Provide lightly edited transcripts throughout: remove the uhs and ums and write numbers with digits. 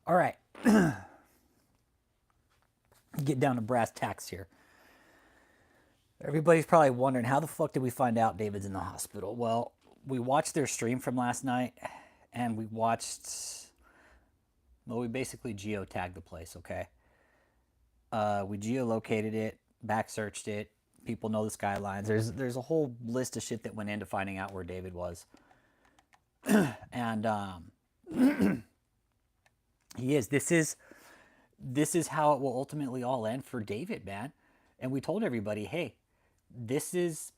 All right. Get down to brass tacks here. Everybody's probably wondering, how the fuck did we find out David's in the hospital? Well, we watched their stream from last night, and we basically geotagged the place, okay? We geolocated it, back searched it. People know the skylines. There's a whole list of shit that went into finding out where David was. And he is. This is how it will ultimately all end for David, man. And we told everybody, hey, this is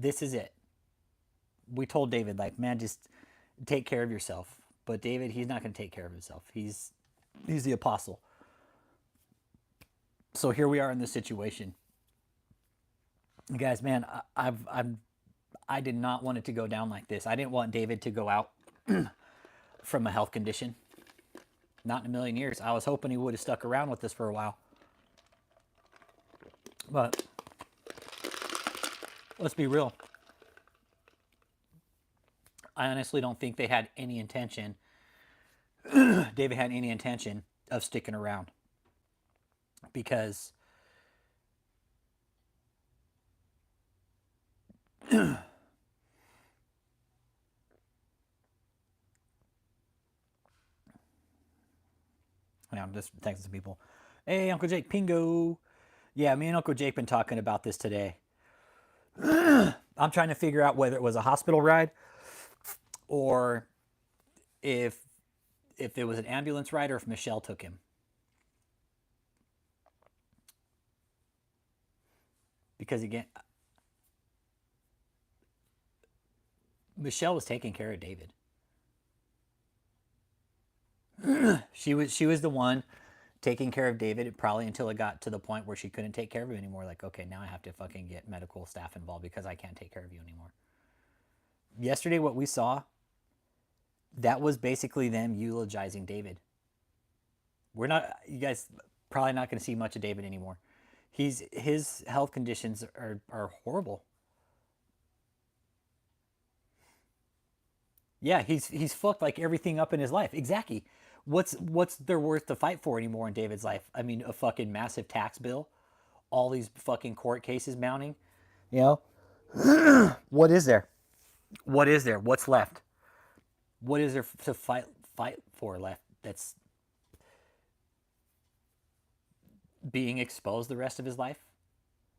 it. We told David, like, man, just take care of yourself. But David, he's not going to take care of himself. He's the apostle. So here we are in this situation. Guys, man, I did not want it to go down like this. I didn't want David to go out from a health condition. Not in a million years. I was hoping he would have stuck around with us for a while. But let's be real. I honestly don't think they had any intention, David had any intention of sticking around. Because I'm just texting some people. Hey, Uncle Jake, Pingo. Yeah, me and Uncle Jake been talking about this today. I'm trying to figure out whether it was a hospital ride or if it was an ambulance ride or if Michelle took him. Because again, Michelle was taking care of David. She was the one taking care of David probably until it got to the point where she couldn't take care of him anymore. Like, okay, now I have to fucking get medical staff involved because I can't take care of you anymore. Yesterday, what we saw, that was basically them eulogizing David. You guys probably not going to see much of David anymore. His health conditions are horrible. Yeah, he's fucked like everything up in his life. Exactly. What's there worth to fight for anymore in David's life? I mean, a fucking massive tax bill, all these fucking court cases mounting. You know, what is there? What is there? What's left? What is there to fight for left? That's being exposed the rest of his life,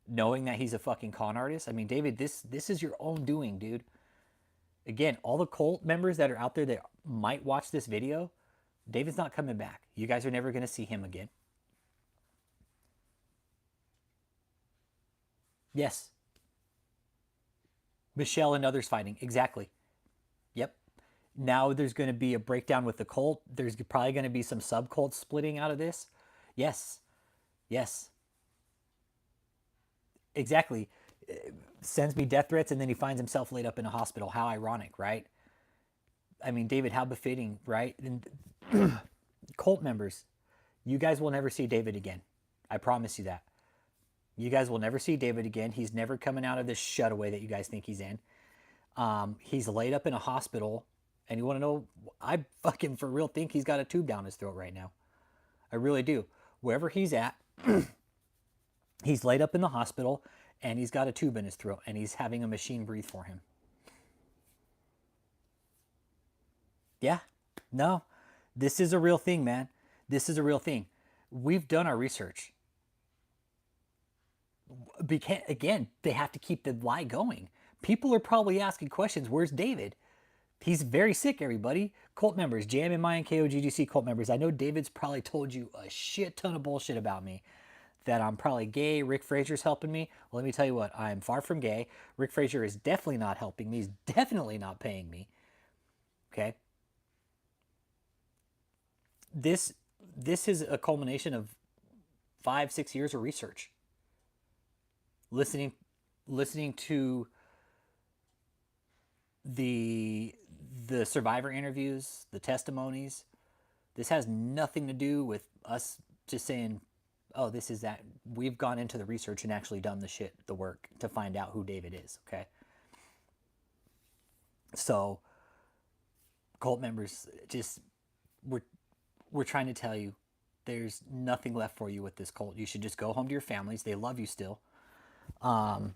knowing that he's a fucking con artist. I mean, David, this is your own doing, dude. Again, all the cult members that are out there that might watch this video, David's not coming back. You guys are never going to see him again. Yes. Michelle and others fighting. Exactly. Yep. Now there's going to be a breakdown with the cult. There's probably going to be some sub-cults splitting out of this. Yes. Yes. Exactly. Sends me death threats and then he finds himself laid up in a hospital. How ironic, right? I mean, David, how befitting, right? And cult members, you guys will never see David again. I promise you that. You guys will never see David again. He's never coming out of this shutaway that you guys think he's in. He's laid up in a hospital. And you want to know, I fucking for real think he's got a tube down his throat right now. I really do. Wherever he's at, he's laid up in the hospital and he's got a tube in his throat and he's having a machine breathe for him. Yeah, no, this is a real thing, man. This is a real thing. We've done our research. Again, they have to keep the lie going. People are probably asking questions. Where's David? He's very sick, everybody. Cult members, JMMI and KOGGC cult members. I know David's probably told you a shit ton of bullshit about me. That I'm probably gay. Rick Fraser's helping me. Well, let me tell you what. I am far from gay. Rick Fraser is definitely not helping me. He's definitely not paying me. Okay? This is a culmination of 5-6 years of research. Listening to the survivor interviews, the testimonies. This has nothing to do with us just saying, oh, this is that. We've gone into the research and actually done the work to find out who David is, okay? So, cult members, just, we're trying to tell you there's nothing left for you with this cult. You should just go home to your families. They love you still. Don't.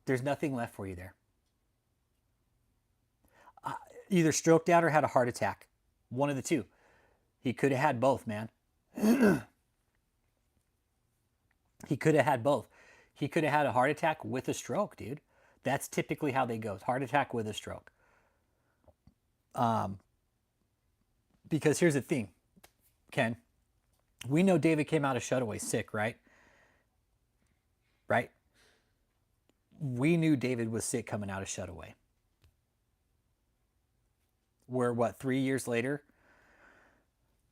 There's nothing left for you there. Either stroked out or had a heart attack. One of the two. He could have had both, man. He could have had both. He could have had a heart attack with a stroke, dude. That's typically how they go. Heart attack with a stroke. Because here's the thing, Ken. We know David came out of Shutaway sick, right? Right? We knew David was sick coming out of Shutaway. We're, what, 3 years later?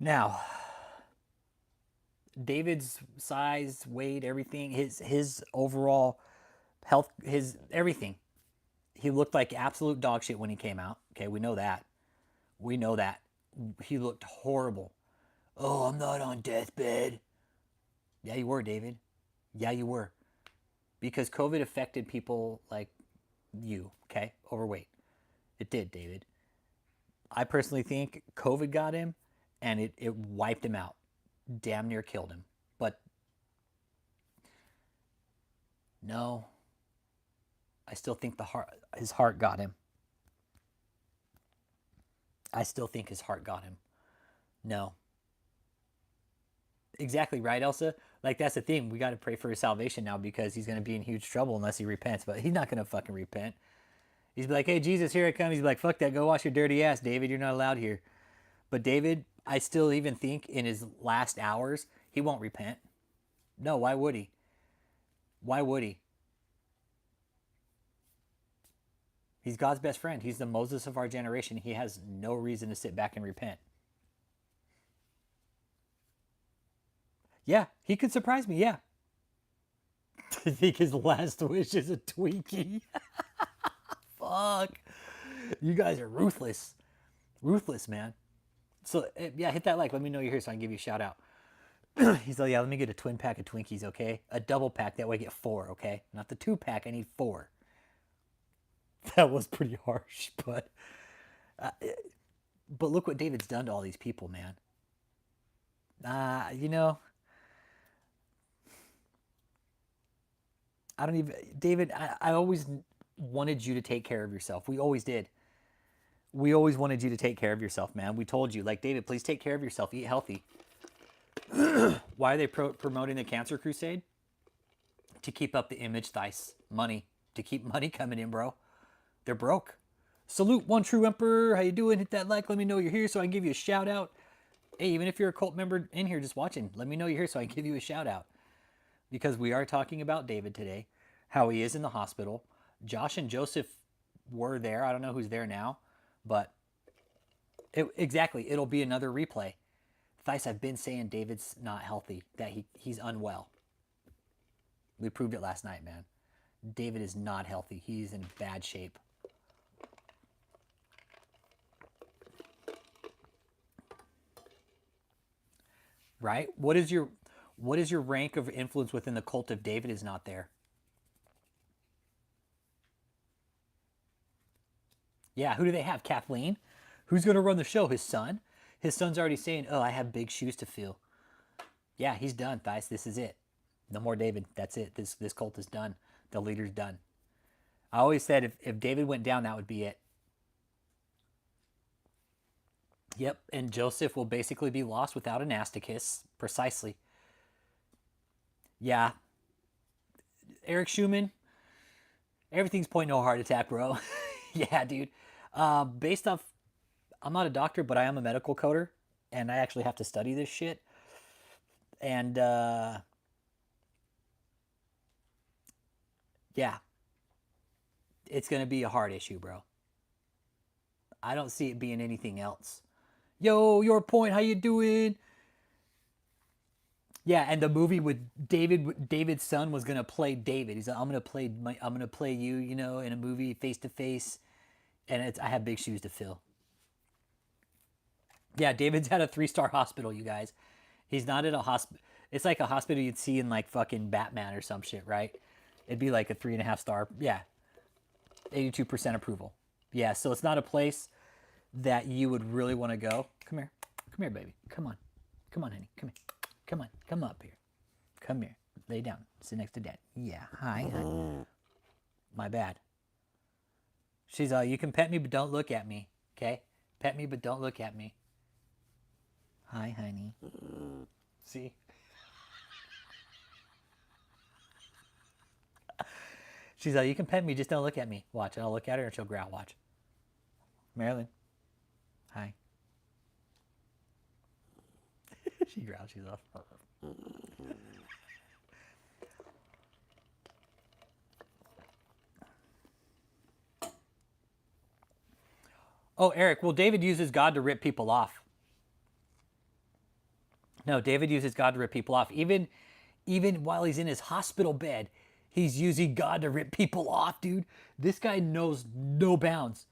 Now, David's size, weight, everything, his overall health, his everything. He looked like absolute dog shit when he came out. Okay, we know that. We know that. He looked horrible. Oh, I'm not on deathbed. Yeah, you were, David. Yeah, you were. Because COVID affected people like you, okay? Overweight. It did, David. I personally think COVID got him and it wiped him out. Damn near killed him. But no, I still think his heart got him. I still think his heart got him. No. Exactly right, Elsa. Like, that's the thing. We got to pray for his salvation now because he's going to be in huge trouble unless he repents. But he's not going to fucking repent. He's like, hey, Jesus, here I come. He's like, fuck that. Go wash your dirty ass, David. You're not allowed here. But David, I still even think in his last hours, he won't repent. No, why would he? Why would he? He's God's best friend. He's the Moses of our generation. He has no reason to sit back and repent. Yeah, he could surprise me, yeah. I think his last wish is a Twinkie. Fuck. You guys are ruthless. Ruthless, man. So, yeah, hit that like. Let me know you're here so I can give you a shout out. He's like, yeah, let me get a twin pack of Twinkies, okay? A double pack. That way I get 4, okay? Not the 2-pack. I need 4. That was pretty harsh, but look what David's done to all these people, man. You know, I don't even, David, I always wanted you to take care of yourself. We always did. We always wanted you to take care of yourself, man. We told you, like, David, please take care of yourself. Eat healthy. Why are they promoting the cancer crusade? To keep up the image, Thais, money. To keep money coming in, bro. They're broke. Salute, One True Emperor. How you doing? Hit that like. Let me know you're here so I can give you a shout out. Hey, even if you're a cult member in here just watching, let me know you're here so I can give you a shout out. Because we are talking about David today, how he is in the hospital. Josh and Joseph were there. I don't know who's there now, but exactly, it'll be another replay. Thais, I've been saying David's not healthy, that he's unwell. We proved it last night, man. David is not healthy. He's in bad shape. Right? What is your rank of influence within the cult if David is not there? Yeah, who do they have? Kathleen? Who's going to run the show? His son? His son's already saying, oh, I have big shoes to fill. Yeah, he's done, Thais. This is it. No more David. That's it. This cult is done. The leader's done. I always said if David went down, that would be it. Yep, and Joseph will basically be lost without an Asticus. Precisely. Yeah. Eric Schumann, everything's pointing to a heart attack, bro. Yeah, dude. Based off, I'm not a doctor, but I am a medical coder, and I actually have to study this shit. And, yeah. It's going to be a heart issue, bro. I don't see it being anything else. Yo, your point, how you doing? Yeah, and the movie with David's son was gonna play David. He's like, I'm gonna play you, you know, in a movie face to face, and I have big shoes to fill. Yeah, David's at a 3-star hospital, you guys. He's not at a hospital. It's like a hospital you'd see in like fucking Batman or some shit, right? It'd be like a 3.5 star. Yeah, 82% approval. Yeah, so it's not a place that you would really want to go. Come here. Come here, baby. Come on. Come on, honey. Come here. Come on. Come up here. Come here. Lay down. Sit next to Dad. Yeah. Hi, honey. My bad. She's all, you can pet me, but don't look at me. Okay? Pet me, but don't look at me. Hi, honey. See? She's like, you can pet me, just don't look at me. Watch. And I'll look at her and she'll growl. Watch. Marilyn. Hi. She growls. She's off. Oh, Eric. Well, David uses God to rip people off. No, David uses God to rip people off. Even while he's in his hospital bed, he's using God to rip people off, dude. This guy knows no bounds.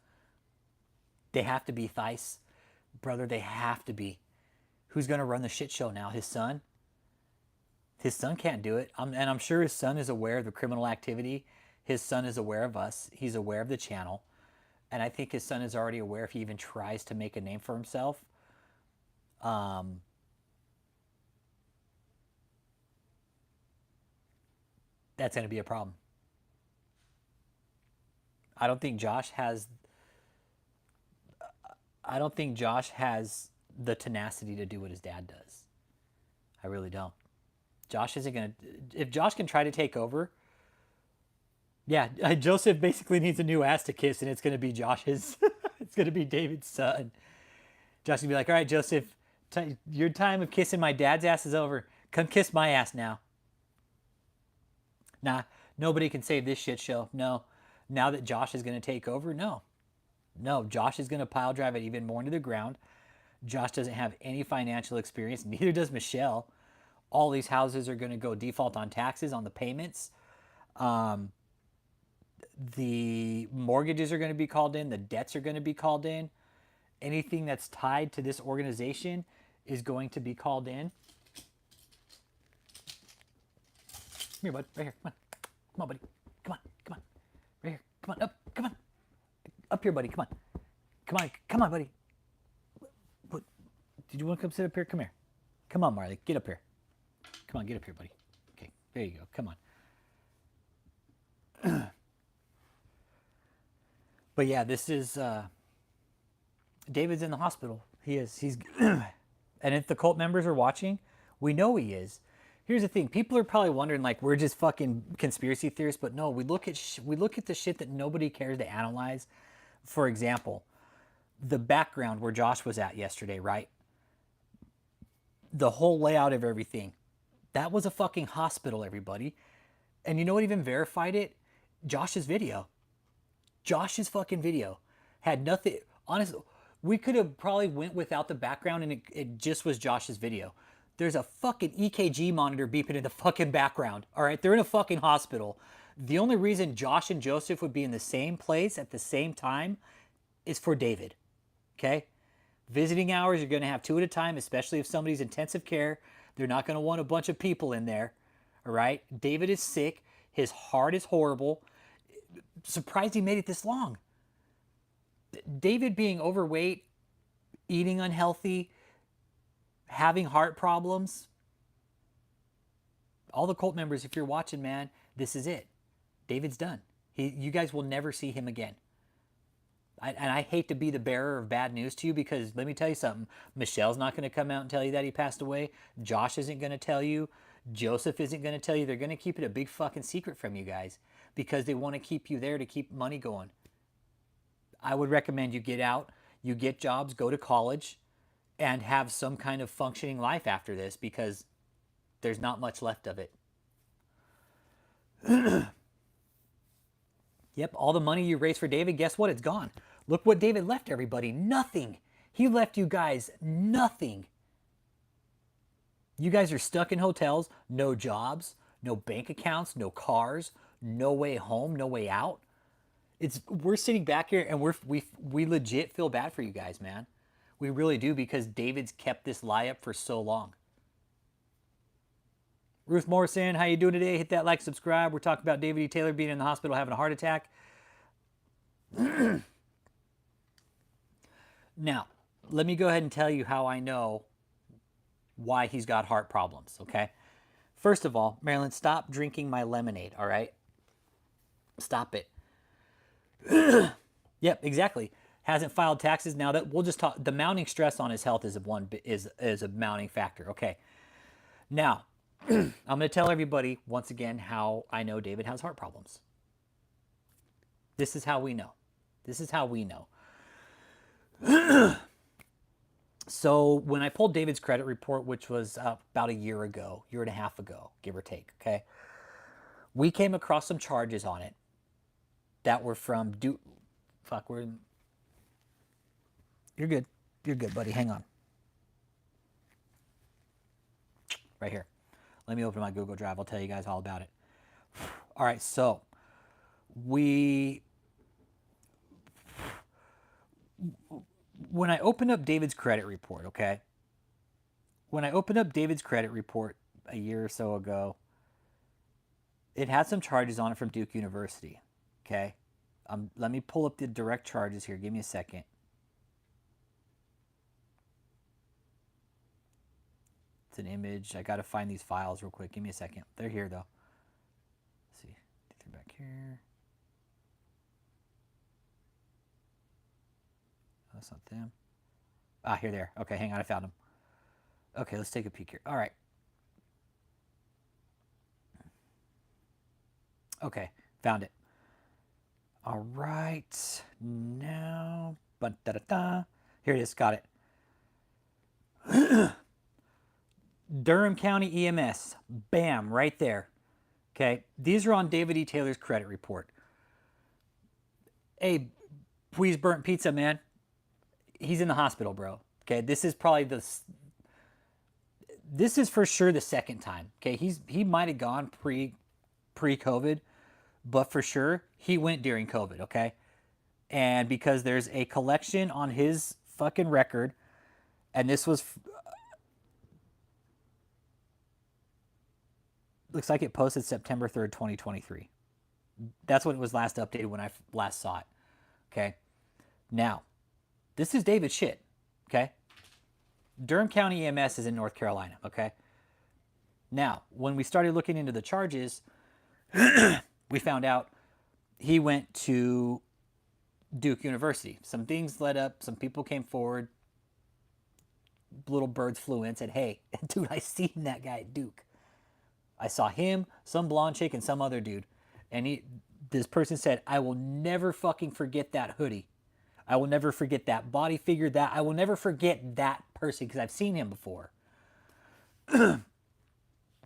They have to be, Thais. Brother, they have to be. Who's going to run the shit show now? His son? His son can't do it. And I'm sure his son is aware of the criminal activity. His son is aware of us. He's aware of the channel. And I think his son is already aware if he even tries to make a name for himself. That's going to be a problem. I don't think Josh has the tenacity to do what his dad does. I really don't. Josh isn't going to... If Josh can try to take over... Yeah, Joseph basically needs a new ass to kiss, and it's going to be Josh's. It's going to be David's son. Josh will be like, all right, Joseph, your time of kissing my dad's ass is over. Come kiss my ass now. Nah, nobody can save this shit show. No. Now that Josh is going to take over, no. No, Josh is going to pile drive it even more into the ground. Josh doesn't have any financial experience. Neither does Michelle. All these houses are going to go default on taxes, on the payments. The mortgages are going to be called in. The debts are going to be called in. Anything that's tied to this organization is going to be called in. Come here, bud. Right here. Come on. Come on, buddy. Come on. Come on. Right here. Come on. Up. Come on. Up here, buddy. Come on. Come on. Come on, buddy. What? Did you want to come sit up here? Come here. Come on, Marley. Get up here. Come on. Get up here, buddy. Okay. There you go. Come on. But yeah, this is... David's in the hospital. He is. He's... And if the cult members are watching, we know he is. Here's the thing. People are probably wondering, like, we're just fucking conspiracy theorists. But no, we look at the shit that nobody cares to analyze. For example, the background where Josh was at yesterday, right? The whole layout of everything. That was a fucking hospital, everybody. And you know what even verified it? Josh's video. Josh's fucking video. Had nothing... Honestly, we could have probably went without the background and it just was Josh's video. There's a fucking EKG monitor beeping in the fucking background. All right, they're in a fucking hospital. The only reason Josh and Joseph would be in the same place at the same time is for David. Okay? Visiting hours, you're going to have 2 at a time, especially if somebody's intensive care. They're not going to want a bunch of people in there. All right? David is sick. His heart is horrible. Surprised he made it this long. David being overweight, eating unhealthy, having heart problems. All the cult members, if you're watching, man, this is it. David's done. You guys will never see him again. And I hate to be the bearer of bad news to you because let me tell you something. Michelle's not going to come out and tell you that he passed away. Josh isn't going to tell you. Joseph isn't going to tell you. They're going to keep it a big fucking secret from you guys because they want to keep you there to keep money going. I would recommend you get out, you get jobs, go to college, and have some kind of functioning life after this because there's not much left of it. Yep, all the money you raised for David, guess what? It's gone. Look what David left everybody. Nothing. He left you guys nothing. You guys are stuck in hotels, no jobs, no bank accounts, no cars, no way home, no way out. We're sitting back here and we legit feel bad for you guys, man. We really do because David's kept this lie up for so long. Ruth Morrison, how you doing today? Hit that like, subscribe. We're talking about David E. Taylor being in the hospital having a heart attack. Now, let me go ahead and tell you how I know why he's got heart problems, okay? First of all, Marilyn, stop drinking my lemonade, all right? Stop it. Yep, exactly. Hasn't filed taxes. Now that we'll just talk, the mounting stress on his health is a mounting factor. Okay. Now, I'm going to tell everybody once again how I know David has heart problems. This is how we know. This is how we know. So when I pulled David's credit report, which was about a year ago, year and a half ago, give or take, okay, we came across some charges on it that were from You're good. You're good, buddy. Hang on. Right here. Let me open my Google Drive. I'll tell you guys all about it. All right, so when I opened up David's credit report, okay? When I opened up David's credit report a year or so ago, it had some charges on it from Duke University, okay? Let me pull up the direct charges here. Give me a second. It's an image. I got to find these files real quick. Give me a second. They're here, though. Let's see. They're back here. Oh, that's not them. Ah, here they are. Okay, hang on. I found them. Okay, let's take a peek here. All right. Okay, found it. All right. Now, here it is. Got it. Durham County EMS. Bam, right there. Okay, these are on David E. Taylor's credit report. Hey, please burnt pizza, man. He's in the hospital, bro. Okay, this is probably this is for sure the second time. Okay, he might have gone pre-COVID, but for sure he went during COVID. Okay, and because there's a collection on his fucking record, and this was looks like it posted September 3rd, 2023. That's when it was last updated when I last saw it. Okay, now this is David's shit. Okay. Durham County EMS is in North Carolina, okay? Now, when we started looking into the charges, we found out he went to Duke University. Some things led up, some people came forward, little birds flew in and said, hey, dude, I seen that guy at Duke. I saw him, some blonde chick, and some other dude. And this person said, I will never fucking forget that hoodie. I will never forget that body figure. I will never forget that person because I've seen him before.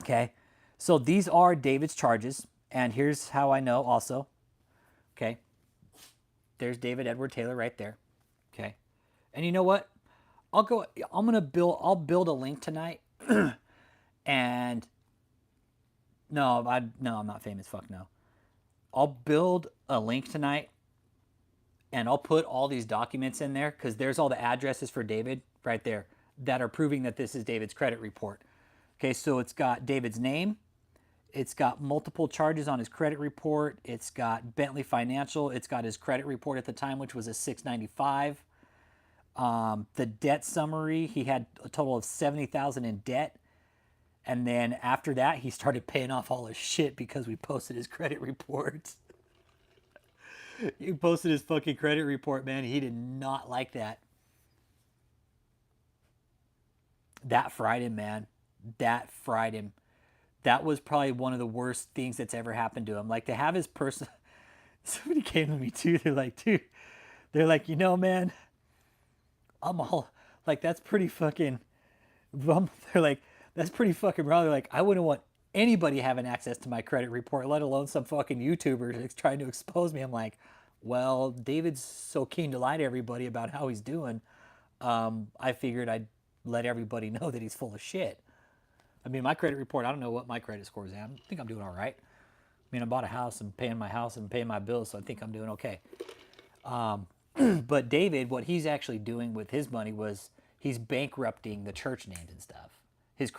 Okay, so these are David's charges, and here's how I know also. Okay, there's David Edward Taylor right there. Okay, and you know what? I'll build a link tonight, and no, I'm not famous. Fuck no. I'll build a link tonight. And I'll put all these documents in there because there's all the addresses for David right there that are proving that this is David's credit report. Okay, so it's got David's name. It's got multiple charges on his credit report. It's got Bentley Financial. It's got his credit report at the time, which was a 695. The debt summary, he had a total of $70,000 in debt. And then after that, he started paying off all his shit because we posted his credit report. He posted his fucking credit report, man. He did not like that. That fried him, man. That fried him. That was probably one of the worst things that's ever happened to him. Like to have his person. Somebody came to me too. They're like, dude. They're like, you know, man. I'm all like, that's pretty fucking. They're like, that's pretty fucking wrong. They're like, I wouldn't want anybody having access to my credit report, let alone some fucking YouTuber trying to expose me. I'm like, well, David's so keen to lie to everybody about how he's doing. I figured I'd let everybody know that he's full of shit. I mean, my credit report, I don't know what my credit score is at. I think I'm doing all right. I mean, I bought a house and paying my house and paying my bills, so I think I'm doing okay. But David, what he's actually doing with his money was he's bankrupting the church names and stuff. His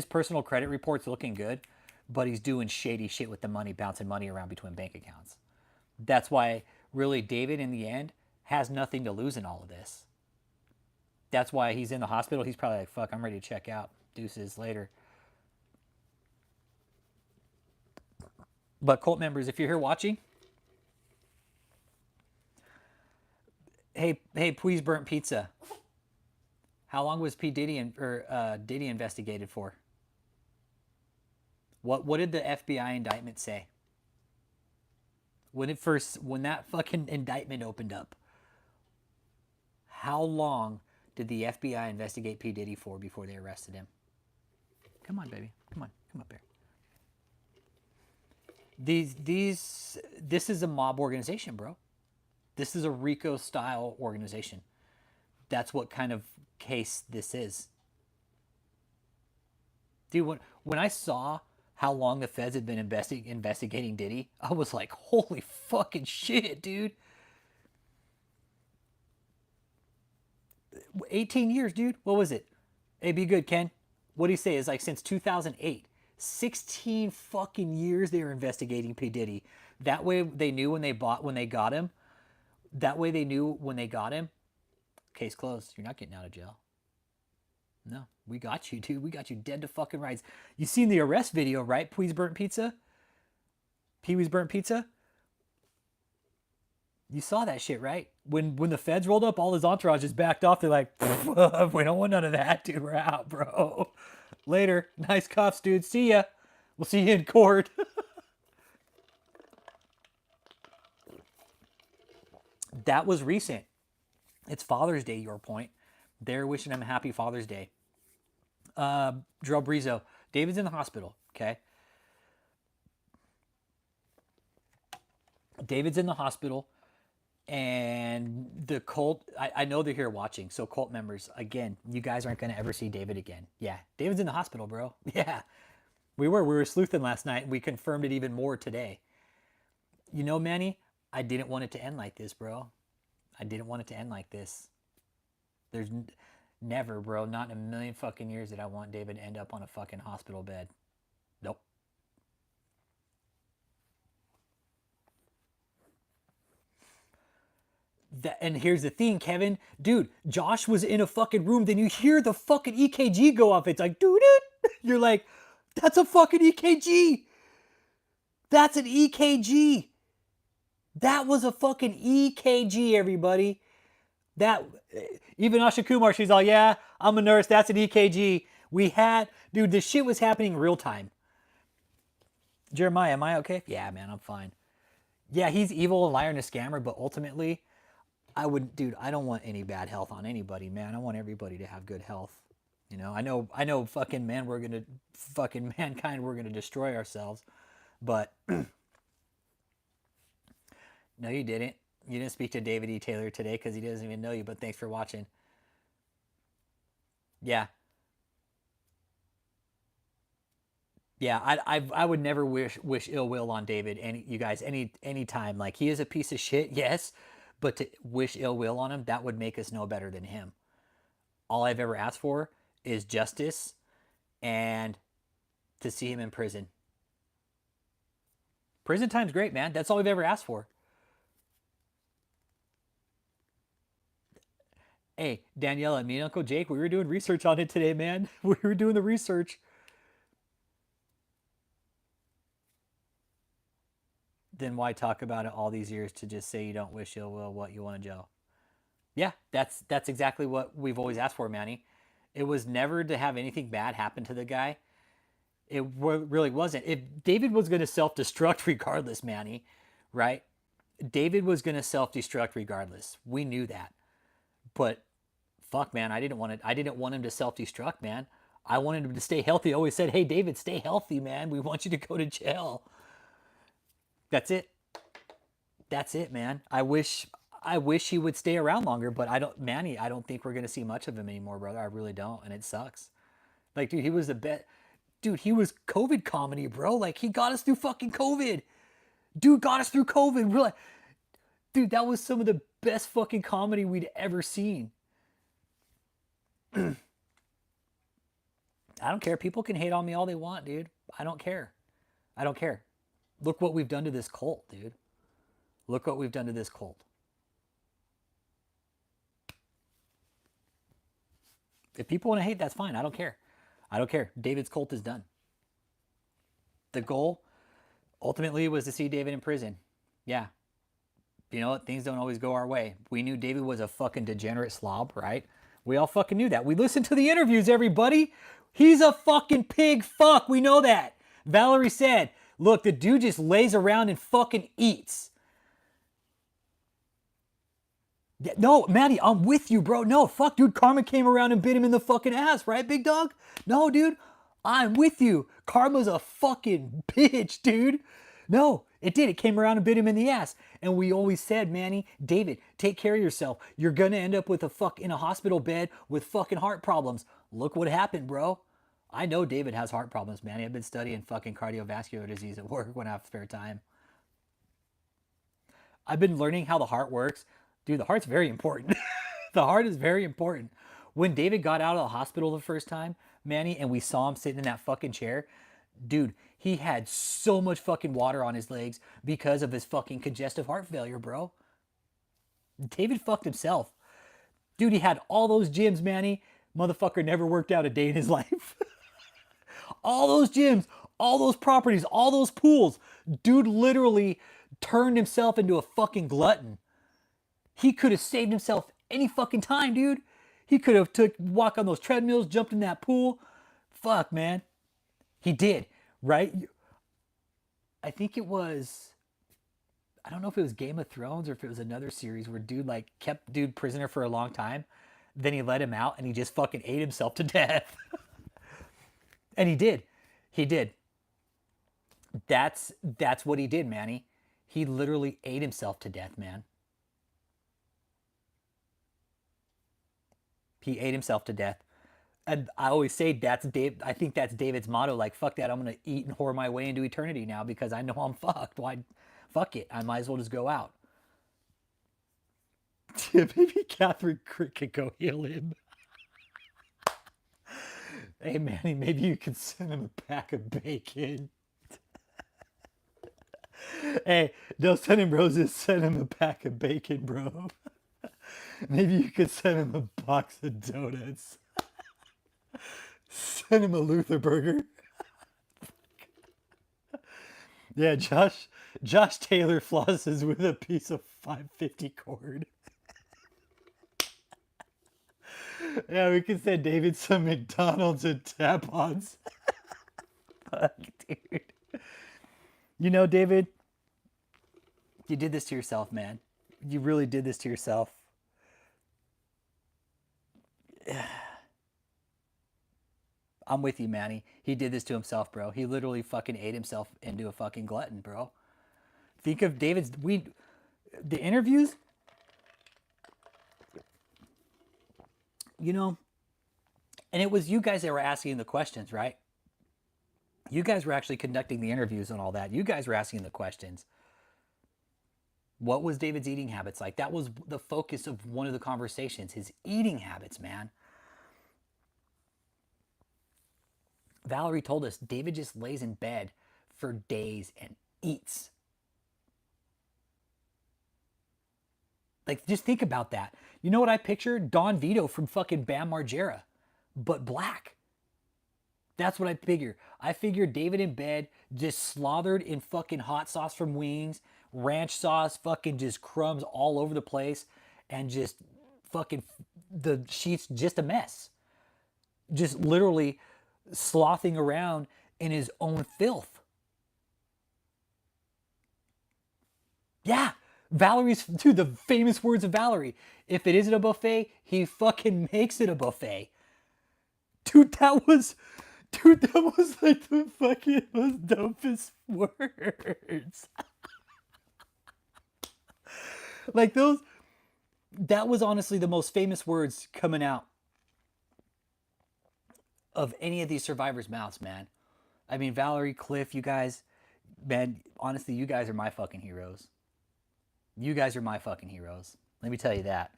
personal credit report's looking good, but he's doing shady shit with the money, bouncing money around between bank accounts. That's why, really, David, in the end, has nothing to lose in all of this. That's why he's in the hospital. He's probably like, fuck, I'm ready to check out. Deuces later. But cult members, if you're here watching, hey, please burnt pizza. How long was P Diddy Diddy investigated for? What did the FBI indictment say? When that fucking indictment opened up, how long did the FBI investigate P Diddy for before they arrested him? Come on, baby. Come up here. This is a mob organization, bro. This is a RICO style organization. That's what kind of case this is. Dude, when I saw how long the feds had been investigating Diddy, I was like, holy fucking shit, dude. 18 years, dude. What was it? Hey, be good, Ken. What do you say? It's like since 2008. 16 fucking years they were investigating P. Diddy. That way they knew when they got him. That way they knew when they got him. Case closed. You're not getting out of jail. No, we got you, dude. We got you dead to fucking rights. You seen the arrest video, right? Pee-wee's Burnt Pizza? Pee-wee's Burnt Pizza? You saw that shit, right? When the feds rolled up, all his entourage just backed off. They're like, we don't want none of that, dude. We're out, bro. Later. Nice cuffs, dude. See ya. We'll see you in court. That was recent. It's Father's Day, your point. They're wishing him a happy Father's Day. Drew Brezo. David's in the hospital, okay? David's in the hospital, and the cult, I know they're here watching, so cult members, again, you guys aren't going to ever see David again. Yeah, David's in the hospital, bro. Yeah, we were sleuthing last night. We confirmed it even more today. You know, Manny, I didn't want it to end like this, bro. I didn't want it to end like this. There's never, bro, not in a million fucking years that I want David to end up on a fucking hospital bed. Nope. And here's the thing, Kevin. Dude, Josh was in a fucking room. Then you hear the fucking EKG go off. It's like, dude. You're like, that's a fucking EKG. That's an EKG. That was a fucking EKG, everybody. That, even Asha Kumar, she's all, yeah, I'm a nurse. That's an EKG. Dude, this shit was happening real time. Jeremiah, am I okay? Yeah, man, I'm fine. Yeah, he's evil, a liar, and a scammer, but ultimately, I don't want any bad health on anybody, man. I want everybody to have good health. You know, I know fucking mankind, we're gonna destroy ourselves. But no, you didn't. You didn't speak to David E. Taylor today because he doesn't even know you, but thanks for watching. Yeah. Yeah, I would never wish ill will on David, any time. Like, he is a piece of shit, yes, but to wish ill will on him, that would make us no better than him. All I've ever asked for is justice and to see him in prison. Prison time's great, man. That's all we've ever asked for. Hey, Daniela, me and Uncle Jake, we were doing research on it today, man. We were doing the research. Then why talk about it all these years to just say you don't wish ill will, what you want to jail? Yeah, that's exactly what we've always asked for, Manny. It was never to have anything bad happen to the guy. It really wasn't. If David was going to self-destruct regardless, Manny, right? David was going to self-destruct regardless. We knew that. But fuck, man, I didn't want him to self-destruct, man. I wanted him to stay healthy. I always said, hey, David, stay healthy, man. We want you to go to jail. That's it. That's it, man. I wish he would stay around longer, but I don't think we're going to see much of him anymore, brother. I really don't, and it sucks. Like, dude, he was the best. Dude, he was COVID comedy, bro. Like, he got us through fucking COVID. Dude got us through COVID. We're like, dude, that was some of the best fucking comedy we'd ever seen. I don't care. People can hate on me all they want, dude. I don't care. I don't care. Look what we've done to this cult, dude. Look what we've done to this cult. If people want to hate, that's fine. I don't care. I don't care. David's cult is done. The goal ultimately was to see David in prison. Yeah. You know what? Things don't always go our way. We knew David was a fucking degenerate slob, right? We all fucking knew that. We listened to the interviews, everybody. He's a fucking pig fuck. We know that. Valerie said, look, the dude just lays around and fucking eats. Yeah, no, Maddie, I'm with you, bro. No, fuck, dude. Karma came around and bit him in the fucking ass, right, big dog? No, dude. I'm with you. Karma's a fucking bitch, dude. No, it did. It came around and bit him in the ass. And we always said, Manny, David, take care of yourself. You're gonna end up with in a hospital bed with fucking heart problems. Look what happened, bro. I know David has heart problems, Manny. I've been studying fucking cardiovascular disease at work when I have spare time. I've been learning how the heart works. Dude, the heart's very important. The heart is very important. When David got out of the hospital the first time, Manny, and we saw him sitting in that fucking chair, dude, he had so much fucking water on his legs because of his fucking congestive heart failure, bro. David fucked himself. Dude, he had all those gyms, Manny. Motherfucker never worked out a day in his life. All those gyms, all those properties, all those pools. Dude literally turned himself into a fucking glutton. He could have saved himself any fucking time, dude. He could have walk on those treadmills, jumped in that pool. Fuck, man. He did, right? I think it was, I don't know if it was Game of Thrones or if it was another series where dude like kept dude prisoner for a long time. Then he let him out and he just fucking ate himself to death. And he did. He did. That's what he did, Manny. He literally ate himself to death, man. He ate himself to death. And I always say that's Dave. I think that's David's motto. Like, fuck that. I'm going to eat and whore my way into eternity now because I know I'm fucked. Why? Fuck it. I might as well just go out. Maybe Catherine Crick could go heal him. Hey, Manny, maybe you could send him a pack of bacon. Hey, don't send him roses. Send him a pack of bacon, bro. Maybe you could send him a box of donuts. Send him a Luther burger. Yeah, Josh Taylor flosses with a piece of 550 cord. Yeah, we could send David some McDonald's and tampons. Fuck, dude. You know, David, you did this to yourself, man. You really did this to yourself. I'm with you, Manny. He did this to himself, bro. He literally fucking ate himself into a fucking glutton, bro. Think of the interviews. You know, and it was you guys that were asking the questions, right? You guys were actually conducting the interviews and all that. You guys were asking the questions. What was David's eating habits like? That was the focus of one of the conversations, his eating habits, man. Valerie told us David just lays in bed for days and eats. Like, just think about that. You know what I pictured? Don Vito from fucking Bam Margera, but black. That's what I figured. I figured David in bed, just slathered in fucking hot sauce from Wings, ranch sauce, fucking just crumbs all over the place, and just fucking the sheets just a mess. Just literally slothing around in his own filth. Yeah. Dude, the famous words of Valerie. If it isn't a buffet, he fucking makes it a buffet. Dude, that was like the fucking most dopest words. Like that was honestly the most famous words coming out of any of these survivors' mouths, man. I mean, Valerie, Cliff, you guys, man, honestly, you guys are my fucking heroes. You guys are my fucking heroes. Let me tell you that.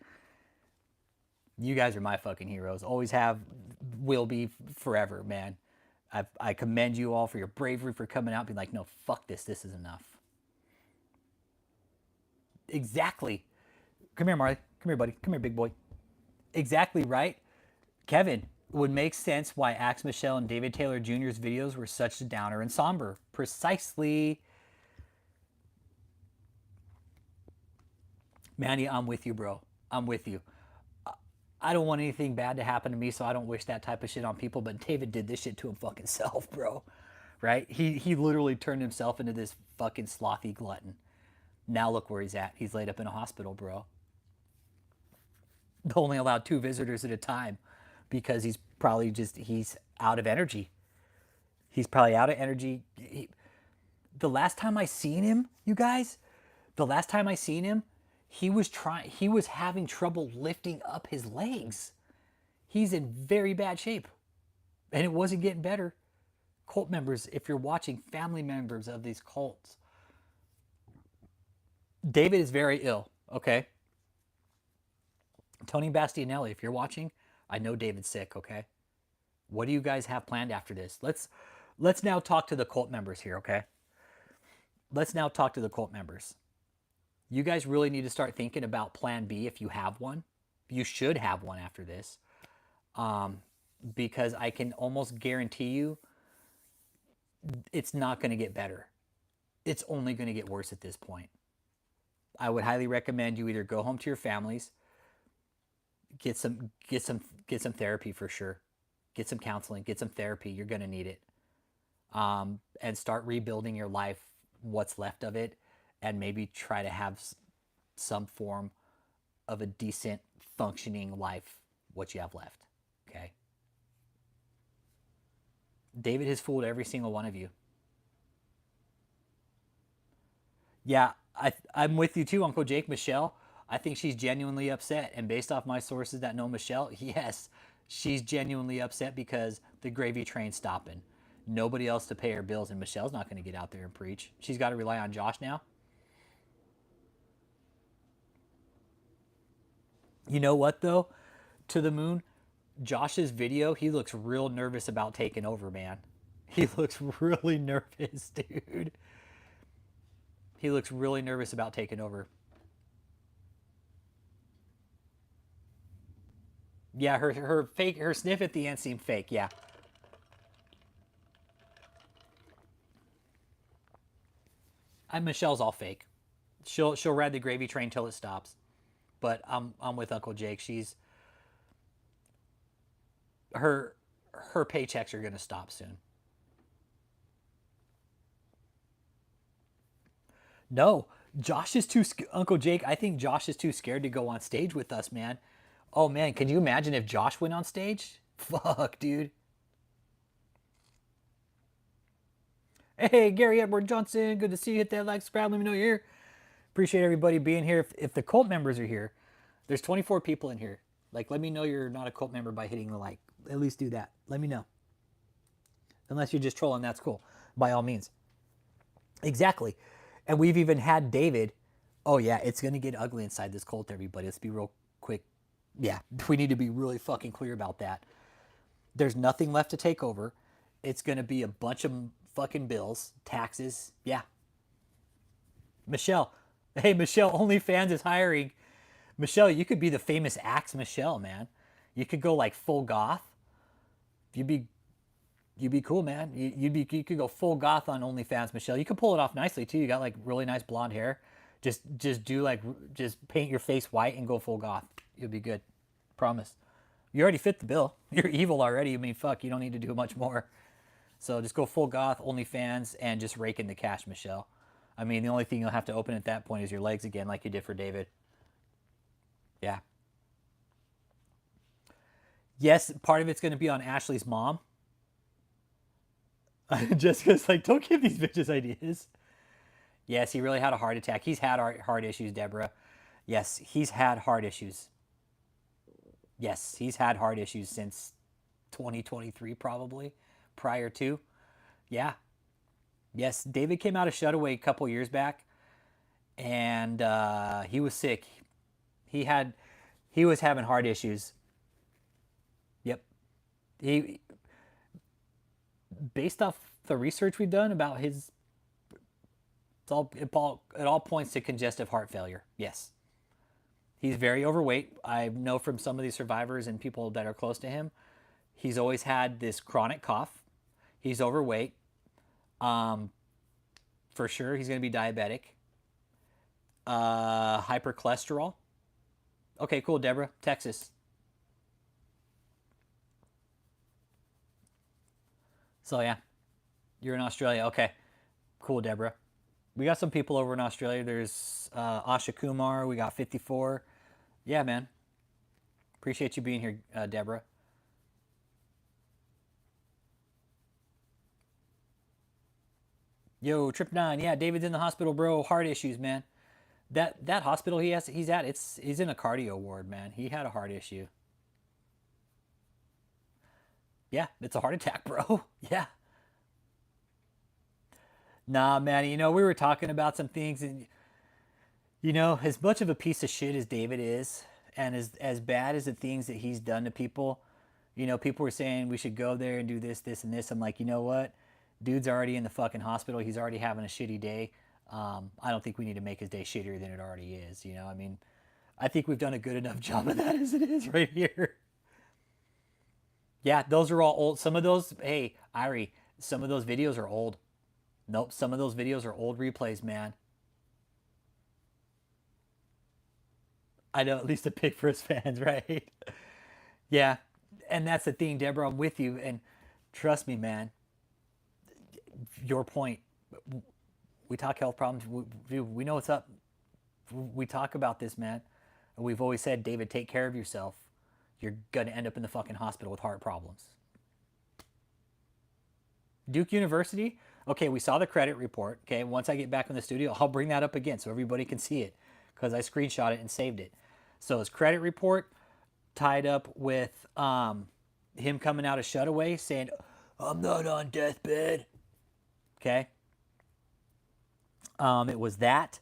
You guys are my fucking heroes. Always have, will be forever, man. I commend you all for your bravery for coming out and being like, no, fuck this. This is enough. Exactly. Come here, Marley. Come here, buddy. Come here, big boy. Exactly right. Kevin, would make sense why Axe Michelle and David Taylor Jr.'s videos were such a downer and somber. Precisely. Manny, I'm with you, bro. I'm with you. I don't want anything bad to happen to me, so I don't wish that type of shit on people. But David did this shit to him fucking self, bro. Right? He literally turned himself into this fucking slothy glutton. Now look where he's at. He's laid up in a hospital, bro. They're only allowed 2 visitors at a time because he's probably he's out of energy. He's probably out of energy. The last time I seen him, you guys, the last time I seen him, he was having trouble lifting up his legs. He's in very bad shape. And it wasn't getting better. Cult members, if you're watching, family members of these cults. David is very ill, okay? Tony Bastianelli, if you're watching, I know David's sick, okay? What do you guys have planned after this? Let's now talk to the cult members here, okay? Let's now talk to the cult members. You guys really need to start thinking about plan B if you have one. You should have one after this. Because I can almost guarantee you it's not going to get better. It's only going to get worse at this point. I would highly recommend you either go home to your families, get some therapy for sure. Get some counseling, get some therapy. You're going to need it. And start rebuilding your life, what's left of it, and maybe try to have some form of a decent functioning life, what you have left. Okay? David has fooled every single one of you. Yeah, I'm with you too, Uncle Jake. Michelle, I think she's genuinely upset. And based off my sources that know Michelle, yes, she's genuinely upset because the gravy train's stopping. Nobody else to pay her bills, and Michelle's not going to get out there and preach. She's got to rely on Josh now. You know what, though? To the moon, Josh's video, he looks real nervous about taking over, man. He looks really nervous, dude. He looks really nervous about taking over. Yeah, her sniff at the end seemed fake, yeah. Michelle's all fake. She'll ride the gravy train till it stops. But I'm with Uncle Jake. She's her paychecks are gonna stop soon. No, Josh is too Uncle Jake. I think Josh is too scared to go on stage with us, man. Oh man, can you imagine if Josh went on stage? Fuck, dude. Hey, Gary Edward Johnson, good to see you. Hit that like, subscribe, let me know you're here. Appreciate everybody being here. If the cult members are here, there's 24 people in here. Like, let me know you're not a cult member by hitting the like. At least do that. Let me know. Unless you're just trolling, that's cool. By all means. Exactly. And we've even had David. Oh, yeah, it's going to get ugly inside this cult, everybody. Let's be real quick. Yeah, we need to be really fucking clear about that. There's nothing left to take over. It's going to be a bunch of fucking bills, taxes. Yeah. Michelle. Hey, Michelle, OnlyFans is hiring. Michelle, you could be the famous Axe Michelle, man. You could go like full goth. You'd be cool, man. You could go full goth on OnlyFans, Michelle. You could pull it off nicely too. You got like really nice blonde hair. Just paint your face white and go full goth. You'll be good. Promise. You already fit the bill. You're evil already. I mean, fuck, you don't need to do much more. So just go full goth, OnlyFans, and just rake in the cash, Michelle. I mean, the only thing you'll have to open at that point is your legs again, like you did for David. Yeah. Yes, part of it's going to be on Ashley's mom. Jessica's like, don't give these bitches ideas. Yes, he really had a heart attack. He's had heart issues, Deborah. Yes, he's had heart issues. Yes, he's had heart issues since 2023 probably, prior to. Yeah. Yes, David came out of Shutaway a couple years back, and he was sick. He was having heart issues. Yep. Based off the research we've done about his, it all points to congestive heart failure. Yes. He's very overweight. I know from some of these survivors and people that are close to him, he's always had this chronic cough. He's overweight. Um, for sure, he's going to be diabetic. Hypercholesterol. Okay, cool, Deborah. Texas. So yeah, you're in Australia. Okay, cool, Deborah. We got some people over in Australia. There's Asha Kumar. We got 54. Yeah, man. Appreciate you being here, Deborah. Yo, Trip Nine. Yeah, David's in the hospital, bro. Heart issues, man. That hospital he's at, he's in a cardio ward, man. He had a heart issue. Yeah, it's a heart attack, bro. Yeah. Nah, man. We were talking about some things, and as much of a piece of shit as David is, and as bad as the things that he's done to people, people were saying we should go there and do this, this, and this. I'm like, you know what? Dude's already in the fucking hospital. He's already having a shitty day. I don't think we need to make his day shittier than it already is. I mean, I think we've done a good enough job of that as it is right here. Yeah, those are all old. Some of those, hey, Irie, some of those videos are old. Nope, some of those videos are old replays, man. I know, at least a pick for his fans, right? Yeah, and that's the thing, Deborah. I'm with you, and trust me, man. Your point. We talk health problems. We know what's up. We talk about this, man. And we've always said, David, take care of yourself. You're gonna end up in the fucking hospital with heart problems. Duke University. Okay, we saw the credit report. Okay, once I get back in the studio, I'll bring that up again so everybody can see it because I screenshot it and saved it. So his credit report tied up with him coming out of Shutaway saying, "I'm not on deathbed." Okay. It was that,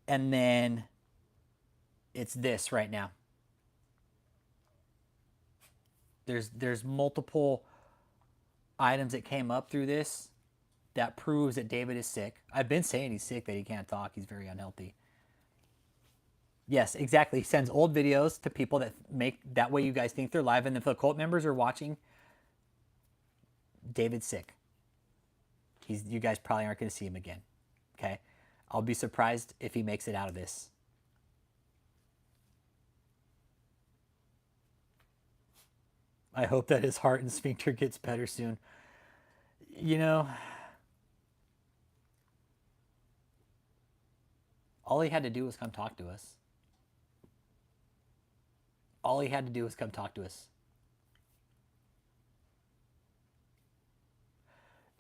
and then it's this right now. There's multiple items that came up through this that proves that David is sick. I've been saying he's sick, that he can't talk, he's very unhealthy. Yes, exactly. He sends old videos to people that make that way you guys think they're live, and if the cult members are watching, David's sick. You guys probably aren't going to see him again. Okay? I'll be surprised if he makes it out of this. I hope that his heart and sphincter gets better soon. You know, all he had to do was come talk to us. All he had to do was come talk to us.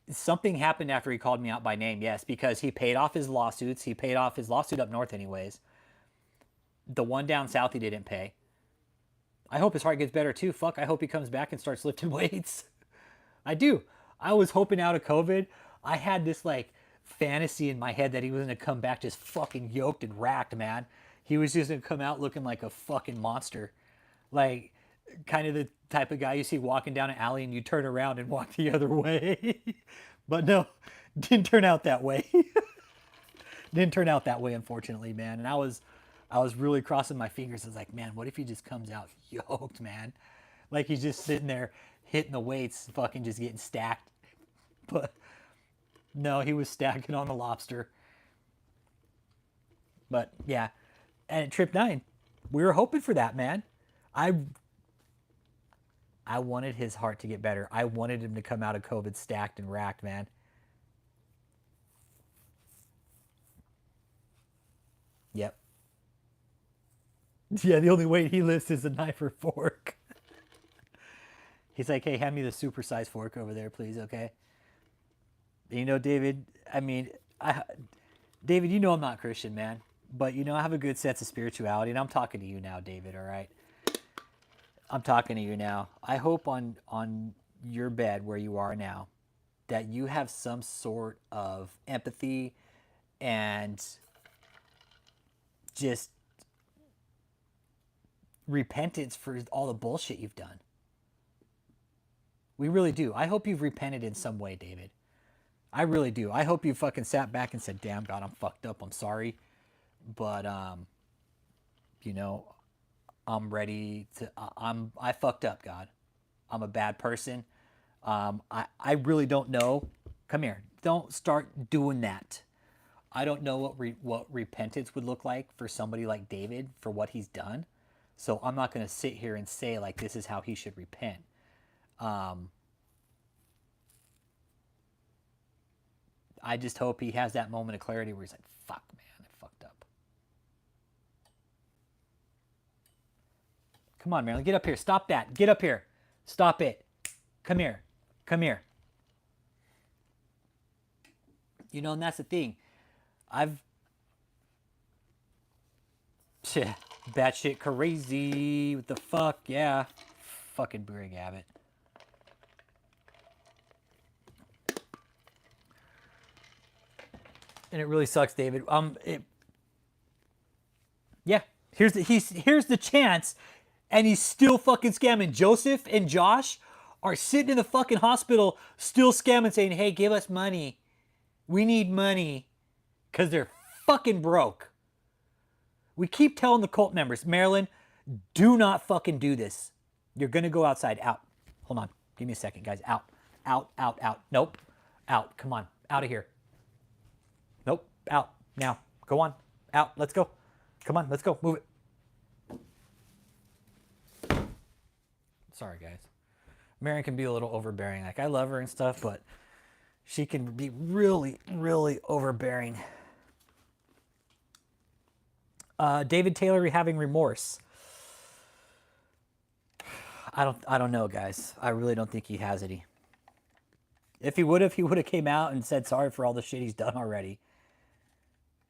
Something happened after he called me out by name, yes, because he paid off his lawsuits. He paid off his lawsuit up north anyways. The one down south he didn't pay. I hope his heart gets better too. Fuck, I hope he comes back and starts lifting weights. I do. I was hoping out of COVID. I had this like fantasy in my head that he was going to come back just fucking yoked and racked, man. He was just going to come out looking like a fucking monster. Like, kind of the type of guy you see walking down an alley and you turn around and walk the other way. But no, didn't turn out that way. Didn't turn out that way, unfortunately, man. And I was really crossing my fingers. I was like, man, what if he just comes out yoked, man? Like he's just sitting there hitting the weights, fucking just getting stacked. But no, he was stacking on the lobster. But yeah, and at Trip 9, we were hoping for that, man. I wanted his heart to get better. I wanted him to come out of COVID stacked and racked, man. Yep. Yeah, the only weight he lifts is a knife or fork. He's like, hey, hand me the supersized fork over there, please, okay? David, I mean, David, I'm not Christian, man. But, I have a good sense of spirituality, and I'm talking to you now, David, all right? I'm talking to you now. I hope on your bed where you are now that you have some sort of empathy and just repentance for all the bullshit you've done. We really do. I hope you've repented in some way, David. I really do. I hope you fucking sat back and said, damn, God, I'm fucked up. I'm sorry. But You know, I'm ready to, I fucked up, God. I'm a bad person. I really don't know. Come here. Don't start doing that. I don't know what repentance would look like for somebody like David for what he's done. So I'm not going to sit here and say like this is how he should repent. I just hope he has that moment of clarity where he's like, fuck, man, I fucked up. Come on, Marilyn, get up here. Stop that. Get up here. Stop it. Come here. Come here. You know, and that's the thing. Batshit crazy. What the fuck? Yeah. Fucking Greg Abbott. And it really sucks, David. Yeah. Here's the chance, and he's still fucking scamming. Joseph and Josh are sitting in the fucking hospital, still scamming, saying, "Hey, give us money. We need money," because they're fucking broke. We keep telling the cult members, Marilyn, do not fucking do this. You're gonna go outside. Out. Hold on. Give me a second, guys. Out. Out. Out. Out. Nope. Out. Come on. Out of here. Nope. Out. Now. Go on. Out. Let's go. Come on. Let's go. Move it. Sorry, guys. Marion can be a little overbearing. Like, I love her and stuff, but she can be really, really overbearing. David Taylor having remorse. I don't know, guys. I really don't think he has any. If he would have came out and said sorry for all the shit he's done already.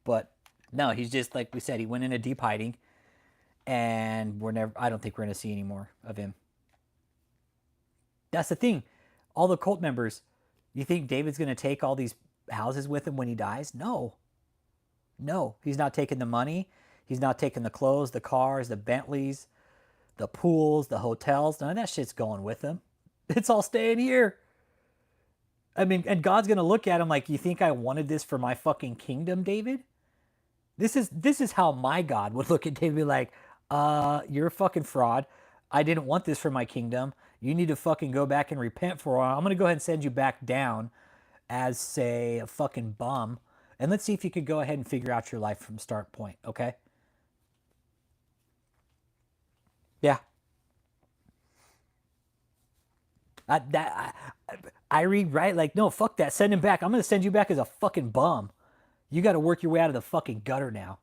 But no, he's just, like we said, he went into deep hiding, and I don't think we're gonna see any more of him. That's the thing. All the cult members, you think David's gonna take all these houses with him when he dies? No. No, he's not taking the money. He's not taking the clothes, the cars, the Bentleys, the pools, the hotels. None of that shit's going with him. It's all staying here. I mean, and God's going to look at him like, you think I wanted this for my fucking kingdom, David? This is how my God would look at David and be like, you're a fucking fraud. I didn't want this for my kingdom. You need to fucking go back and repent for it. I'm going to go ahead and send you back down as, say, a fucking bum. And let's see if you could go ahead and figure out your life from start point, okay? Yeah. I read, right? Like, no, fuck that. Send him back. I'm going to send you back as a fucking bum. You got to work your way out of the fucking gutter now.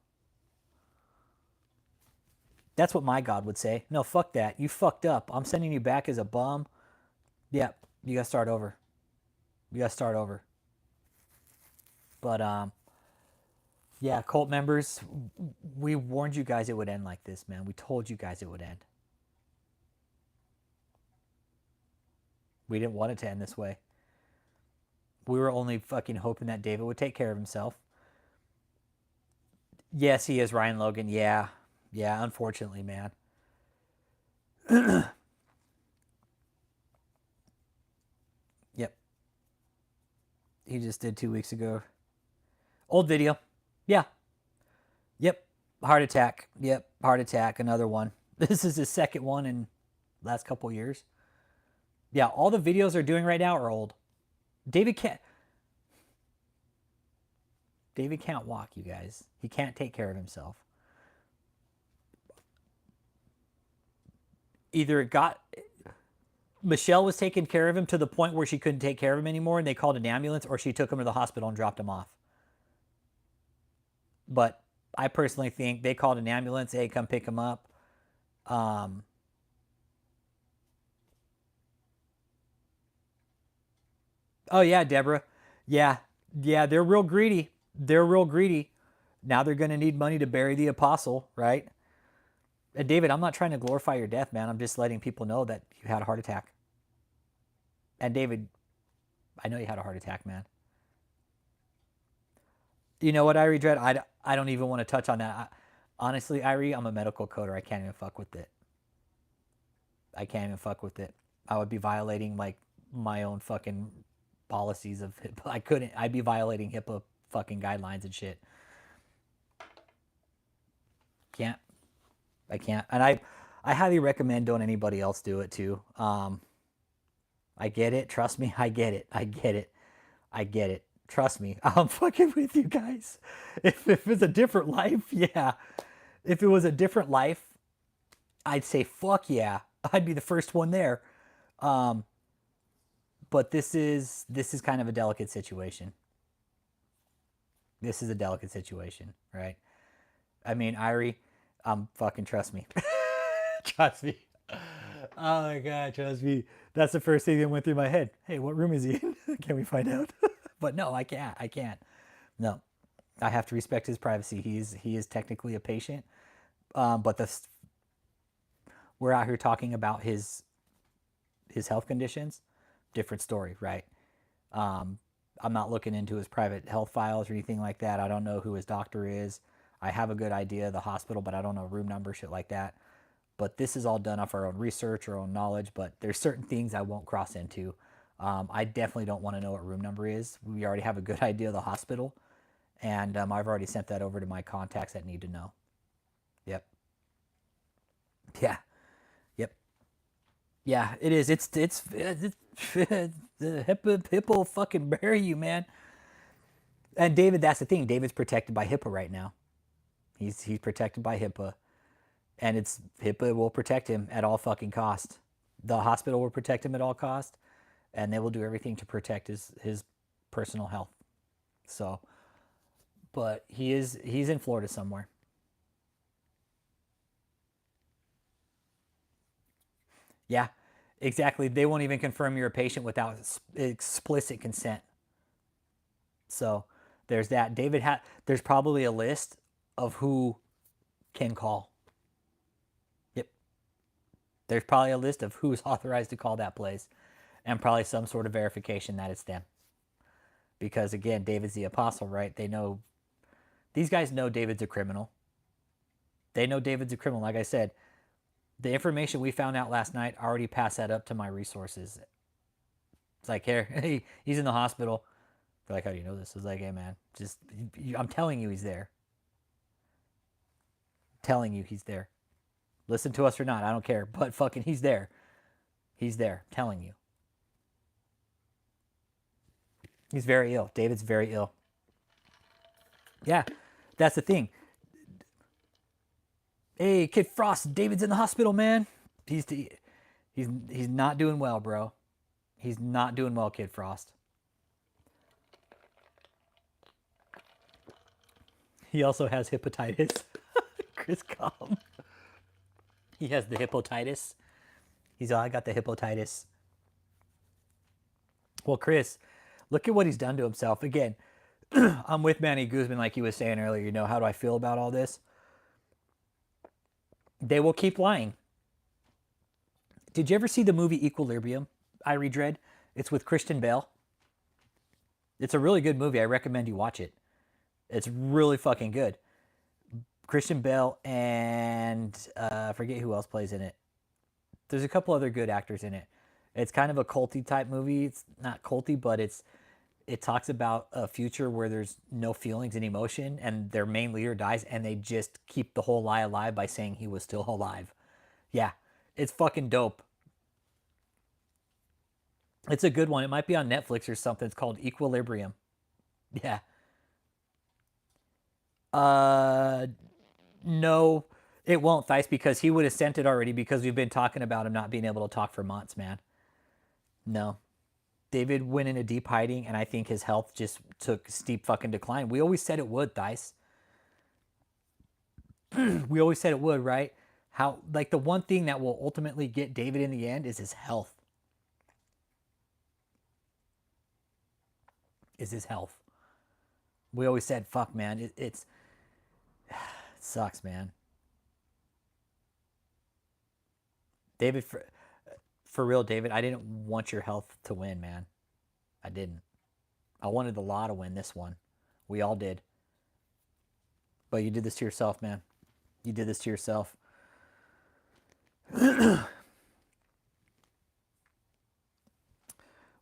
That's what my God would say. No, fuck that. You fucked up. I'm sending you back as a bum. Yep. You got to start over. You got to start over. But, yeah, cult members, we warned you guys it would end like this, man. We told you guys it would end. We didn't want it to end this way. We were only fucking hoping that David would take care of himself. Yes, he is Ryan Logan. Yeah. Yeah, unfortunately, man. Yep. He just did 2 weeks ago. Old video. Yeah. Yep. Heart attack. Yep. Heart attack. Another one. This is his second one in last couple years. Yeah, all the videos they're doing right now are old. David can't walk, you guys. He can't take care of himself. Either Michelle was taking care of him to the point where she couldn't take care of him anymore and they called an ambulance, or she took him to the hospital and dropped him off. But I personally think they called an ambulance. Hey, come pick him up. Oh, yeah, Deborah. Yeah, they're real greedy. They're real greedy. Now they're going to need money to bury the apostle, right? And David, I'm not trying to glorify your death, man. I'm just letting people know that you had a heart attack. And David, I know you had a heart attack, man. You know what, Irie Dread? I don't even want to touch on that. Honestly, Irie, I'm a medical coder. I can't even fuck with it. I can't even fuck with it. I would be violating, like, my own fucking policies of HIPAA. I'd be violating HIPAA fucking guidelines and shit. Can't. I can't. And I highly recommend don't anybody else do it too. I get it. Trust me. I get it. I get it. I get it. Trust me. I'm fucking with you guys. If it's a different life, yeah. If it was a different life, I'd say fuck yeah. I'd be the first one there. Um, but this is kind of a delicate situation. This is a delicate situation, right? I mean, Irie, fucking trust me. Trust me. Oh my god, trust me. That's the first thing that went through my head. Hey, what room is he in? Can we find out? But no, I can't. I can't. No, I have to respect his privacy. He is technically a patient, but we're out here talking about his health conditions. Different story, right? I'm not looking into his private health files or anything like that. I don't know who his doctor is. I have a good idea of the hospital, but I don't know room number, shit like that. But this is all done off our own research, our own knowledge. But there's certain things I won't cross into. I definitely don't want to know what room number is. We already have a good idea of the hospital, and I've already sent that over to my contacts that need to know. Yep. Yeah. Yep. Yeah. It is. It's the hippo will fucking bury you, man. And David, that's the thing. David's protected by HIPAA right now. He's protected by HIPAA, and it's HIPAA will protect him at all fucking cost. The hospital will protect him at all cost, and they will do everything to protect his personal health. So, but he's in Florida somewhere. Yeah, exactly. They won't even confirm you're a patient without explicit consent. So there's that. There's probably a list of who can call. Yep. There's probably a list of who's authorized to call that place, and probably some sort of verification that it's them. Because again, David's the apostle, right? These guys know David's a criminal. They know David's a criminal. Like I said, the information we found out last night, I already passed that up to my resources. It's like, here, hey, he's in the hospital. They're like, how do you know this? I was like, hey, man, I'm telling you he's there. Telling you he's there. Listen to us or not, I don't care. But fucking he's there. He's there. Telling you. He's very ill. David's very ill. Yeah, that's the thing. Hey, Kid Frost, David's in the hospital, man. He's not doing well, bro. He's not doing well, Kid Frost. He also has hepatitis. Chris Calm. He has the hepatitis. He's all, I got the hepatitis. Well, Chris, look at what he's done to himself. Again, I'm with Manny Guzman, like he was saying earlier. You know, how do I feel about all this? They will keep lying. Did you ever see the movie Equilibrium? Irie Dread. It's with Christian Bale. It's a really good movie. I recommend you watch it. It's really fucking good. Christian Bale and I forget who else plays in it. There's a couple other good actors in it. It's kind of a culty type movie. It's not culty, but it talks about a future where there's no feelings and emotion, and their main leader dies, and they just keep the whole lie alive by saying he was still alive. Yeah, it's fucking dope. It's a good one. It might be on Netflix or something. It's called Equilibrium. Yeah. Uh, no, it won't, Thice, because he would have sent it already, because we've been talking about him not being able to talk for months, man. No. David went into deep hiding, and I think his health just took steep fucking decline. We always said it would, Thice. We always said it would, right? How, like, the one thing that will ultimately get David in the end is his health. Is his health. We always said, fuck, man, it sucks, man. David, for real, David, I didn't want your health to win, man. I didn't. I wanted the law to win this one. We all did. But you did this to yourself, man. You did this to yourself.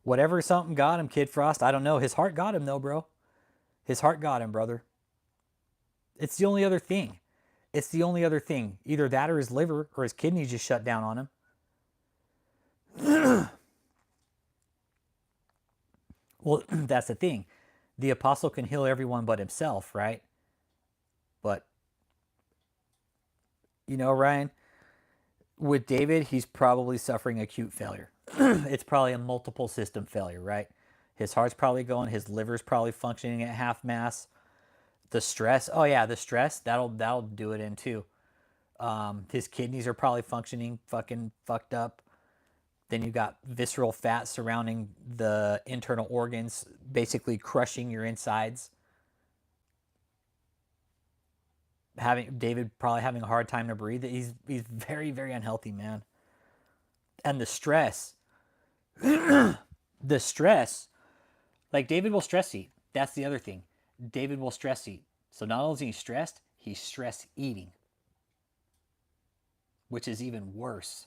Whatever something got him, Kid Frost, I don't know. His heart got him, though, bro. His heart got him, brother. It's the only other thing. It's the only other thing. Either that or his liver or his kidneys just shut down on him. Well, that's the thing. The apostle can heal everyone but himself, right? But, Ryan, with David, he's probably suffering acute failure. It's probably a multiple system failure, right? His heart's probably going, his liver's probably functioning at half mass. The stress, oh yeah, the stress, that'll do it in too. His kidneys are probably functioning fucking fucked up. Then you got visceral fat surrounding the internal organs, basically crushing your insides. David probably having a hard time to breathe. He's very, very unhealthy, man. And the stress, the stress, like David will stress eat. That's the other thing. David will stress eat. So not only is he stressed, he's stress eating, which is even worse.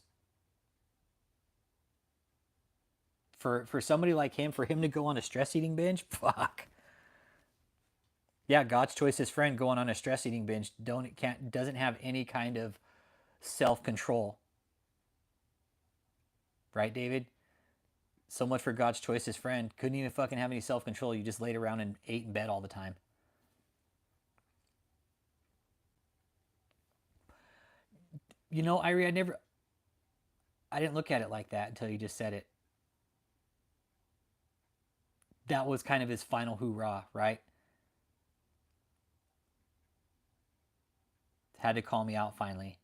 For somebody like him, for him to go on a stress eating binge, fuck. Yeah, God's choicest friend going on a stress eating binge doesn't have any kind of self control. Right, David? So much for God's choicest friend. Couldn't even fucking have any self control. You just laid around and ate in bed all the time. Irie, I didn't look at it like that until you just said it. That was kind of his final hoorah, right? Had to call me out finally.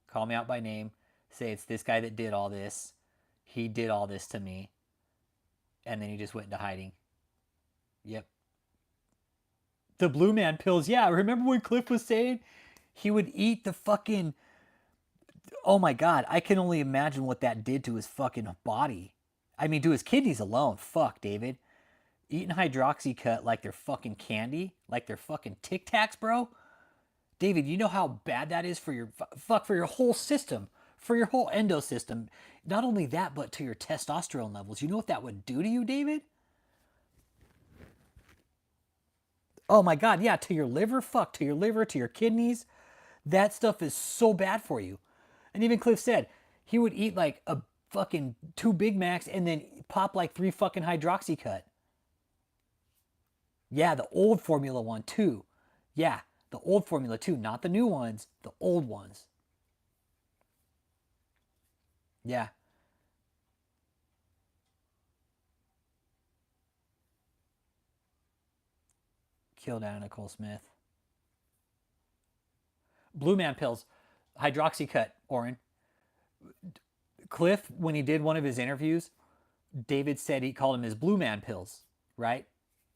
Call me out by name. Say it's this guy that did all this. He did all this to me. And then he just went into hiding. Yep. The blue man pills. Yeah, remember when Cliff was saying he would eat the fucking... Oh my God, I can only imagine what that did to his fucking body. I mean, to his kidneys alone. Fuck, David. Eating hydroxycut like they're fucking candy, like they're fucking Tic Tacs, bro. David, you know how bad that is for your for your whole system, for your whole endo system. Not only that, but to your testosterone levels. You know what that would do to you, David? Oh my God, yeah, to your liver, to your liver, to your kidneys. That stuff is so bad for you. And even Cliff said he would eat like a fucking 2 Big Macs and then pop like 3 fucking hydroxycut. Yeah, the old formula one too. Yeah, the old formula too, not the new ones, the old ones. Yeah. Killed Anna Nicole Smith. Blue Man pills, hydroxycut, Oren. Cliff, when he did one of his interviews, David said he called them his Blue Man pills, right?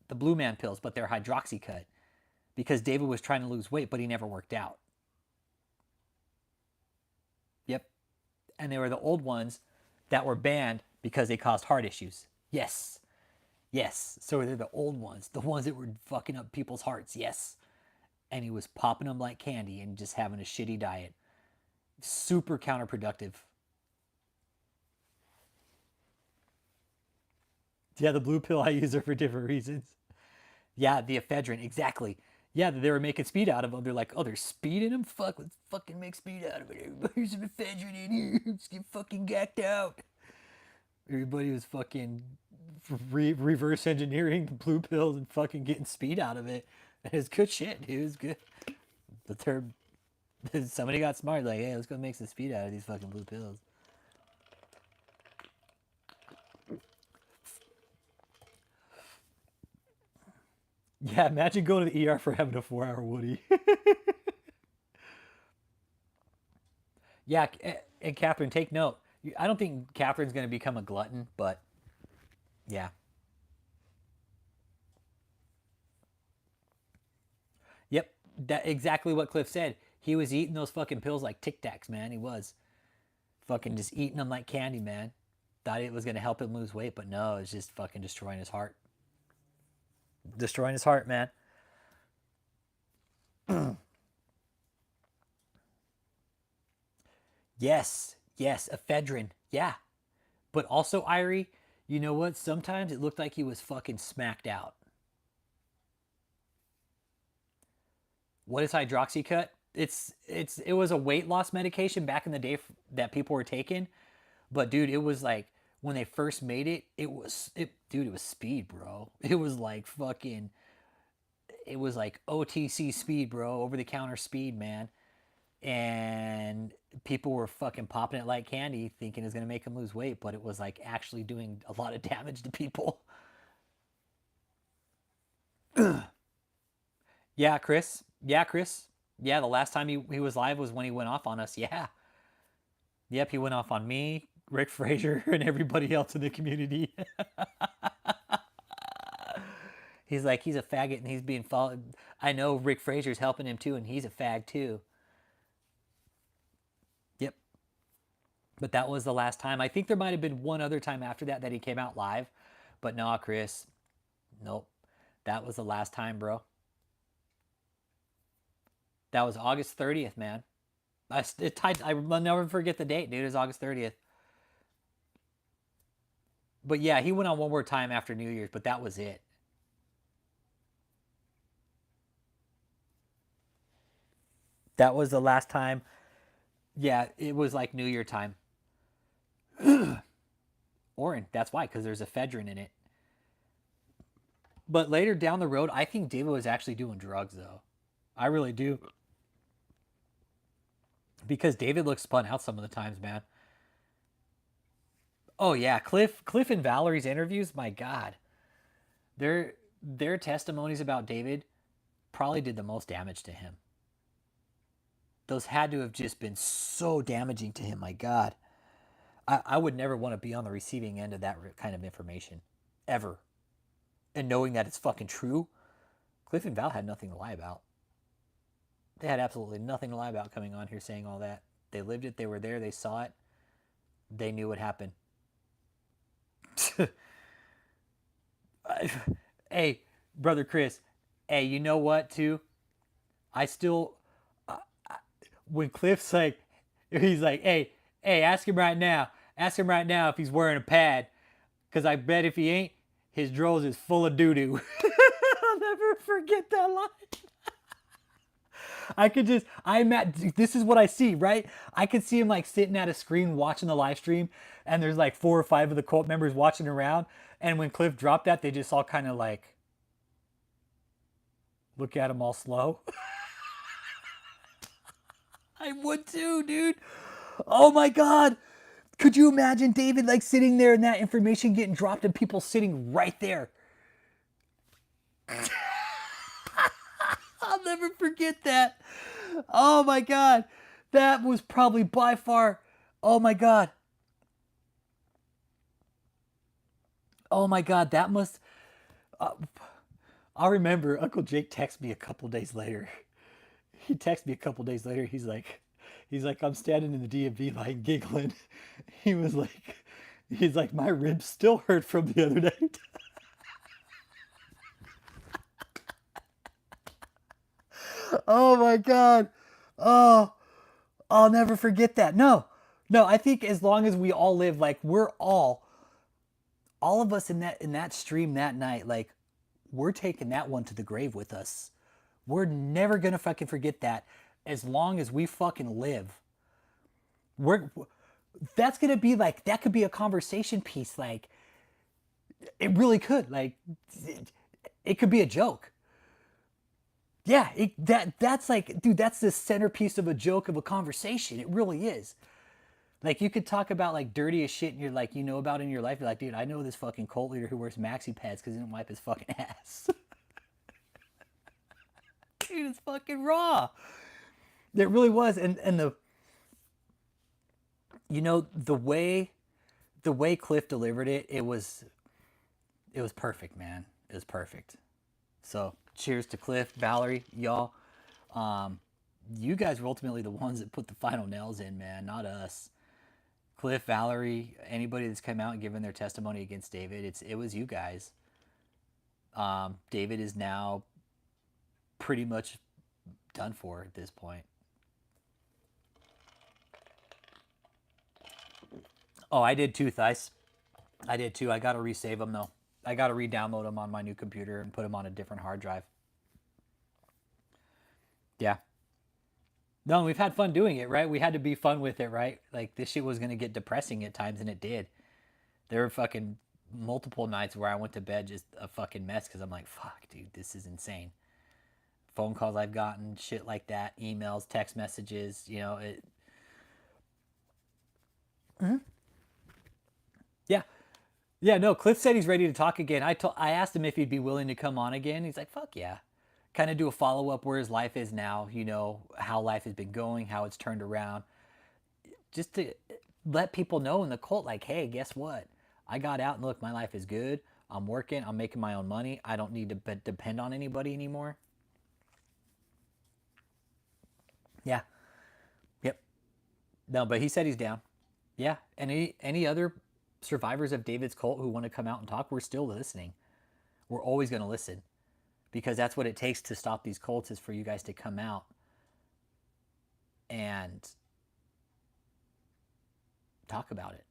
The Blue Man pills, but they're hydroxycut because David was trying to lose weight, but he never worked out. Yep. And they were the old ones that were banned because they caused heart issues. Yes. Yes. So they're the old ones, the ones that were fucking up people's hearts. Yes. And he was popping them like candy and just having a shitty diet. Super counterproductive. Yeah, the blue pill, I use her for different reasons. Yeah, the ephedrine, exactly. Yeah, they were making speed out of them. They're like, oh, there's speed in them? Fuck, let's fucking make speed out of it. Here's some ephedrine in here. Let's get fucking gacked out. Everybody was fucking reverse engineering the blue pills and fucking getting speed out of it. It was good shit, dude. It was good. But somebody got smart, like, hey, let's go make some speed out of these fucking blue pills. Yeah, imagine going to the ER for having a 4-hour Woody. Yeah, and Catherine, take note. I don't think Catherine's going to become a glutton, but yeah. Yep, that exactly what Cliff said. He was eating those fucking pills like Tic Tacs, man. He was fucking just eating them like candy, man. Thought it was going to help him lose weight, but no, it's just fucking destroying his heart. Destroying his heart, man. Yes, ephedrine. Yeah. But also, Irie, you know what? Sometimes it looked like he was fucking smacked out. What is hydroxycut? it was a weight loss medication back in the day that people were taking. But dude, it was like when they first made it, dude, it was speed, bro. It was like fucking, it was like OTC speed, bro, over the counter speed, man. And people were fucking popping it like candy, thinking it's gonna make them lose weight, but it was like actually doing a lot of damage to people. Yeah, Chris. Yeah, Chris. Yeah, the last time he was live was when he went off on us. Yeah. Yep, he went off on me, Rick Frazier, and everybody else in the community. He's like, he's a faggot and he's being followed. I know Rick Frazier's helping him too, and he's a fag too. Yep. But that was the last time. I think there might have been one other time after that that he came out live. But nah, Chris. Nope. That was the last time, bro. That was August 30th, man. I will never forget the date, dude. It was August 30th. But yeah, he went on one more time after New Year's, but that was it. That was the last time. Yeah, it was like New Year time. Orin, that's why, because there's ephedrine in it. But later down the road, I think David was actually doing drugs, though. I really do. Because David looks spun out some of the times, man. Oh yeah, Cliff and Valerie's interviews, my God. Their testimonies about David probably did the most damage to him. Those had to have just been so damaging to him, my God. I would never want to be on the receiving end of that kind of information. Ever. And knowing that it's fucking true, Cliff and Val had nothing to lie about. They had absolutely nothing to lie about coming on here saying all that. They lived it, they were there, they saw it, they knew what happened. Hey, brother Chris. Hey, you know what? Too, I still, uh, when Cliff's like, he's like, hey, ask him right now. Ask him right now if he's wearing a pad, because I bet if he ain't, his drawers is full of doo doo. I'll never forget that line. I could just, this is what I see, right? I could see him like sitting at a screen watching the live stream, and there's like 4 or 5 of the cult members watching around. And when Cliff dropped that, they just all kind of like look at him all slow. I would too, dude. Oh my God. Could you imagine David like sitting there and that information getting dropped and people sitting right there? I'll never forget that. Oh my God. That was probably by far. Oh my God. Oh my God. That must. Uh, I'll remember Uncle Jake texted me a couple days later. He texted me a couple days later. He's like, I'm standing in the DMV line giggling. He was like, he's like, my ribs still hurt from the other night. Oh my God. Oh, I'll never forget that. No, no, I think as long as we all live, like we're all of us in that stream that night, like we're taking that one to the grave with us. We're never gonna fucking forget that as long as we fucking live. We're that's gonna be like that could be a conversation piece. Like it really could. Like it could be a joke. Yeah, that's like, dude, that's the centerpiece of a joke of a conversation. It really is. Like you could talk about like dirtiest shit and you're like you know about in your life. You're like, dude, I know this fucking cult leader who wears maxi pads because he didn't wipe his fucking ass. Dude, it's fucking raw. It really was, and the the way Cliff delivered it, it was perfect, man. It was perfect. So cheers to Cliff, Valerie, y'all. Um, you guys were ultimately the ones that put the final nails in, man, not us. Cliff, Valerie, anybody that's come out and given their testimony against David, it was you guys. David is now pretty much done for at this point. Oh, I did too, Thice. I did too. I got to resave them though. I got to re-download them on my new computer and put them on a different hard drive. Yeah. No, we've had fun doing it, right? We had to be fun with it, right? Like this shit was gonna get depressing at times, and it did. There were fucking multiple nights where I went to bed just a fucking mess because I'm like, fuck, dude, this is insane. Phone calls I've gotten, shit like that, emails, text messages, it. Yeah, yeah. No, Cliff said he's ready to talk again. I asked him if he'd be willing to come on again. He's like, fuck yeah. Kind of do a follow up where his life is now. How life has been going, how it's turned around, just to let people know in the cult, like, hey, guess what? I got out and look, my life is good. I'm working. I'm making my own money. I don't need to depend on anybody anymore. Yeah. Yep. No, but he said he's down. Yeah. And any other survivors of David's cult who want to come out and talk, we're still listening. We're always going to listen because that's what it takes to stop these cults is for you guys to come out and talk about it.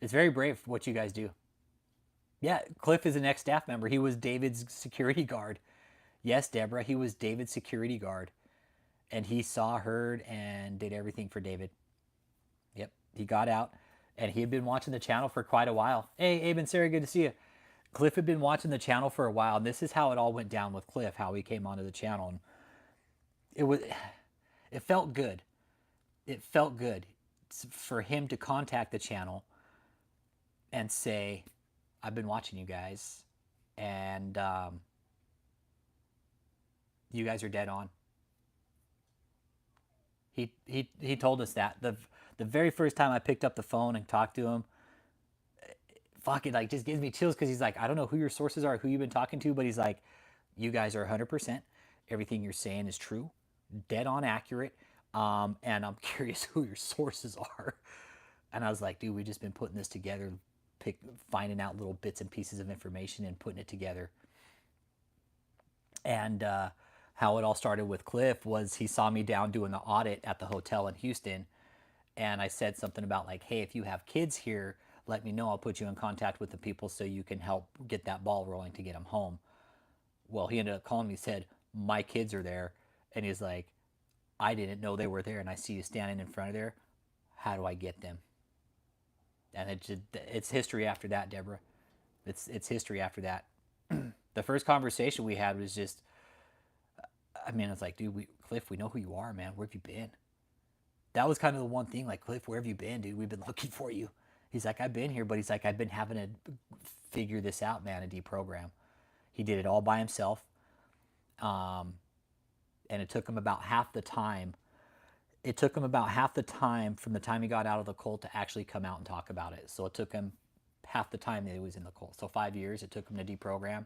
It's very brave what you guys do. Yeah, Cliff is an ex-staff member. He was David's security guard. Yes, Deborah, he was David's security guard. And he saw, heard, and did everything for David. Yep, he got out. And he had been watching the channel for quite a while. Hey, Abe and Sarah, good to see you. Cliff had been watching the channel for a while. And this is how it all went down with Cliff, how he came onto the channel. And it felt good. It felt good for him to contact the channel and say, I've been watching you guys. And you guys are dead on. He told us that the very first time I picked up the phone and talked to him, fuck it, like just gives me chills because he's like, I don't know who your sources are, who you've been talking to, but he's like, you guys are 100%. Everything you're saying is true, dead on accurate. And I'm curious who your sources are. And I was like, dude, we've just been putting this together, finding out little bits and pieces of information and putting it together. And how it all started with Cliff was he saw me down doing the audit at the hotel in Houston. And I said something about like, hey, if you have kids here, let me know. I'll put you in contact with the people so you can help get that ball rolling to get them home. Well, he ended up calling me, said, my kids are there. And he's like, I didn't know they were there. And I see you standing in front of there. How do I get them? And it's history after that, Deborah. It's history after that. The first conversation we had was just, I mean, it's like, dude, Cliff, we know who you are, man. Where have you been? That was kind of the one thing, like, Cliff, where have you been, dude? We've been looking for you. He's like, I've been here, but he's like, I've been having to figure this out, man, and deprogram. He did it all by himself. And it took him about half the time. It took him about half the time from the time he got out of the cult to actually come out and talk about it. So it took him half the time that he was in the cult. So 5 years it took him to deprogram.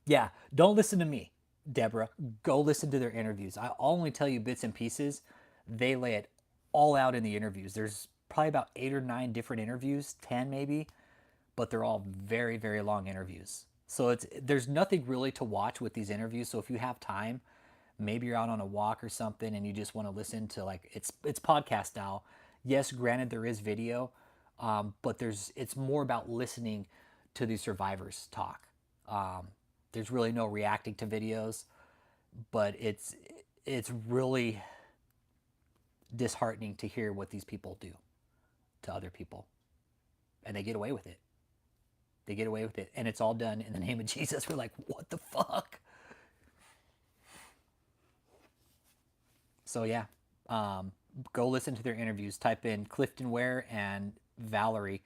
Yeah, don't listen to me, Deborah. Go listen to their interviews. I'll only tell you bits and pieces. They lay it all out in the interviews. There's probably about 8 or 9 different interviews, 10 maybe, but they're all very, very long interviews. So there's nothing really to watch with these interviews. So if you have time, maybe you're out on a walk or something and you just want to listen to like it's podcast style. Yes, granted there is video, but it's more about listening to these survivors talk. There's really no reacting to videos, but it's really disheartening to hear what these people do to other people, and they get away with it. They get away with it, and it's all done in the name of Jesus. We're like, what the fuck? So yeah, go listen to their interviews. Type in Clifton Ware and Valerie,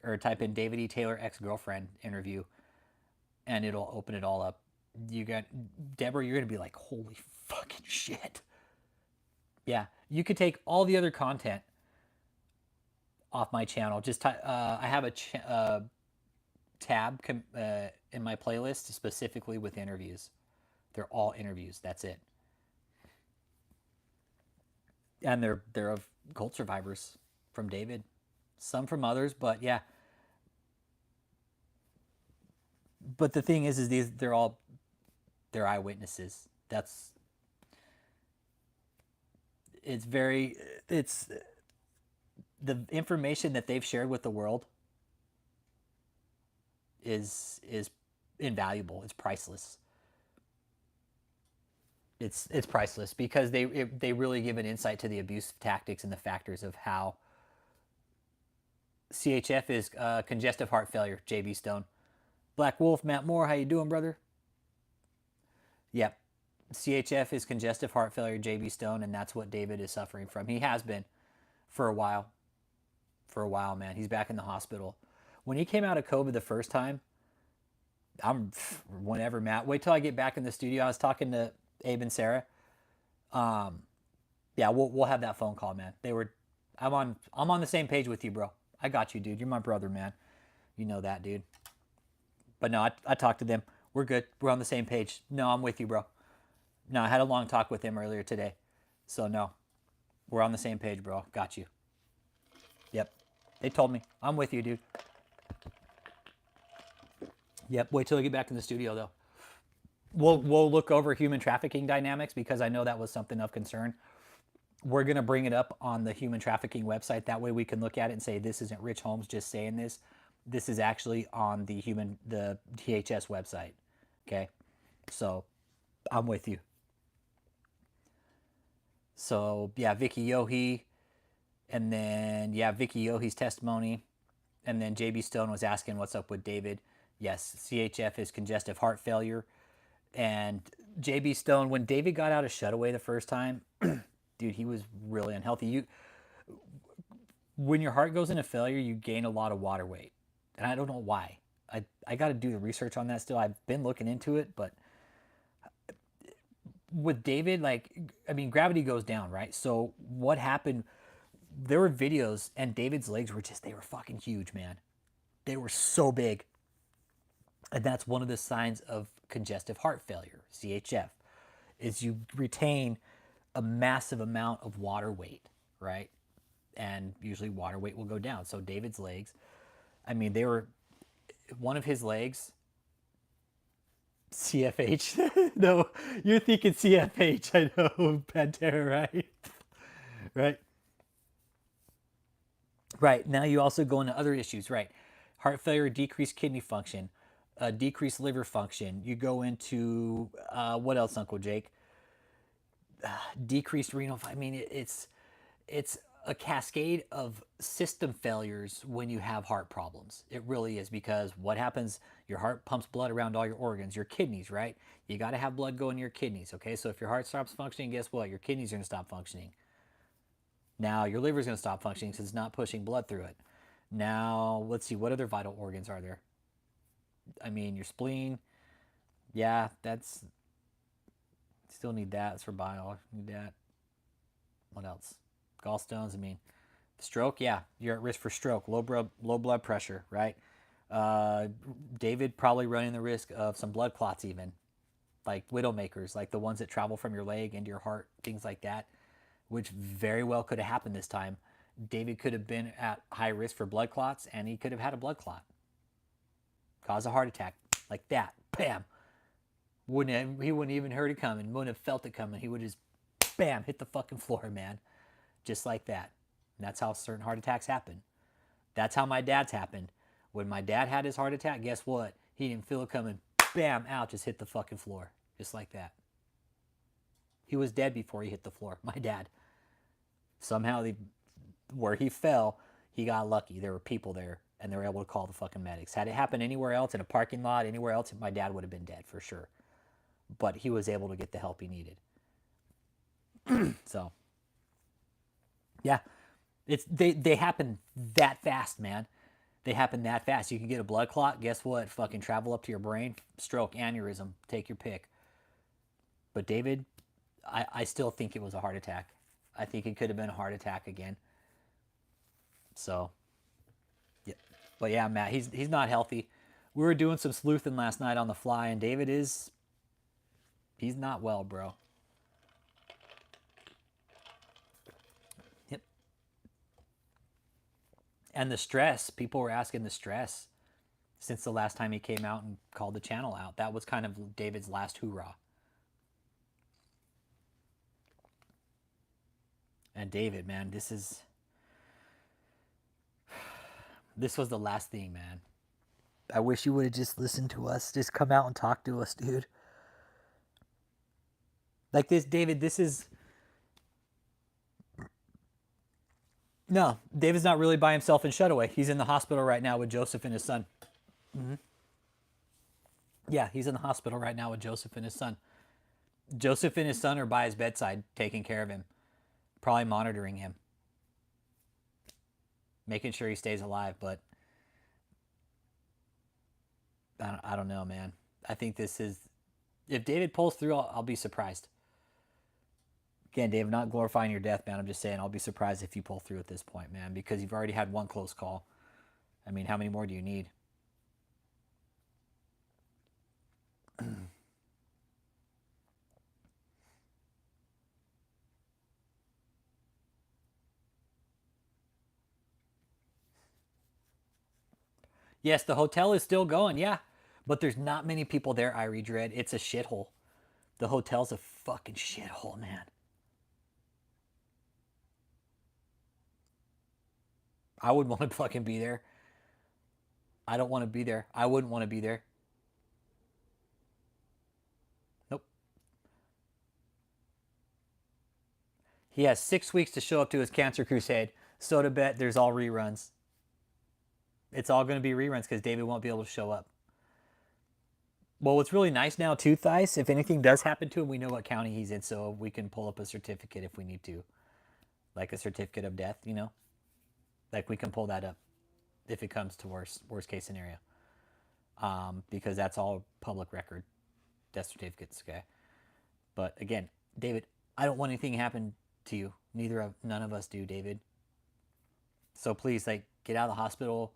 or type in David E. Taylor ex-girlfriend interview, and it'll open it all up. You got Deborah. You're gonna be like, holy fucking shit. Yeah, you could take all the other content off my channel. Just I have a tab in my playlist specifically with interviews. They're all interviews. That's it. And they're of cult survivors from David, some from others, but yeah. But the thing is they're eyewitnesses. It's the information that they've shared with the world is invaluable. It's priceless. It's priceless because they really give an insight to the abuse tactics and the factors of how CHF is congestive heart failure. JB Stone, Black Wolf, Matt Moore, how you doing, brother? Yep, CHF is congestive heart failure. JB Stone, and that's what David is suffering from. He has been for a while. For a while, man. He's back in the hospital. When he came out of COVID the first time, whenever, Matt. Wait till I get back in the studio. I was talking to Abe and Sarah. Yeah, we'll have that phone call, man. I'm on the same page with you, bro. I got you, dude. You're my brother, man. You know that, dude. But no, I talked to them. We're good. We're on the same page. No, I'm with you, bro. No, I had a long talk with him earlier today. So no, we're on the same page, bro. Got you. Yep. They told me. I'm with you, dude. Yep. Wait till I get back in the studio, though. We'll look over human trafficking dynamics because I know that was something of concern. We're going to bring it up on the human trafficking website. That way we can look at it and say, this isn't Rich Holmes just saying this. This is actually on the THS website. Okay. So I'm with you. So yeah, Vicky Yohe, and then yeah, Vicky Yohe's testimony. And then JB Stone was asking what's up with David. Yes, CHF is congestive heart failure. And JB Stone, when David got out of Shutaway the first time, dude, he was really unhealthy. When your heart goes into failure, you gain a lot of water weight. And I don't know why. I got to do the research on that still. I've been looking into it, but with David, gravity goes down, right? So what happened, there were videos and David's legs they were fucking huge, man. They were so big. And that's one of the signs of congestive heart failure, CHF, is you retain a massive amount of water weight, right? And usually water weight will go down. So David's legs, one of his legs, CFH. No, you're thinking CFH. I know, Pantera, right? Right. Right. Now you also go into other issues, right? Heart failure, decreased kidney function, decreased liver function. You go into what else, Uncle Jake? Decreased renal. It's a cascade of system failures when you have heart problems. It really is, because what happens? Your heart pumps blood around all your organs, your kidneys, right? You got to have blood go in your kidneys, okay? So if your heart stops functioning, guess what? Your kidneys are going to stop functioning. Now your liver's going to stop functioning since it's not pushing blood through it. Now, let's see, what other vital organs are there? Your spleen. Yeah, that's still need that. It's for bile. Need that. What else? Gallstones. Stroke. Yeah, you're at risk for stroke. Low blood pressure, right? David probably running the risk of some blood clots, even like widowmakers, like the ones that travel from your leg into your heart, things like that, which very well could have happened this time. David could have been at high risk for blood clots, and he could have had a blood clot, cause a heart attack like that. Bam. He wouldn't even heard it coming. Wouldn't have felt it coming. He would just, bam, hit the fucking floor, man, just like that. And that's how certain heart attacks happen. That's how my dad's happened. When my dad had his heart attack, guess what? He didn't feel it coming. Bam, out, just hit the fucking floor, just like that. He was dead before he hit the floor. My dad. Somehow, where he fell, he got lucky. There were people there, and they were able to call the fucking medics. Had it happened anywhere else, in a parking lot, anywhere else, my dad would have been dead for sure. But he was able to get the help he needed. So, yeah, they happen that fast, man. They happen that fast. You can get a blood clot. Guess what? Fucking travel up to your brain. Stroke, aneurysm. Take your pick. But David, I still think it was a heart attack. I think it could have been a heart attack again. So, yeah. But yeah, Matt, he's not healthy. We were doing some sleuthing last night on the fly, and David he's not well, bro. Yep. And the stress, people were asking the stress since the last time he came out and called the channel out. That was kind of David's last hoorah. And David, man, this was the last thing, man. I wish you would have just listened to us. Just come out and talk to us, dude. Like this, David, this is... No, David's not really by himself in Shutaway. He's in the hospital right now with Joseph and his son. Yeah, he's in the hospital right now with Joseph and his son. Joseph and his son are by his bedside taking care of him, probably monitoring him, making sure he stays alive. But I don't know, man. I think this is... If David pulls through, I'll be surprised. Again, Dave, not glorifying your death, man. I'm just saying I'll be surprised if you pull through at this point, man, because you've already had one close call. I mean, how many more do you need? Yes, the hotel is still going, yeah. But there's not many people there, Irie Dread. It's a shithole. The hotel's a fucking shithole, man. I wouldn't want to fucking be there. I don't want to be there. I wouldn't want to be there. Nope. He has 6 weeks to show up to his cancer crusade. So to bet there's all reruns. It's all going to be reruns because David won't be able to show up. Well, what's really nice now too, Thais, if anything does happen to him, we know what county he's in, so we can pull up a certificate if we need to. Like a certificate of death, you know? Like we can pull that up if it comes to worst case scenario. Because that's all public record, death certificates, okay? But again, David, I don't want anything to happen to you. None of us do, David. So please, like, get out of the hospital,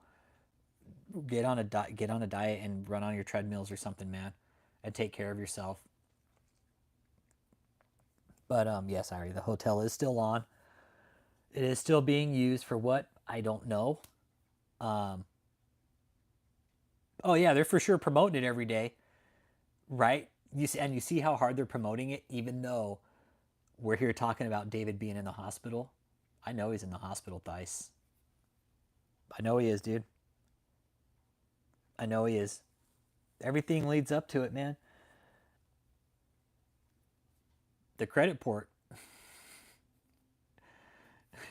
get on a diet and run on your treadmills or something, man, and take care of yourself. But yes, Ari, the hotel is still on. It is still being used for what? I don't know. Oh yeah, they're for sure promoting it every day, right? You see how hard they're promoting it, even though we're here talking about David being in the hospital. I know he's in the hospital, Thais. I know he is, dude. I know he is. Everything leads up to it, man. The credit port.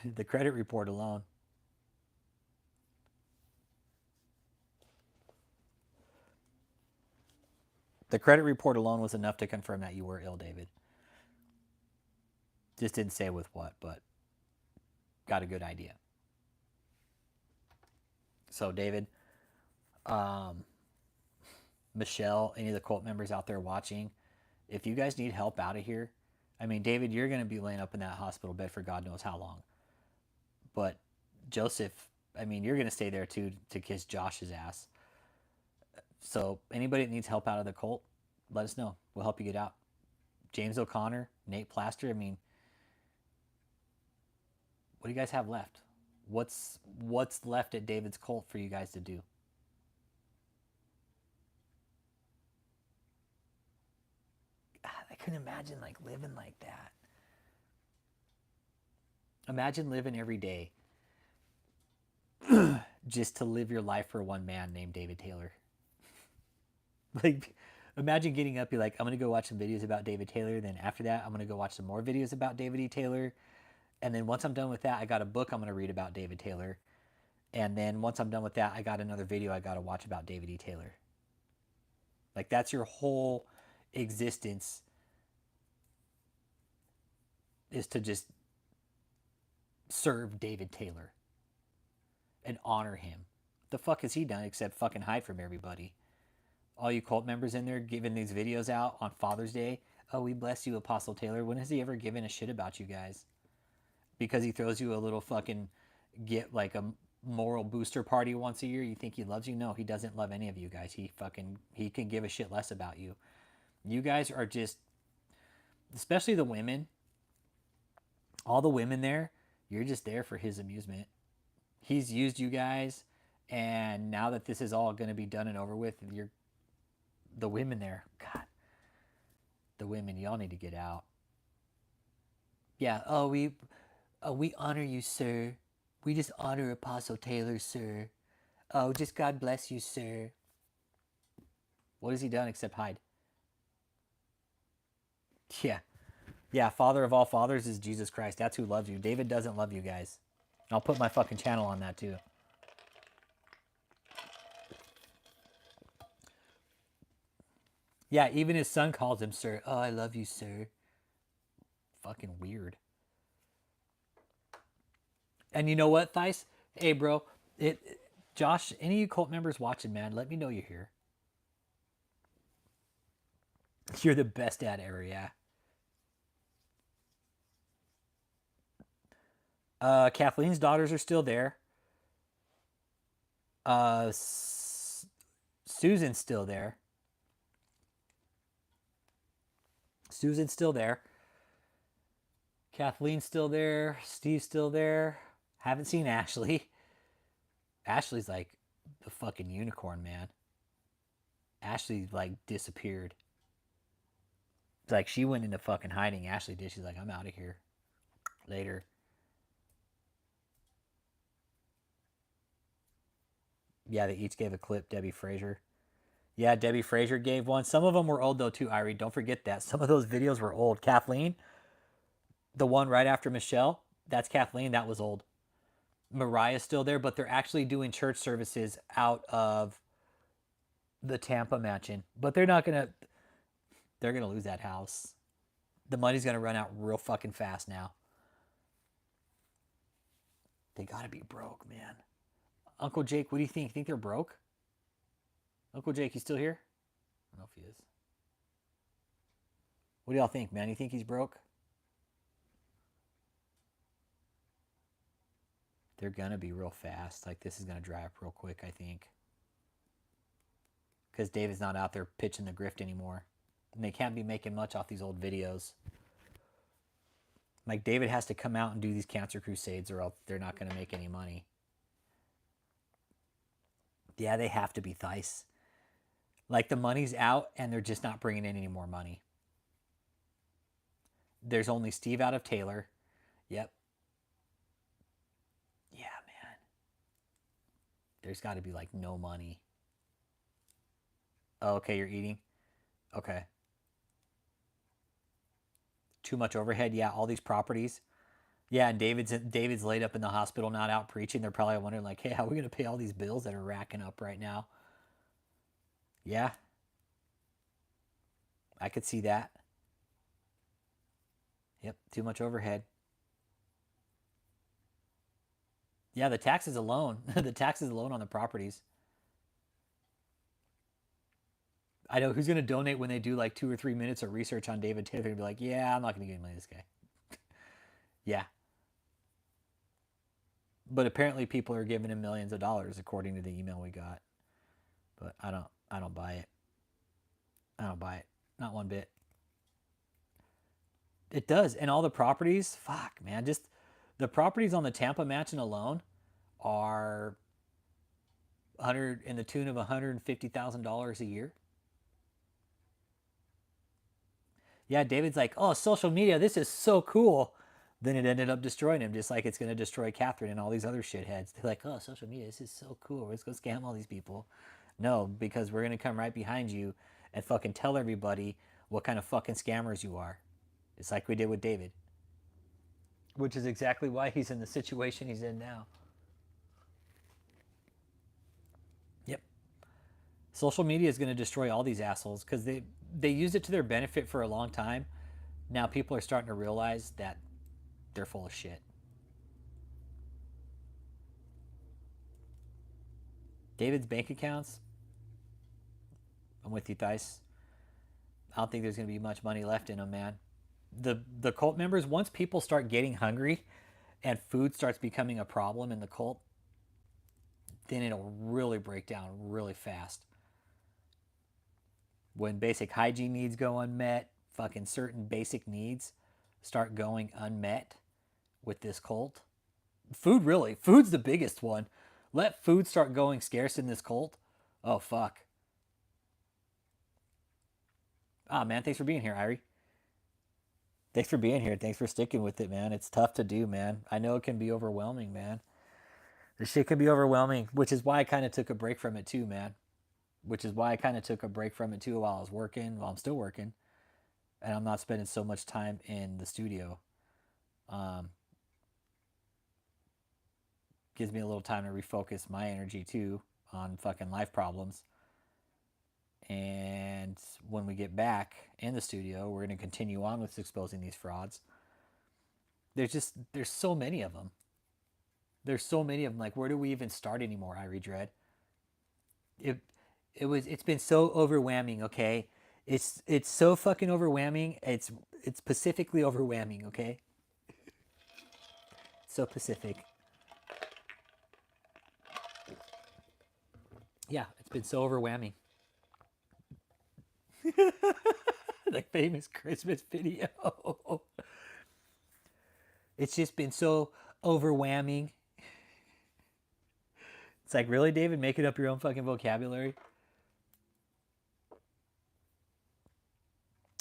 The credit report alone. The credit report alone was enough to confirm that you were ill, David. Just didn't say with what, but got a good idea. So, David, Michelle, any of the cult members out there watching, if you guys need help out of here, I mean, David, you're going to be laying up in that hospital bed for God knows how long. But Joseph, I mean, you're going to stay there too to kiss Josh's ass. So anybody that needs help out of the cult, let us know. We'll help you get out. James O'Connor, Nate Plaster, I mean, what do you guys have left? What's left at David's cult for you guys to do? God, I couldn't imagine like living like that. Imagine living every day just to live your life for one man named David Taylor. Like, imagine getting up, you're like, I'm going to go watch some videos about David Taylor. Then after that, I'm going to go watch some more videos about David E. Taylor. And then once I'm done with that, I got a book I'm going to read about David Taylor. And then once I'm done with that, I got another video I got to watch about David E. Taylor. Like, that's your whole existence, is to just serve David Taylor and honor him. The fuck has he done except fucking hide from everybody? All you cult members in there giving these videos out on Father's Day. Oh, we bless you, Apostle Taylor. When has he ever given a shit about you guys? Because he throws you a little fucking, get like a moral booster party once a year, you think he loves you? No, he doesn't love any of you guys. He can give a shit less about you. You guys are just, especially the women, all the women there, you're just there for his amusement. He's used you guys, and now that this is all going to be done and over with, the women there, God, the women, y'all need to get out. Yeah, we honor you, sir. We just honor Apostle Taylor, sir. Oh, just God bless you, sir. What has he done except hide? Yeah. Yeah, Father of all fathers is Jesus Christ. That's who loves you. David doesn't love you guys. I'll put my fucking channel on that too. Yeah, even his son calls him sir. Oh, I love you, sir. Fucking weird. And you know what, Thice? Hey, bro. Josh, any of you cult members watching, man, let me know you're here. You're the best dad ever, yeah. Kathleen's daughters are still there. Susan's still there. Susan's still there. Kathleen's still there. Steve's still there. Haven't seen Ashley. Ashley's like the fucking unicorn, man. Ashley like disappeared. It's like she went into fucking hiding. Ashley did. She's like, I'm out of here. Later. Yeah, they each gave a clip. Debbie Frazier. Yeah, Debbie Frazier gave one. Some of them were old though too, Irie. Don't forget that. Some of those videos were old. Kathleen, the one right after Michelle, that's Kathleen. That was old. Mariah's still there, but they're actually doing church services out of the Tampa mansion. But they're gonna lose that house. The money's gonna run out real fucking fast now. They gotta be broke, man. Uncle Jake, what do you think? Think they're broke? Uncle Jake, you still here? I don't know if he is. What do y'all think, man? You think he's broke? They're gonna be real fast. Like, this is gonna dry up real quick, I think. Because David's not out there pitching the grift anymore. And they can't be making much off these old videos. Like, David has to come out and do these cancer crusades or else they're not gonna make any money. Yeah, they have to be Thice. Like, the money's out and they're just not bringing in any more money. There's only Steve out of Taylor. Yep. Yeah, man. There's got to be like no money. Oh, okay, you're eating? Okay. Too much overhead? Yeah, all these properties. Yeah, and David's laid up in the hospital, not out preaching. They're probably wondering like, hey, how are we gonna pay all these bills that are racking up right now? Yeah. I could see that. Yep, too much overhead. Yeah, the taxes alone. The taxes alone on the properties. I know who's going to donate when they do like 2 or 3 minutes of research on David Taylor and be like, yeah, I'm not going to give any money to this guy. Yeah. But apparently people are giving him millions of dollars according to the email we got. But I don't buy it. I don't buy it. Not one bit. It does. And all the properties, fuck, man. Just the properties on the Tampa mansion alone are in the tune of $150,000 a year. Yeah, David's like, oh, social media, this is so cool. Then it ended up destroying him, just like it's going to destroy Catherine and all these other shitheads. They're like, oh, social media, this is so cool. Let's go scam all these people. No, because we're going to come right behind you and fucking tell everybody what kind of fucking scammers you are. It's like we did with David. Which is exactly why he's in the situation he's in now. Yep. Social media is going to destroy all these assholes because they used it to their benefit for a long time. Now people are starting to realize that they're full of shit. David's bank accounts, I'm with you, Thice. I don't think there's going to be much money left in them, man. The cult members, once people start getting hungry and food starts becoming a problem in the cult, then it'll really break down really fast. When basic hygiene needs go unmet, fucking certain basic needs start going unmet with this cult. Food's the biggest one. Let food start going scarce in this cult. Oh, fuck. Ah, man, thanks for being here, Irie. Thanks for being here. Thanks for sticking with it, man. It's tough to do, man. I know it can be overwhelming, man. This shit can be overwhelming, which is why I kind of took a break from it too, man. While I was working, while I'm still working. and I'm not spending so much time in the studio. Um, Gives me a little time to refocus my energy too on fucking life problems. And when we get back in the studio, we're going to continue on with exposing these frauds. There's so many of them. There's so many of them. Like, where do we even start anymore, Irie Dread? It, it's been so overwhelming, okay? It's so fucking overwhelming. It's pacifically overwhelming, okay? So Pacific. Yeah, it's been so overwhelming. The famous Christmas video. It's just been so overwhelming. It's like, really, David, making up your own fucking vocabulary?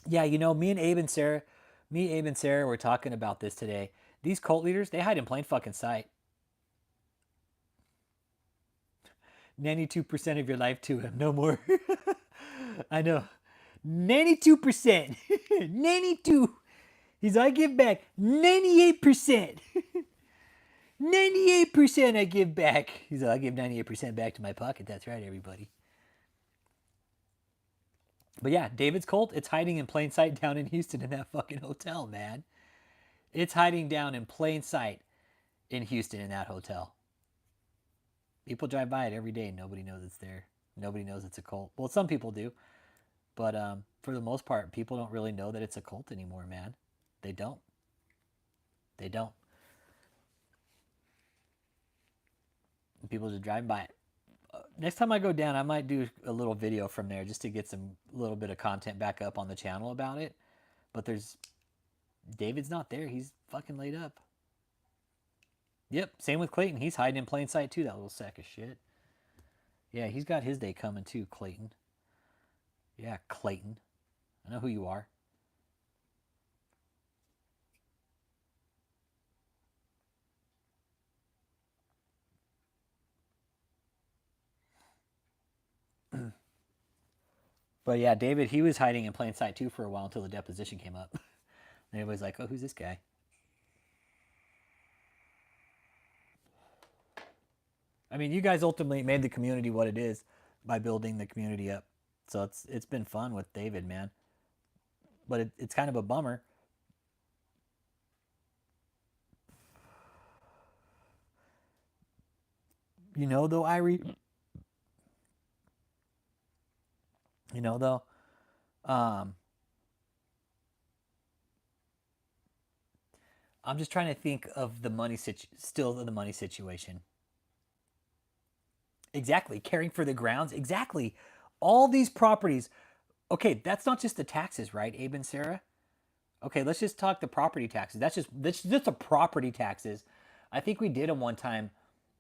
Yeah, you know, me, Abe, and Sarah were talking about this today. These cult leaders, they hide in plain fucking sight. 92% of your life to him, no more. I know. 92%. 92. He's I give back 98%. 98% I give back. He's like, I give 98% back to my pocket. That's right, everybody. But yeah, David's cult, it's hiding in plain sight down in Houston in that fucking hotel, man. It's hiding down in plain sight in Houston in that hotel. People drive by it every day. Nobody knows it's there. Nobody knows it's a cult. Well, some people do. But for the most part, people don't really know that it's a cult anymore, man. They don't. They don't. People just drive by it. Next time I go down, I might do a little video from there just to get some little bit of content back up on the channel about it. But David's not there. He's fucking laid up. Yep, same with Clayton. He's hiding in plain sight too, that little sack of shit. Yeah, he's got his day coming too, Clayton. Yeah, Clayton. I know who you are. But yeah, David, he was hiding in plain sight too for a while until the deposition came up. And everybody's like, oh, who's this guy? I mean, you guys ultimately made the community what it is by building the community up. So it's been fun with David, man. But it's kind of a bummer. You know, though, Irie. You know, though. I'm just trying to think of the money still the money situation. Exactly, caring for the grounds. Exactly, all these properties. Okay, that's not just the taxes, right, Abe and Sarah? Okay, let's just talk the property taxes. That's just the property taxes. I think we did them one time.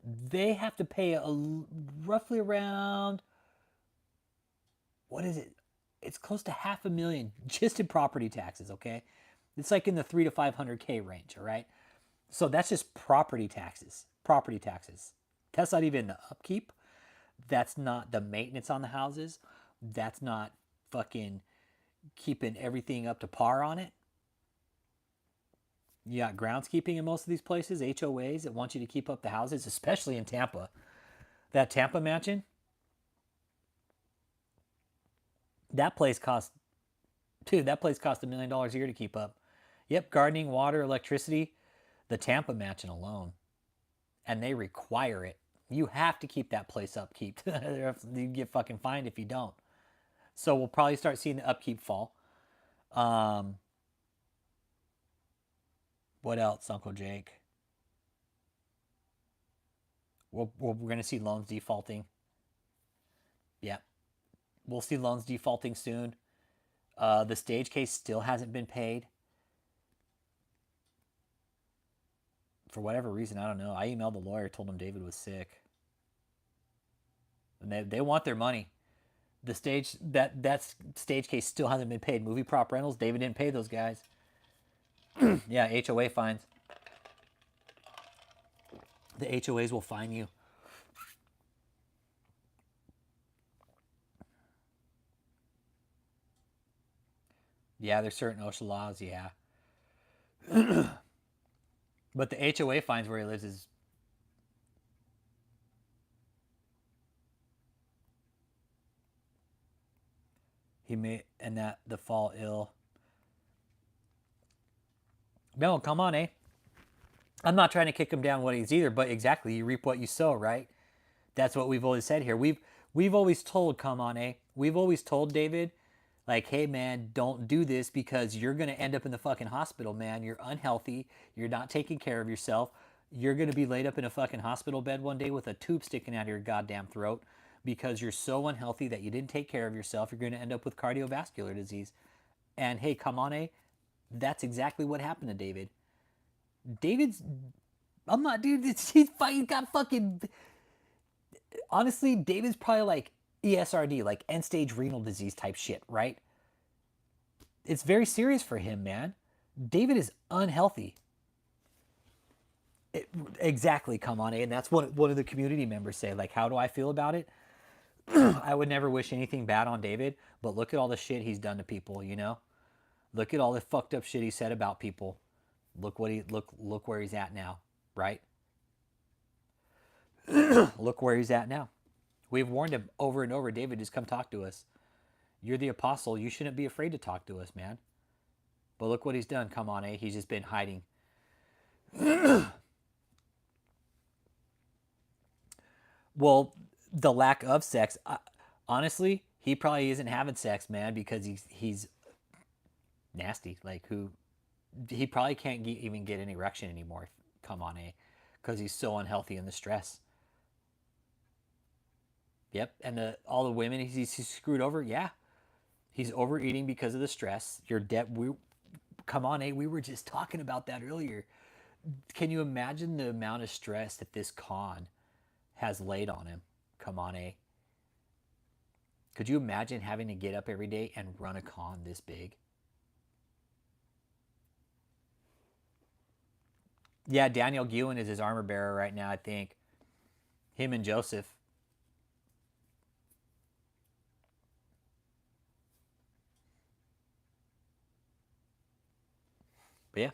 They have to pay roughly around, what is it? It's close to $500,000 just in property taxes. Okay, it's like in the 300 to 500K range. All right, so that's just property taxes. Property taxes. That's not even the upkeep. That's not the maintenance on the houses. That's not fucking keeping everything up to par on it. You got groundskeeping in most of these places, HOAs that want you to keep up the houses, especially in Tampa. That Tampa mansion, that place cost, dude, that place cost $1 million a year to keep up. Yep, gardening, water, electricity, the Tampa mansion alone. And they require it. You have to keep that place upkeep. You get fucking fined if you don't. So we'll probably start seeing the upkeep fall. What else, Uncle Jake? We're going to see loans defaulting. Yeah. We'll see loans defaulting soon. The stage case still hasn't been paid. For whatever reason, I don't know. I emailed the lawyer, told him David was sick. And they want their money. The stage that stage case still hasn't been paid. Movie prop rentals, David didn't pay those guys. Yeah, HOA fines. The HOAs will fine you. Yeah, there's certain OSHA laws, yeah. But the HOA fines where he lives is he may and that the fall ill. No, come on, eh? I'm not trying to kick him down what he's either, but exactly, you reap what you sow, right? That's what we've always said here. We've always told, come on, eh? We've always told David, like, hey man, don't do this because you're gonna end up in the fucking hospital, man. You're unhealthy. You're not taking care of yourself. You're gonna be laid up in a fucking hospital bed one day with a tube sticking out of your goddamn throat because you're so unhealthy that you didn't take care of yourself. You're gonna end up with cardiovascular disease. And hey, come on, eh? That's exactly what happened to David. David's, I'm not, dude. He's got fucking. Honestly, David's probably like ESRD, like end stage renal disease type shit, right? It's very serious for him, man. David is unhealthy. Exactly, come on, and that's what one of the community members say. Like, how do I feel about it? I would never wish anything bad on David, but look at all the shit he's done to people. You know, look at all the fucked up shit he said about people. Look where he's at now, right? Look where he's at now. We've warned him over and over, David, just come talk to us. You're the apostle. You shouldn't be afraid to talk to us, man. But look what he's done. Come on, eh? He's just been hiding. Well, the lack of sex, honestly, he probably isn't having sex, man, because he's nasty. Like who? He probably can't even get an erection anymore. Come on, eh? Because he's so unhealthy in the stress. Yep, and all the women he's screwed over. Yeah, he's overeating because of the stress. You're dead. Come on, eh? We were just talking about that earlier. Can you imagine the amount of stress that this con has laid on him? Come on, eh? Could you imagine having to get up every day and run a con this big? Yeah, Daniel Gewen is his armor bearer right now, I think. Him and Joseph. But yeah.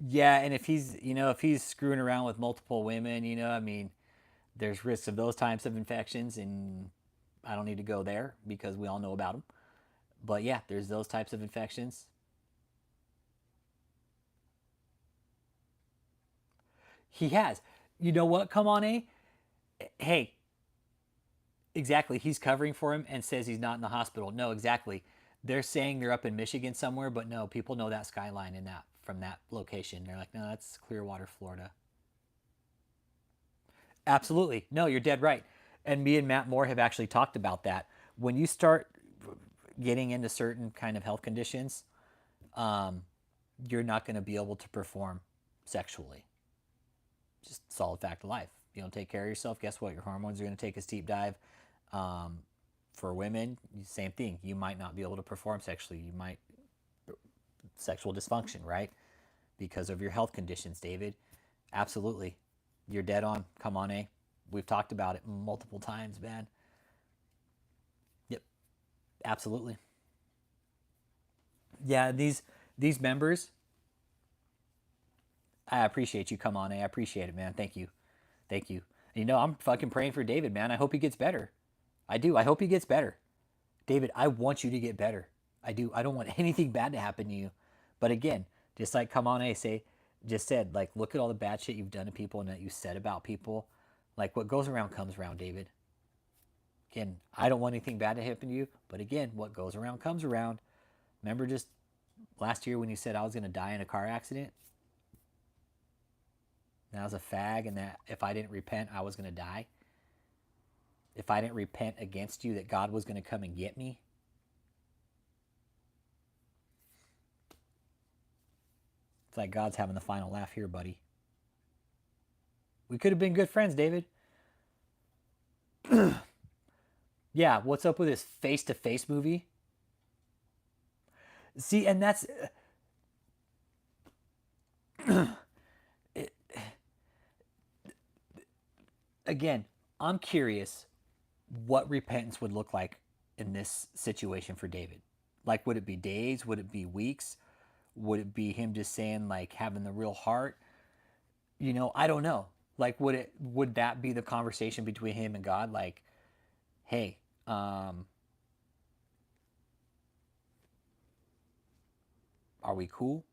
Yeah, and if he's screwing around with multiple women, I mean, there's risks of those types of infections, and I don't need to go there because we all know about them. But yeah, there's those types of infections. He has. You know what? Come on, eh? Hey, exactly. He's covering for him and says he's not in the hospital. No, exactly. They're saying they're up in Michigan somewhere, but no, people know that skyline in that from that location. They're like, no, that's Clearwater, Florida. Absolutely. No, you're dead right. And me and Matt Moore have actually talked about that. When you start getting into certain kind of health conditions, um, you're not going to be able to perform sexually. Just solid fact of life. You don't take care of yourself, guess what? Your hormones are going to take a steep dive. Um, for women, same thing. You might not be able to perform sexually. You might sexual dysfunction, right? Because of your health conditions, David. Absolutely. You're dead on. Come on, eh? We've talked about it multiple times, man. Yep. Absolutely. Yeah, these members, I appreciate you. Come on, eh? I appreciate it, man. Thank you. Thank you. I'm fucking praying for David, man. I hope he gets better. I do. I hope he gets better. David, I want you to get better. I do. I don't want anything bad to happen to you. But again, just like come on, I say, just said, like, look at all the bad shit you've done to people and that you said about people. Like, what goes around comes around, David. Again, I don't want anything bad to happen to you. But again, what goes around comes around. Remember just last year when you said I was going to die in a car accident? And I was a fag and that if I didn't repent, I was going to die? If I didn't repent against you, that God was going to come and get me? It's like God's having the final laugh here, buddy. We could have been good friends, David. Yeah, what's up with this face-to-face movie? See, and that's it, again, I'm curious what repentance would look like in this situation for David? Like, would it be days? Would it be weeks? Would it be him just saying, like, having the real heart? You know, I don't know. Like, would that be the conversation between him and God? Like, hey, are we cool?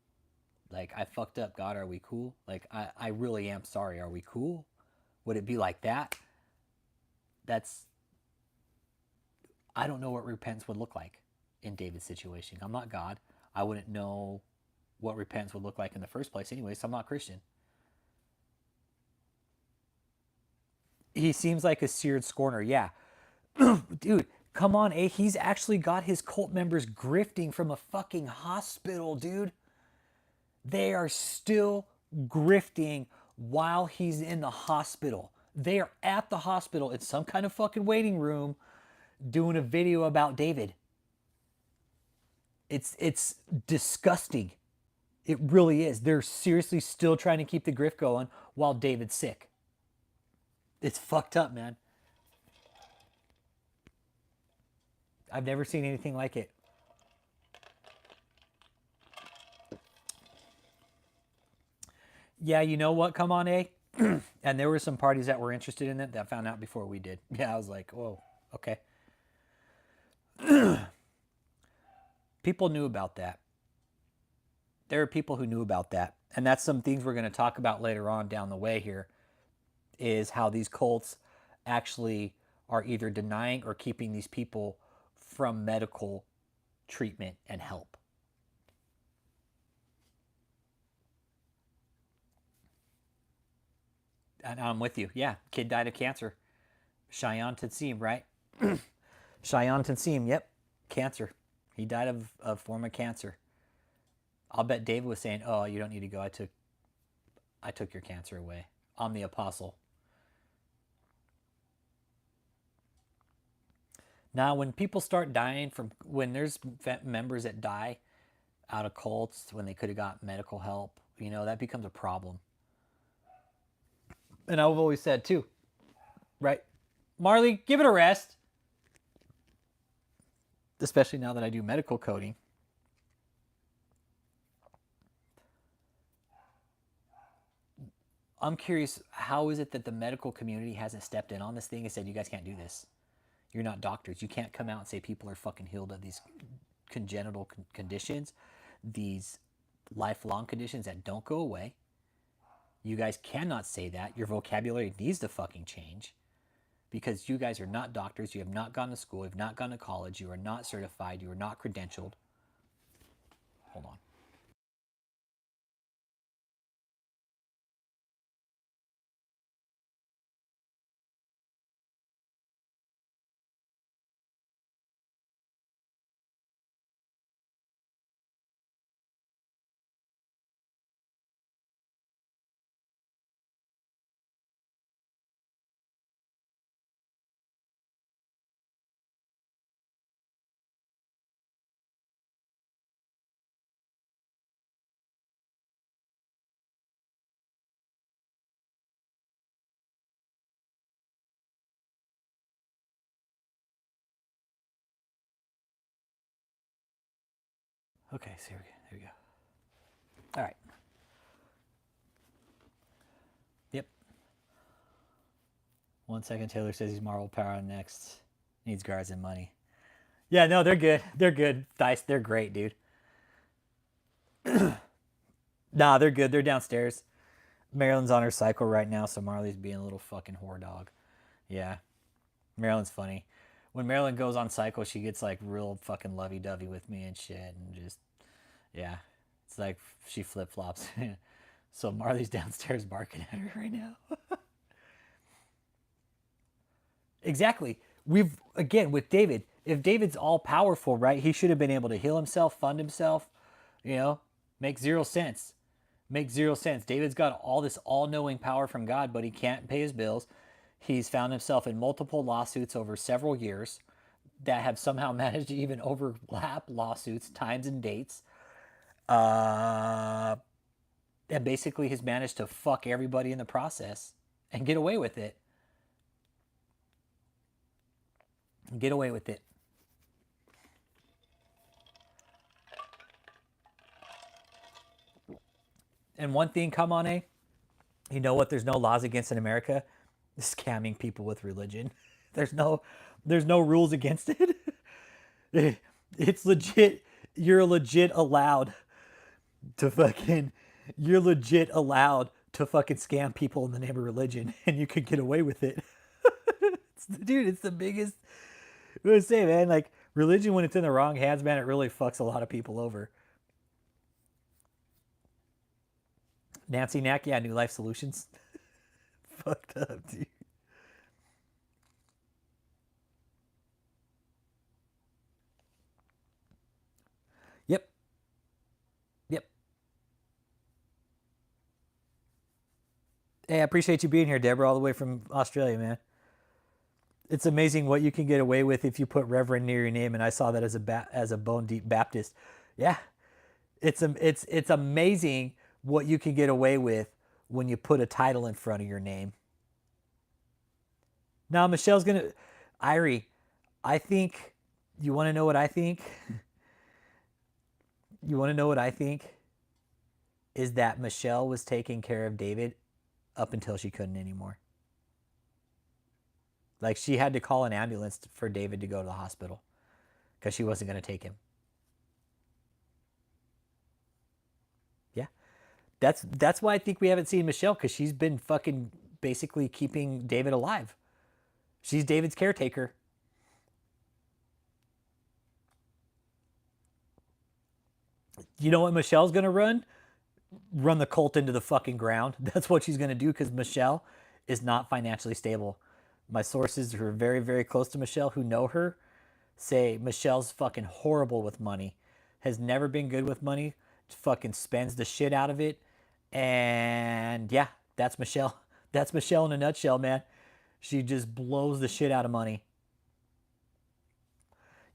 Like, I fucked up, God, are we cool? Like, I really am sorry, are we cool? Would it be like that? I don't know what repentance would look like in David's situation. I'm not God. I wouldn't know what repentance would look like in the first place anyway, so I'm not Christian. He seems like a seared scorner, yeah. Dude, come on, he's actually got his cult members grifting from a fucking hospital, dude. They are still grifting while he's in the hospital. They are at the hospital in some kind of fucking waiting room doing a video about David. It's disgusting. It really is. They're seriously still trying to keep the grift going while David's sick. It's fucked up, man. I've never seen anything like it. Yeah, you know what? Come on, And there were some parties that were interested in it that found out before we did. Yeah, I was like, whoa, okay. People knew about that. There are people who knew about that. And that's some things we're going to talk about later on down the way here, is how these cults actually are either denying or keeping these people from medical treatment and help. And I'm with you. Yeah, kid died of cancer. Cheyenne Tatsim, right? Cheyenne Tatsim, yep, cancer. He died of a form of cancer. I'll bet David was saying, "Oh, you don't need to go. I took your cancer away. I'm the apostle." Now, when people start dying when there's members that die out of cults when they could have got medical help, you know, that becomes a problem. And I've always said too, right? Marley, give it a rest. Especially now that I do medical coding. I'm curious, how is it that the medical community hasn't stepped in on this thing and said, you guys can't do this? You're not doctors. You can't come out and say people are fucking healed of these congenital conditions, these lifelong conditions that don't go away. You guys cannot say that. Your vocabulary needs to fucking change, because you guys are not doctors. You have not gone to school. You have not gone to college. You are not certified. You are not credentialed. Hold on. Okay, so here we go. All right. Yep. 1 second. Taylor says he's Marvel Power next. Needs guards and money. Yeah, no, they're good. They're good. Dice, they're great, dude. Nah, they're good. They're downstairs. Marilyn's on her cycle right now, so Marley's being a little fucking whore dog. Yeah. Marilyn's funny. When Marilyn goes on cycle, she gets like real fucking lovey-dovey with me and shit, and just, yeah. It's like she flip-flops. So Marley's downstairs barking at her right now. Exactly. Again, with David, if David's all powerful, right, he should have been able to heal himself, fund himself, you know, make zero sense. Make zero sense. David's got all this all-knowing power from God, but he can't pay his bills. He's found himself in multiple lawsuits over several years that have somehow managed to even overlap lawsuits, times and dates. And basically has managed to fuck everybody in the process and get away with it. Get away with it. And one thing, come on, you know what? There's no laws against in America, scamming people with religion. There's no rules against it. It's legit. You're legit allowed to fucking. You're legit allowed to fucking scam people in the name of religion, and you could get away with it. Dude, it's the biggest. What I say, man, like religion when it's in the wrong hands, man, it really fucks a lot of people over. Nancy Nack, yeah, New Life Solutions. Fucked up, dude. Yep. Yep. Hey, I appreciate you being here, Deborah, all the way from Australia, man. It's amazing what you can get away with if you put Reverend near your name, and I saw that as a bone deep Baptist. Yeah, it's amazing what you can get away with when you put a title in front of your name. Now Michelle's gonna, Irie, I think you want to know what I think. You want to know what I think is that Michelle was taking care of David up until she couldn't anymore. Like she had to call an ambulance for David to go to the hospital because she wasn't going to take him. Yeah. That's why I think we haven't seen Michelle, because she's been fucking basically keeping David alive. She's David's caretaker. You know what Michelle's going to run? Run the cult into the fucking ground. That's what she's going to do, because Michelle is not financially stable. My sources who are very, very close to Michelle, who know her, say Michelle's fucking horrible with money. Has never been good with money. Fucking spends the shit out of it. And yeah, that's Michelle. That's Michelle in a nutshell, man. She just blows the shit out of money.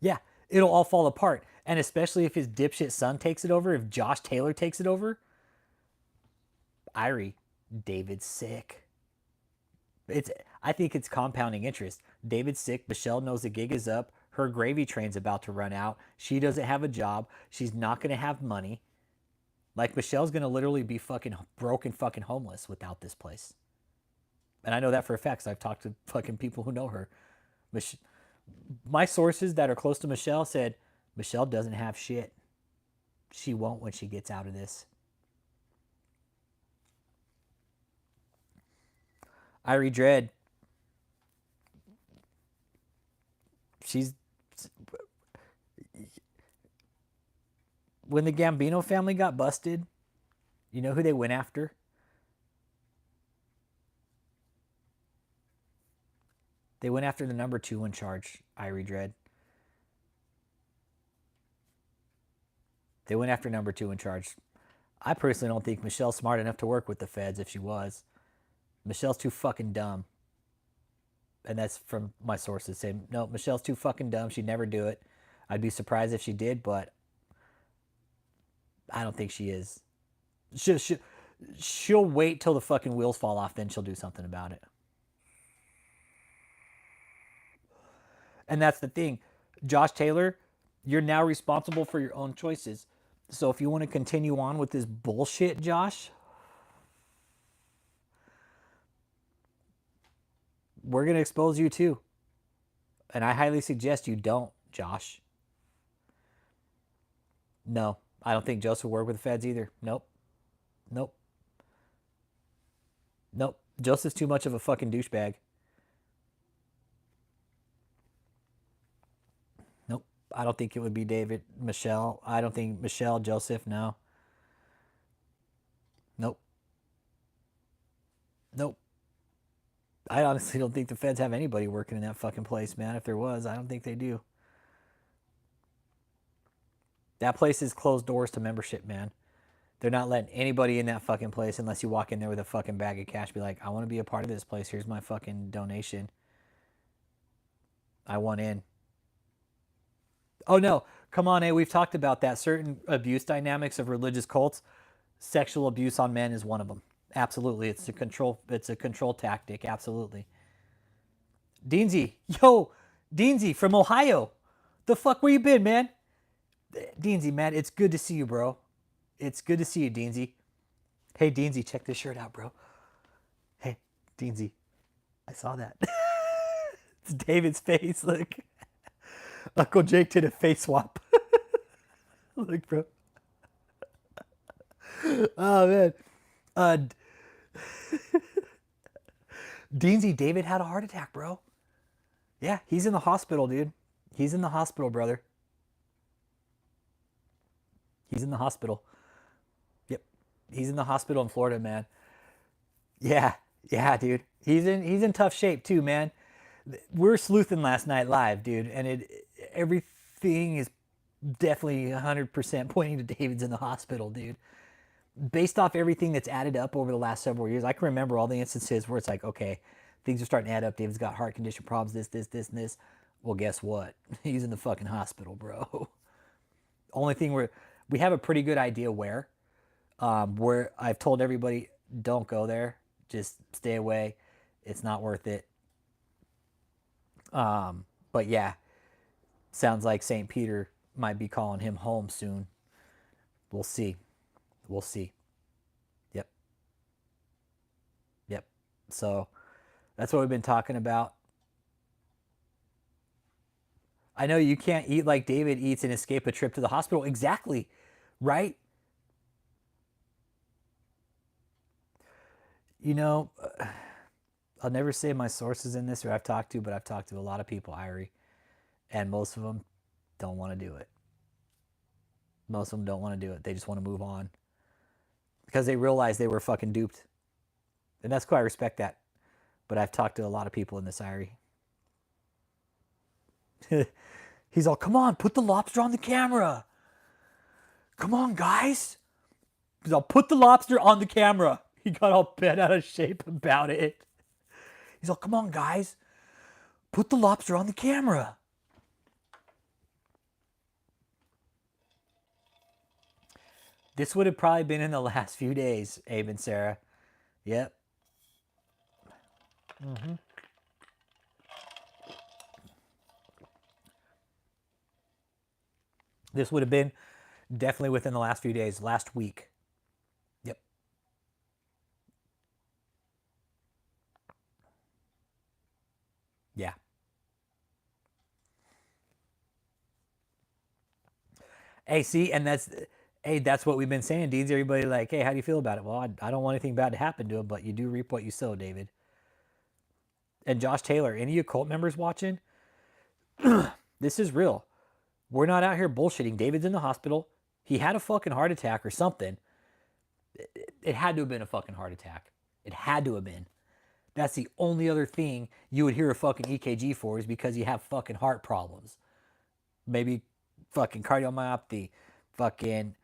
Yeah, it'll all fall apart. And especially if his dipshit son takes it over, if Josh Taylor takes it over, Irie, David's sick. I think it's compounding interest. David's sick. Michelle knows the gig is up. Her gravy train's about to run out. She doesn't have a job. She's not going to have money. Like, Michelle's going to literally be fucking broke and fucking homeless without this place. And I know that for a fact, because I've talked to fucking people who know her. My sources that are close to Michelle said, Michelle doesn't have shit. She won't when she gets out of this. Irie Dread. She's... When the Gambino family got busted, you know who they went after? They went after the number 2 in charge, Irie Dread. They went after number 2 in charge. I personally don't think Michelle's smart enough to work with the feds if she was. Michelle's too fucking dumb. And that's from my sources saying, no, Michelle's too fucking dumb. She'd never do it. I'd be surprised if she did, but I don't think she is. She'll wait till the fucking wheels fall off, then she'll do something about it. And that's the thing. Josh Taylor, you're now responsible for your own choices. So if you want to continue on with this bullshit, Josh, we're going to expose you too. And I highly suggest you don't, Josh. No, I don't think Joseph will work with the feds either. Nope. Nope. Nope. Joseph's too much of a fucking douchebag. Nope. I don't think it would be David, Michelle. I don't think Michelle, Joseph, no. Nope. Nope. I honestly don't think the feds have anybody working in that fucking place, man. If there was, I don't think they do. That place is closed doors to membership, man. They're not letting anybody in that fucking place unless you walk in there with a fucking bag of cash. Be like, I want to be a part of this place. Here's my fucking donation. I want in. Oh, no. Come on, we've talked about that. Certain abuse dynamics of religious cults. Sexual abuse on men is one of them. Absolutely. It's a control tactic. Absolutely. Deansy. Yo, Deansy from Ohio. The fuck, where you been, man? Deansy, man, it's good to see you, bro. It's good to see you, Deansy. Hey, Deansy, check this shirt out, bro. Hey, Deansy, I saw that. It's David's face. Look. Uncle Jake did a face swap. Look, bro. Oh, man. Uh, Deansy, David had a heart attack, bro. Yeah, he's in the hospital, dude. He's in the hospital, brother. He's in the hospital. Yep. He's in the hospital in Florida, man. Yeah. Yeah, dude. He's in tough shape too, man. We're sleuthing last night live, dude, and everything is definitely 100% pointing to David's in the hospital, dude. Based off everything that's added up over the last several years, I can remember all the instances where it's like, okay, things are starting to add up. David's got heart condition problems, this, and this. Well, guess what? He's in the fucking hospital, bro. Only thing we have a pretty good idea where I've told everybody, don't go there. Just stay away. It's not worth it. But yeah, sounds like St. Peter might be calling him home soon. We'll see. We'll see. Yep. Yep. So that's what we've been talking about. I know you can't eat like David eats and escape a trip to the hospital. Exactly. Right? You know, I'll never say my sources in this or I've talked to, but I've talked to a lot of people, Irie, and most of them don't want to do it. Most of them don't want to do it. They just want to move on because they realize they were fucking duped. And that's cool. I respect that. But I've talked to a lot of people in this, Irie. He's all, come on, put the lobster on the camera. Come on, guys. He's all, put the lobster on the camera. He got all bent out of shape about it. He's all, come on, guys. Put the lobster on the camera. This would have probably been in the last few days, Abe and Sarah. Yep. Mm-hmm. This would have been definitely within the last few days, last week. Yep. Yeah. Hey, see, and that's what we've been saying, Deeds. Everybody like, hey, how do you feel about it? Well, I don't want anything bad to happen to him, but you do reap what you sow, David. And Josh Taylor, any of you cult members watching, this is real. We're not out here bullshitting. David's in the hospital. He had a fucking heart attack or something. It had to have been a fucking heart attack. It had to have been. That's the only other thing you would hear a fucking EKG for is because you have fucking heart problems. Maybe fucking cardiomyopathy, fucking,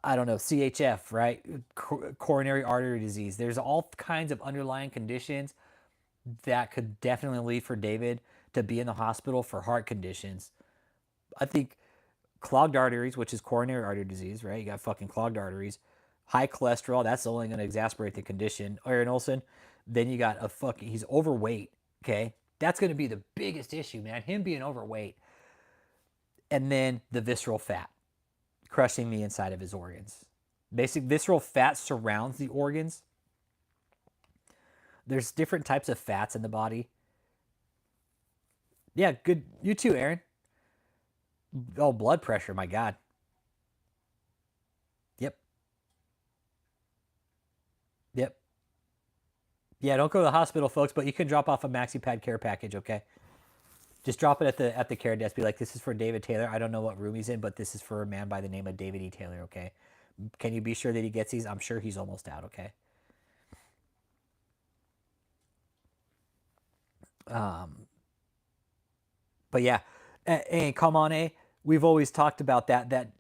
I don't know, CHF, right? Coronary artery disease. There's all kinds of underlying conditions that could definitely lead for David to be in the hospital for heart conditions. I think clogged arteries, which is coronary artery disease, right? You got fucking clogged arteries. High cholesterol, that's only going to exacerbate the condition. Aaron Olson, then you got he's overweight, okay? That's going to be the biggest issue, man. Him being overweight. And then the visceral fat, crushing the inside of his organs. Basic visceral fat surrounds the organs. There's different types of fats in the body. Yeah, good. You too, Aaron. Oh, blood pressure, my God. Yep. Yep. Yeah, don't go to the hospital, folks, but you can drop off a MaxiPad care package, okay? Just drop it at the care desk. Be like, this is for David Taylor. I don't know what room he's in, but this is for a man by the name of David E. Taylor, okay? Can you be sure that he gets these? I'm sure he's almost out, okay? But yeah, and come on, we've always talked about that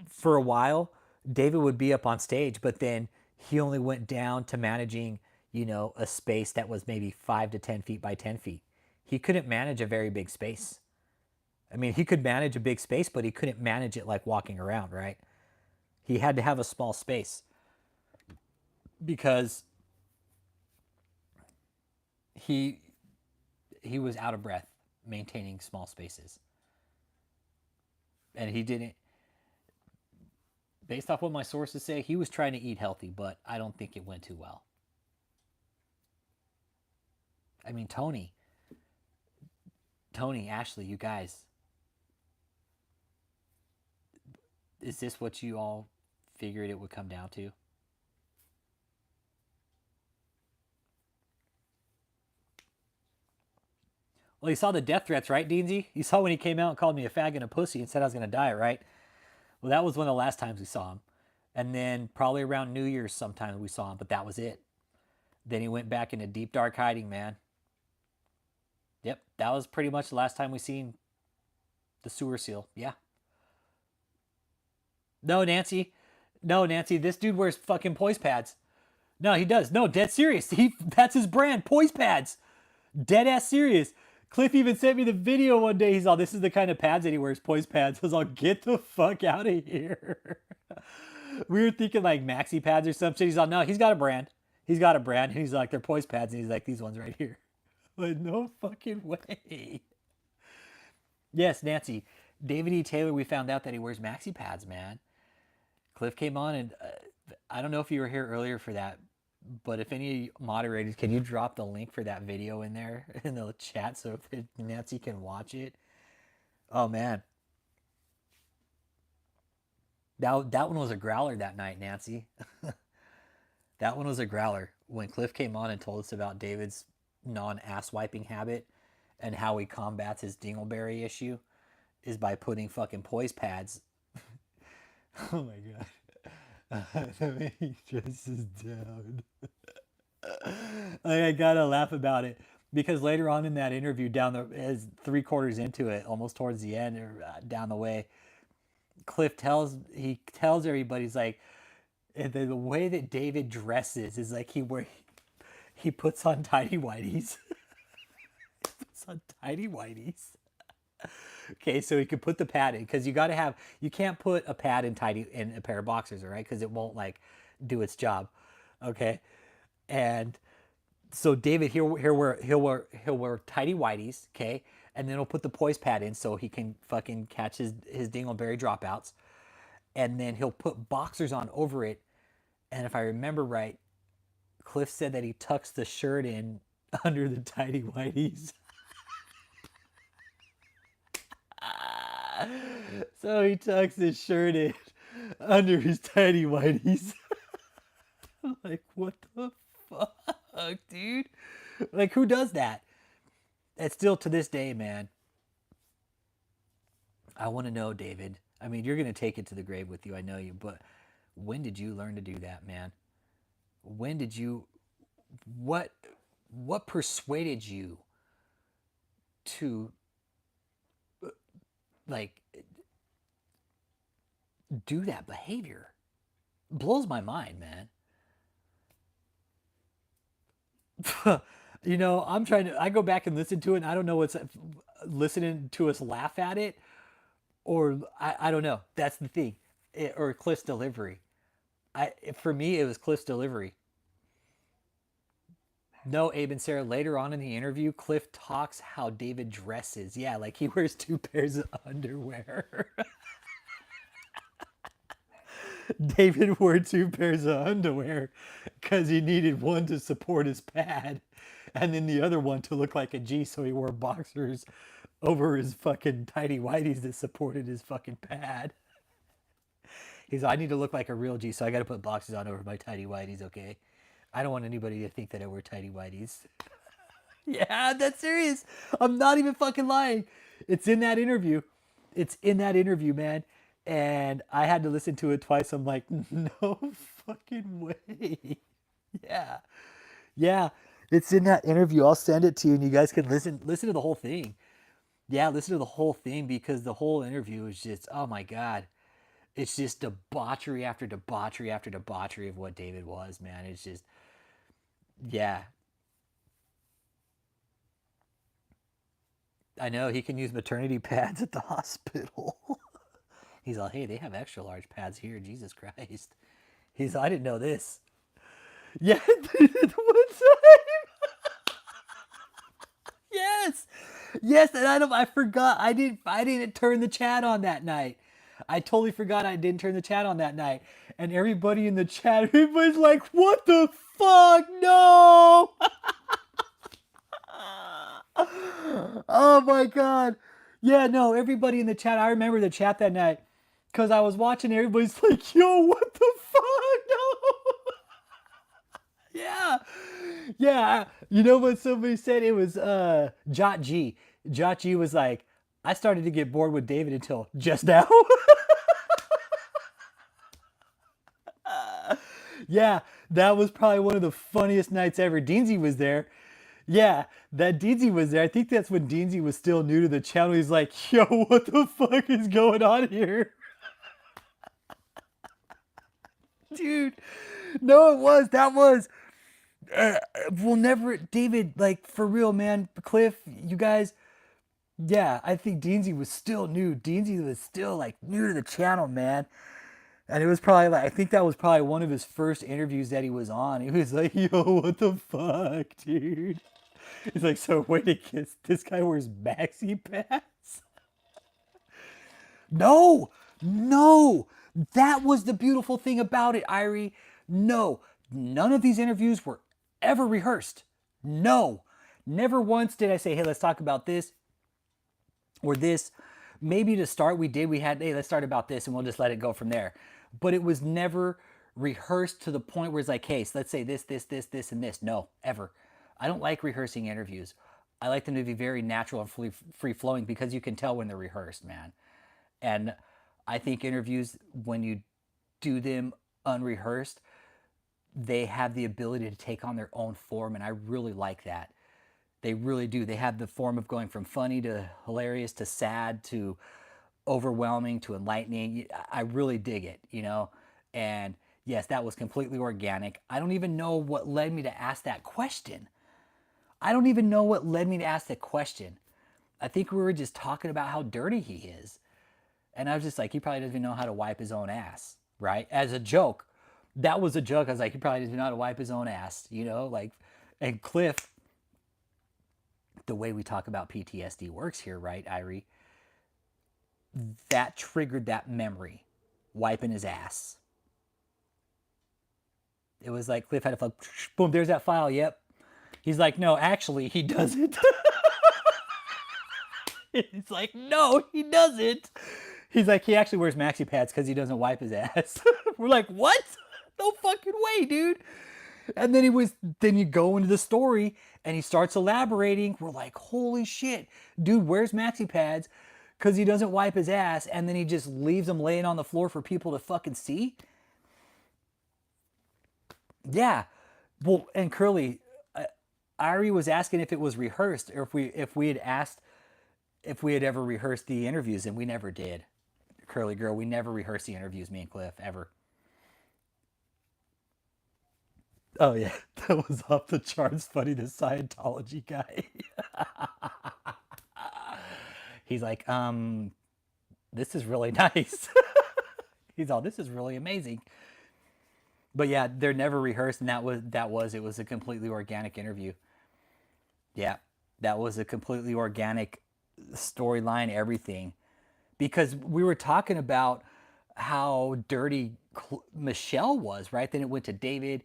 for a while, David would be up on stage, but then he only went down to managing, a space that was maybe 5 to 10 feet by 10 feet. He couldn't manage a very big space. I mean, he could manage a big space, but he couldn't manage it like walking around, right? He had to have a small space because he was out of breath maintaining small spaces. And he didn't based off what my sources say, he was trying to eat healthy, but I don't think it went too well. I mean, Tony, Ashley, you guys, is this what you all figured it would come down to? Well, you saw the death threats, right, Deansy? You saw when he came out and called me a fag and a pussy and said I was going to die, right? Well, that was one of the last times we saw him. And then probably around New Year's sometimes we saw him, but that was it. Then he went back into deep, dark hiding, man. Yep, that was pretty much the last time we seen the sewer seal. Yeah. No, Nancy. No, Nancy, this dude wears fucking poise pads. No, he does. No, dead serious. That's his brand, poise pads. Dead ass serious. Cliff even sent me the video one day. He's all, this is the kind of pads that he wears, poise pads. I was all, get the fuck out of here. We were thinking like maxi pads or some shit. He's all, no, he's got a brand. He's got a brand. And he's like, they're poise pads. And he's like, these ones right here. Like, no fucking way. Yes, Nancy. David E. Taylor, we found out that he wears maxi pads, man. Cliff came on and I don't know if you were here earlier for that, but if any moderators, can you drop the link for that video in there in the chat so Nancy can watch it? Oh, man. That one was a growler that night, Nancy. That one was a growler. When Cliff came on and told us about David's non-ass wiping habit and how he combats his dingleberry issue is by putting fucking poise pads. Oh my god. The way he dresses down. Like, I gotta laugh about it because later on in that interview, as 3/4 into it, almost towards the end or down the way, Cliff tells everybody, he's like, the way that David dresses is like he puts on tidy whities. He puts on tidy whities. Okay, so he could put the pad in because you can't put a pad in a pair of boxers, all right? Because it won't like do its job. Okay, and so David he'll wear tidy whities, okay, and then he'll put the poise pad in so he can fucking catch his dingleberry dropouts, and then he'll put boxers on over it. And if I remember right, Cliff said that he tucks the shirt in under the tidy whities. So he tucks his shirt in under his tidy whities. I'm like, what the fuck, dude? Like, who does that? And still to this day, man, I want to know, David. I mean, you're going to take it to the grave with you. I know you. But when did you learn to do that, man? When did you... What persuaded you to... like, do that behavior? Blows my mind, man. You know, I go back and listen to it and I don't know what's listening to us laugh at it or I don't know. That's the thing. Or Cliff's delivery. For me, it was Cliff's delivery. No, Abe and Sarah, later on in the interview, Cliff talks how David dresses. Yeah, like he wears 2 pairs of underwear. David wore 2 pairs of underwear because he needed one to support his pad and then the other one to look like a G, so he wore boxers over his fucking tidy whities that supported his fucking pad. He's like, I need to look like a real G, so I got to put boxers on over my tidy whities, okay? I don't want anybody to think that I wear tidy whities. Yeah, that's serious. I'm not even fucking lying. It's in that interview. It's in that interview, man. And I had to listen to it twice. I'm like, no fucking way. Yeah. Yeah. It's in that interview. I'll send it to you and you guys can listen to the whole thing. Yeah, listen to the whole thing because the whole interview is just, oh my God. It's just debauchery after debauchery after debauchery of what David was, man. It's just, yeah. I know he can use maternity pads at the hospital. He's like, hey, they have extra large pads here. Jesus Christ. He's like, I didn't know this. Yeah, one time. Yes. Yes, and I forgot. I didn't turn the chat on that night. I totally forgot I didn't turn the chat on that night. And everybody in the chat, everybody's like, what the fuck? No! Oh my God. Yeah, no, everybody in the chat, I remember the chat that night. Because I was watching, everybody's like, yo, what the fuck? No! Yeah. Yeah. You know what somebody said? It was Jot G. Jot G was like, I started to get bored with David until just now. Yeah, that was probably one of the funniest nights ever. Deansy was there. Yeah, that Deansy was there. I think that's when Deansy was still new to the channel. He's like, yo, what the fuck is going on here? Dude, no, it was. That was. We'll never, David, like, for real, man. Cliff, you guys, yeah, I think Deansy was still new. Deansy was still, like, new to the channel, man. And it was probably like, I think that was probably one of his first interviews that he was on. He was like, yo, what the fuck, dude? He's like, so wait a kiss, this guy wears maxi pads? No, no. That was the beautiful thing about it, Irie. No, none of these interviews were ever rehearsed. No, never once did I say, hey, let's talk about this or this. Maybe to start, we had, hey, let's start about this and we'll just let it go from there. But it was never rehearsed to the point where it's like, hey, so let's say this, and this. No, ever. I don't like rehearsing interviews. I like them to be very natural and free flowing because you can tell when they're rehearsed, man. And I think interviews, when you do them unrehearsed, they have the ability to take on their own form. And I really like that. They really do. They have the form of going from funny to hilarious to sad to overwhelming to enlightening. I really dig it, you know? And yes, that was completely organic. I don't even know what led me to ask that question. I don't even know what led me to ask that question. I think we were just talking about how dirty he is. And I was just like, he probably doesn't even know how to wipe his own ass, right? As a joke. That was a joke. I was like, he probably doesn't know how to wipe his own ass, you know? Like, and Cliff, the way we talk about PTSD works here, right, Irie? That triggered that memory, wiping his ass. It was like Cliff had a file, boom, there's that file, yep. He's like, no, actually, he doesn't. He's like, no, he doesn't. He's like, he actually wears maxi pads because he doesn't wipe his ass. We're like, what? No fucking way, dude. And then then you go into the story and he starts elaborating. We're like, holy shit, dude wears maxi pads because he doesn't wipe his ass, and then he just leaves them laying on the floor for people to fucking see. Yeah. Well, and Curly, Irie was asking if it was rehearsed or if we had asked if we had ever rehearsed the interviews, and we never did. Curly girl, we never rehearsed the interviews, me and Cliff, ever. Oh yeah, that was off the charts funny, the Scientology guy. He's like, this is really nice. He's all, this is really amazing. But yeah, they're never rehearsed, and it was a completely organic interview. Yeah, that was a completely organic storyline, everything. Because we were talking about how dirty Michelle was, right? Then it went to David,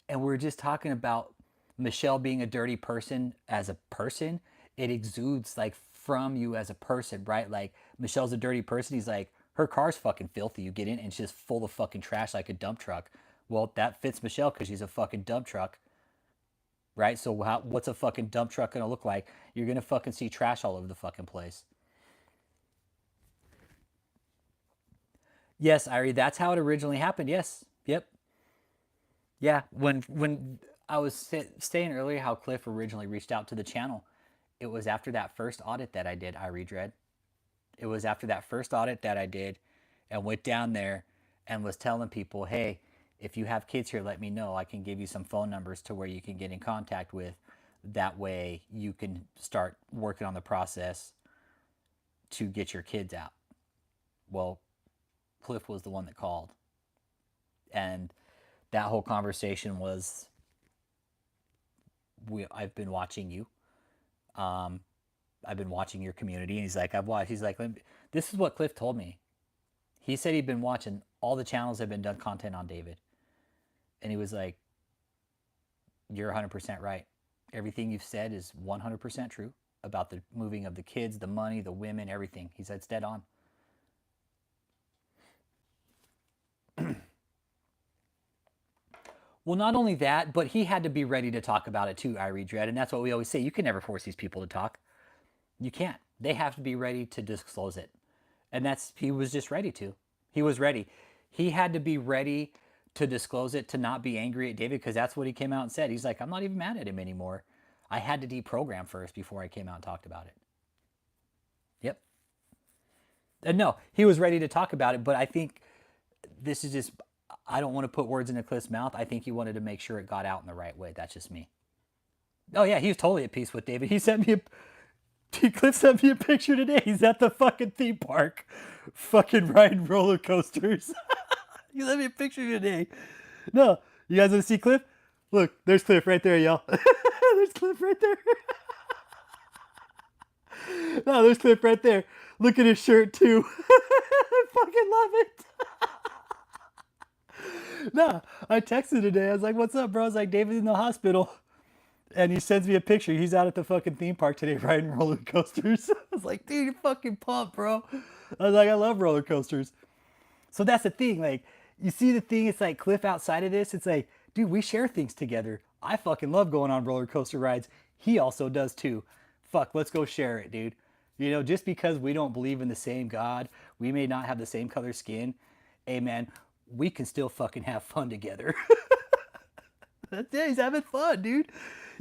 and we were just talking about Michelle being a dirty person as a person. It exudes like from you as a person, right? Like Michelle's a dirty person. He's like, her car's fucking filthy. You get in and it's just full of fucking trash like a dump truck. Well, that fits Michelle because she's a fucking dump truck, right? So what's a fucking dump truck gonna look like? You're gonna fucking see trash all over the fucking place. Yes, Irie, that's how it originally happened. Yes. Yep. Yeah. When I was saying earlier how Cliff originally reached out to the channel, it was after that first audit that I did, Irie Dread. It was after that first audit that I did and went down there and was telling people, hey, if you have kids here, let me know. I can give you some phone numbers to where you can get in contact with. That way you can start working on the process to get your kids out. Well, Cliff was the one that called. And that whole conversation was, I've been watching you. I've been watching your community. And he's like, I've watched. He's like, this is what Cliff told me. He said he'd been watching all the channels that have been done content on David. And he was like, you're 100% right. Everything you've said is 100% true about the moving of the kids, the money, the women, everything. He said it's dead on. Well, not only that, but he had to be ready to talk about it too, Irie Dread. And that's what we always say. You can never force these people to talk. You can't. They have to be ready to disclose it. And he was just ready to. He was ready. He had to be ready to disclose it, to not be angry at David, because that's what he came out and said. He's like, I'm not even mad at him anymore. I had to deprogram first before I came out and talked about it. Yep. And no, he was ready to talk about it, but I think this is just, I don't want to put words into Cliff's mouth. I think he wanted to make sure it got out in the right way. That's just me. Oh yeah, he was totally at peace with David. Cliff sent me a picture today. He's at the fucking theme park, fucking riding roller coasters. He sent me a picture today. No, you guys want to see Cliff? Look, there's Cliff right there, y'all. There's Cliff right there. No, there's Cliff right there. Look at his shirt too. I fucking love it. No, I texted today. I was like, what's up, bro? I was like, David's in the hospital. And he sends me a picture. He's out at the fucking theme park today riding roller coasters. I was like, dude, you're fucking pumped, bro. I was like, I love roller coasters. So that's the thing. Like, you see the thing, it's like Cliff outside of this, it's like, dude, we share things together. I fucking love going on roller coaster rides. He also does too. Fuck, let's go share it, dude. You know, just because we don't believe in the same God, we may not have the same color skin, hey man, we can still fucking have fun together. Yeah, he's having fun, dude.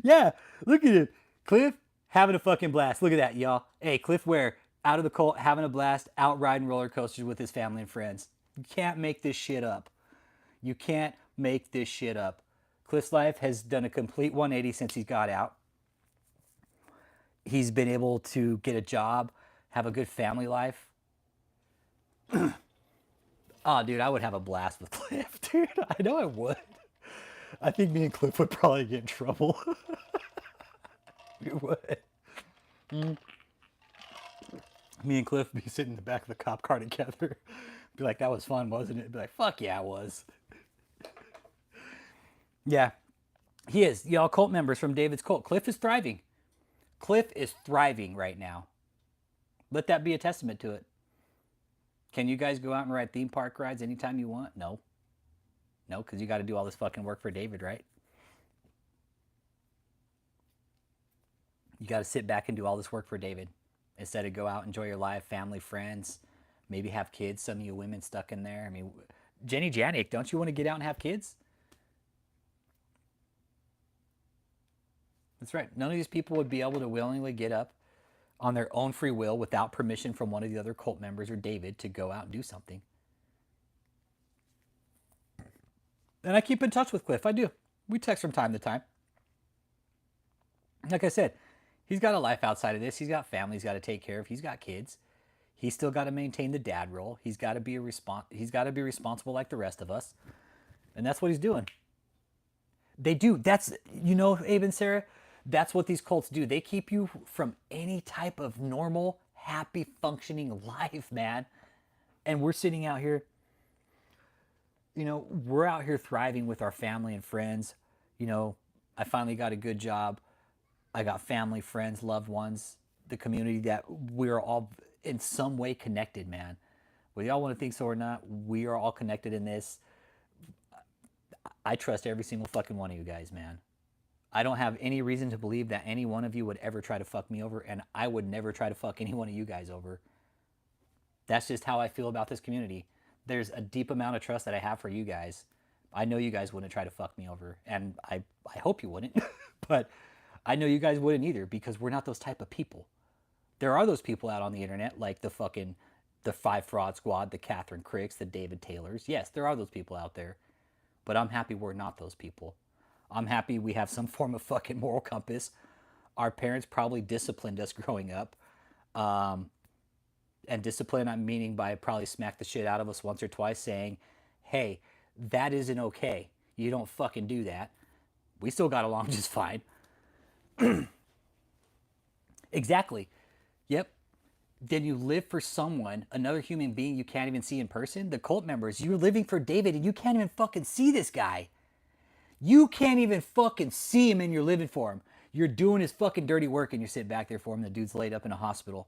Yeah, look at him. Cliff having a fucking blast. Look at that, y'all. Hey, Cliff Ware, out of the cult, having a blast, out riding roller coasters with his family and friends. You can't make this shit up. You can't make this shit up. Cliff's life has done a complete 180 since he got out. He's been able to get a job, have a good family life. Oh, dude, I would have a blast with Cliff, dude. I know I would. I think me and Cliff would probably get in trouble. We would. Me and Cliff would be sitting in the back of the cop car together. Be like, that was fun, wasn't it? Be like, fuck yeah, it was. Yeah, he is. Y'all cult members from David's cult. Cliff is thriving. Cliff is thriving right now. Let that be a testament to it. Can you guys go out and ride theme park rides anytime you want? No. No, because you got to do all this fucking work for David, right? You got to sit back and do all this work for David instead of go out, enjoy your life, family, friends, maybe have kids. Some of you women stuck in there. I mean, Jenny Janik, don't you want to get out and have kids? That's right. None of these people would be able to willingly get up on their own free will without permission from one of the other cult members or David to go out and do something. And I keep in touch with Cliff. I do. We text from time to time. Like I said, he's got a life outside of this. He's got family he's got to take care of. He's got kids. He's still got to maintain the dad role. He's got to be responsible like the rest of us. And that's what he's doing. They do. That's, you know, Abe and Sarah, that's what these cults do. They keep you from any type of normal, happy, functioning life, man. And we're sitting out here, you know, we're out here thriving with our family and friends. You know, I finally got a good job. I got family, friends, loved ones, the community that we're all in some way connected, man. Whether y'all want to think so or not, we are all connected in this. I trust every single fucking one of you guys, man. I don't have any reason to believe that any one of you would ever try to fuck me over, and I would never try to fuck any one of you guys over. That's just how I feel about this community. There's a deep amount of trust that I have for you guys. I know you guys wouldn't try to fuck me over, and I hope you wouldn't, but I know you guys wouldn't either, because we're not those type of people. There are those people out on the internet, like the 5 Fraud Squad, the Catherine Cricks, the David Taylors. Yes, there are those people out there, but I'm happy we're not those people. I'm happy we have some form of fucking moral compass. Our parents probably disciplined us growing up. And discipline, I'm meaning by probably smack the shit out of us once or twice saying, hey, that isn't okay. You don't fucking do that. We still got along just fine. Exactly. Yep. then you live for someone, another human being you can't even see in person. The cult members, you're living for David and you can't even fucking see this guy. You can't even fucking see him and you're living for him. You're doing his fucking dirty work and you're sitting back there for him. The dude's laid up in a hospital.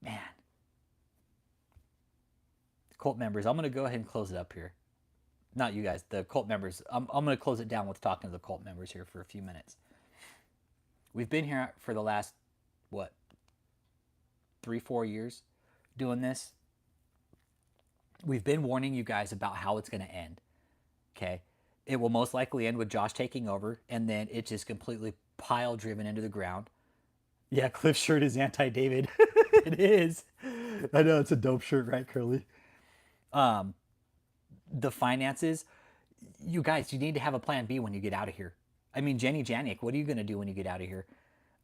Man. Cult members, I'm going to go ahead and close it up here. Not you guys, the cult members. I'm going to close it down with talking to the cult members here for a few minutes. We've been here for the last, 3-4 years doing this. We've been warning you guys about how it's going to end. Okay? It will most likely end with Josh taking over, and then it just completely pile driven into the ground. Yeah, Cliff's shirt is anti-David. It is. I know, it's a dope shirt, right, Curly? The finances, you guys, you need to have a plan B when you get out of here. I mean, Jenny Janiak, what are you going to do when you get out of here?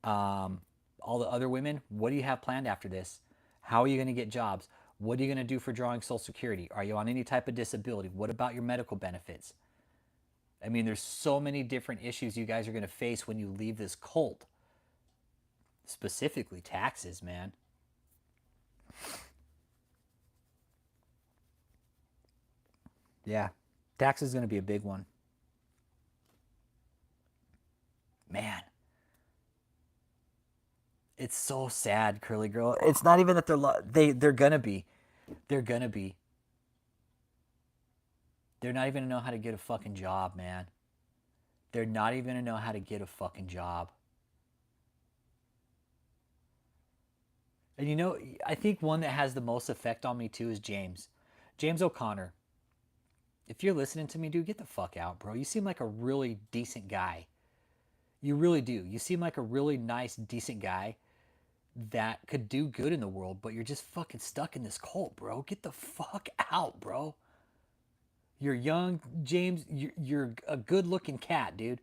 All the other women, what do you have planned after this? How are you going to get jobs? What are you going to do for drawing Social Security? Are you on any type of disability? What about your medical benefits? I mean, there's so many different issues you guys are going to face when you leave this cult. Specifically taxes, man. Yeah, taxes is going to be a big one. Man. It's so sad, Curly Girl. It's not even that they're gonna be. They're gonna be. They're not even gonna know how to get a fucking job, man. They're not even gonna know how to get a fucking job. And you know, I think one that has the most effect on me too is James. James O'Connor. If you're listening to me, dude, get the fuck out, bro. You seem like a really decent guy. You really do. You seem like a really nice, decent guy that could do good in the world, but you're just fucking stuck in this cult, bro. Get the fuck out, bro. You're young, James. You're a good-looking cat, dude.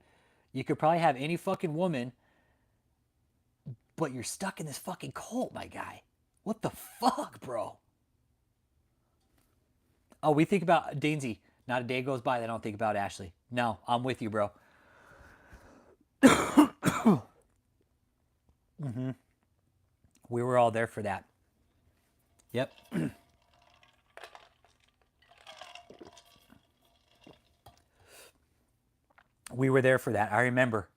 You could probably have any fucking woman, but you're stuck in this fucking cult, my guy. What the fuck, bro? Oh, we think about Dainsy. Not a day goes by that I don't think about Ashley. No, I'm with you, bro. Mm-hmm. We were all there for that. Yep. We were there for that. I remember.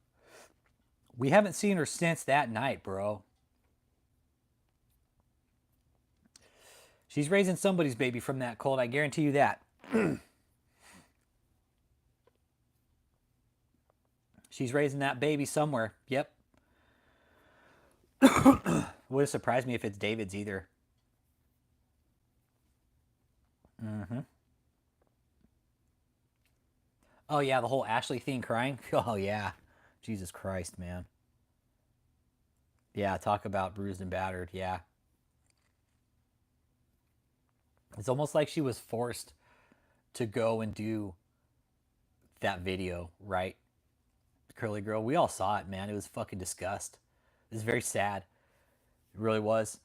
We haven't seen her since that night, bro. She's raising somebody's baby from that cult. I guarantee you that. She's raising that baby somewhere. Yep. Wouldn't surprise me if it's David's either. Mm-hmm. Oh, yeah, the whole Ashley thing crying. Oh, yeah. Jesus Christ, man. Yeah, talk about bruised and battered. Yeah. It's almost like she was forced to go and do that video, right? Curly Girl. We all saw it, man. It was fucking disgust. It was very sad. It really was.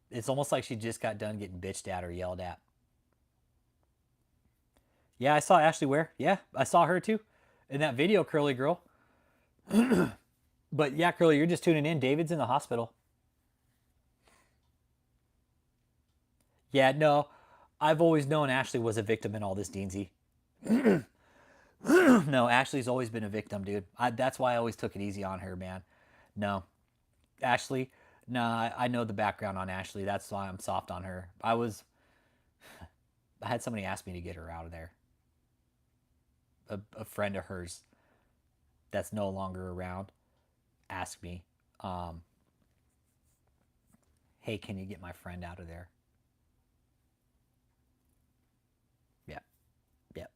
It's almost like she just got done getting bitched at or yelled at. Yeah, I saw Ashley Ware. Yeah, I saw her too in that video, Curly Girl. But yeah, Curly, you're just tuning in. David's in the hospital. Yeah, no, I've always known Ashley was a victim in all this, Deansy. No, Ashley's always been a victim, dude. That's why I always took it easy on her, man. No, Ashley, nah, I know the background on Ashley. That's why I'm soft on her. I had somebody ask me to get her out of there. A friend of hers that's no longer around asked me, hey, can you get my friend out of there? Yeah. Yeah.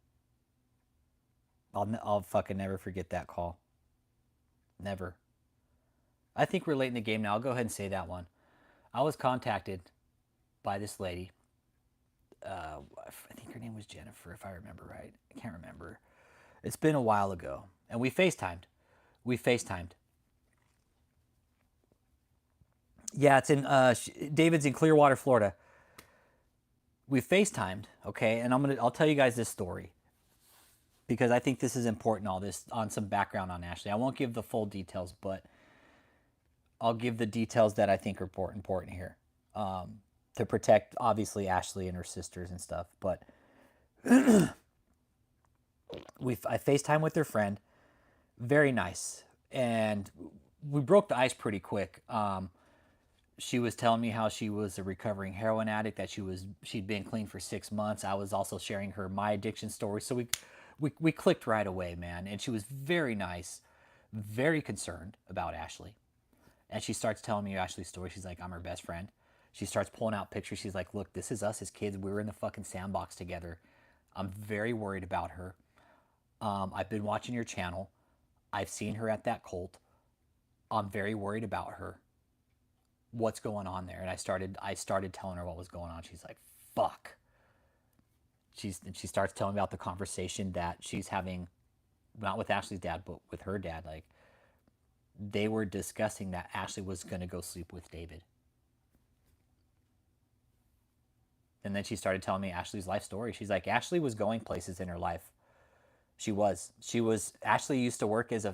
I'll fucking never forget that call. Never. I think we're late in the game now. I'll go ahead and say that one. I was contacted by this lady. I think her name was Jennifer, if I remember right. I can't remember. It's been a while ago. And we FaceTimed. Yeah, it's in, David's in Clearwater, Florida. We FaceTimed, okay? And I'll tell you guys this story. because I think this is important, all this, on some background on Ashley. I won't give the full details, but I'll give the details that I think are important here, to protect, obviously, Ashley and her sisters and stuff. But I FaceTime with her friend. Very nice. And we broke the ice pretty quick. She was telling me how she was a recovering heroin addict, that she'd been clean for 6 months. I was also sharing her my addiction story. So we clicked right away, man. And she was very nice, very concerned about Ashley. And she starts telling me Ashley's story. She's like, I'm her best friend. She starts pulling out pictures. She's like, look, this is us as kids. We were in the fucking sandbox together. I'm very worried about her. I've been watching your channel. I've seen her at that cult. I'm very worried about her. What's going on there? And I started telling her what was going on. She's like, fuck. She starts telling me about the conversation that she's having, not with Ashley's dad, but with her dad. Like, they were discussing that Ashley was going to go sleep with David. And then she started telling me Ashley's life story. She's like, Ashley was going places in her life. Ashley used to work as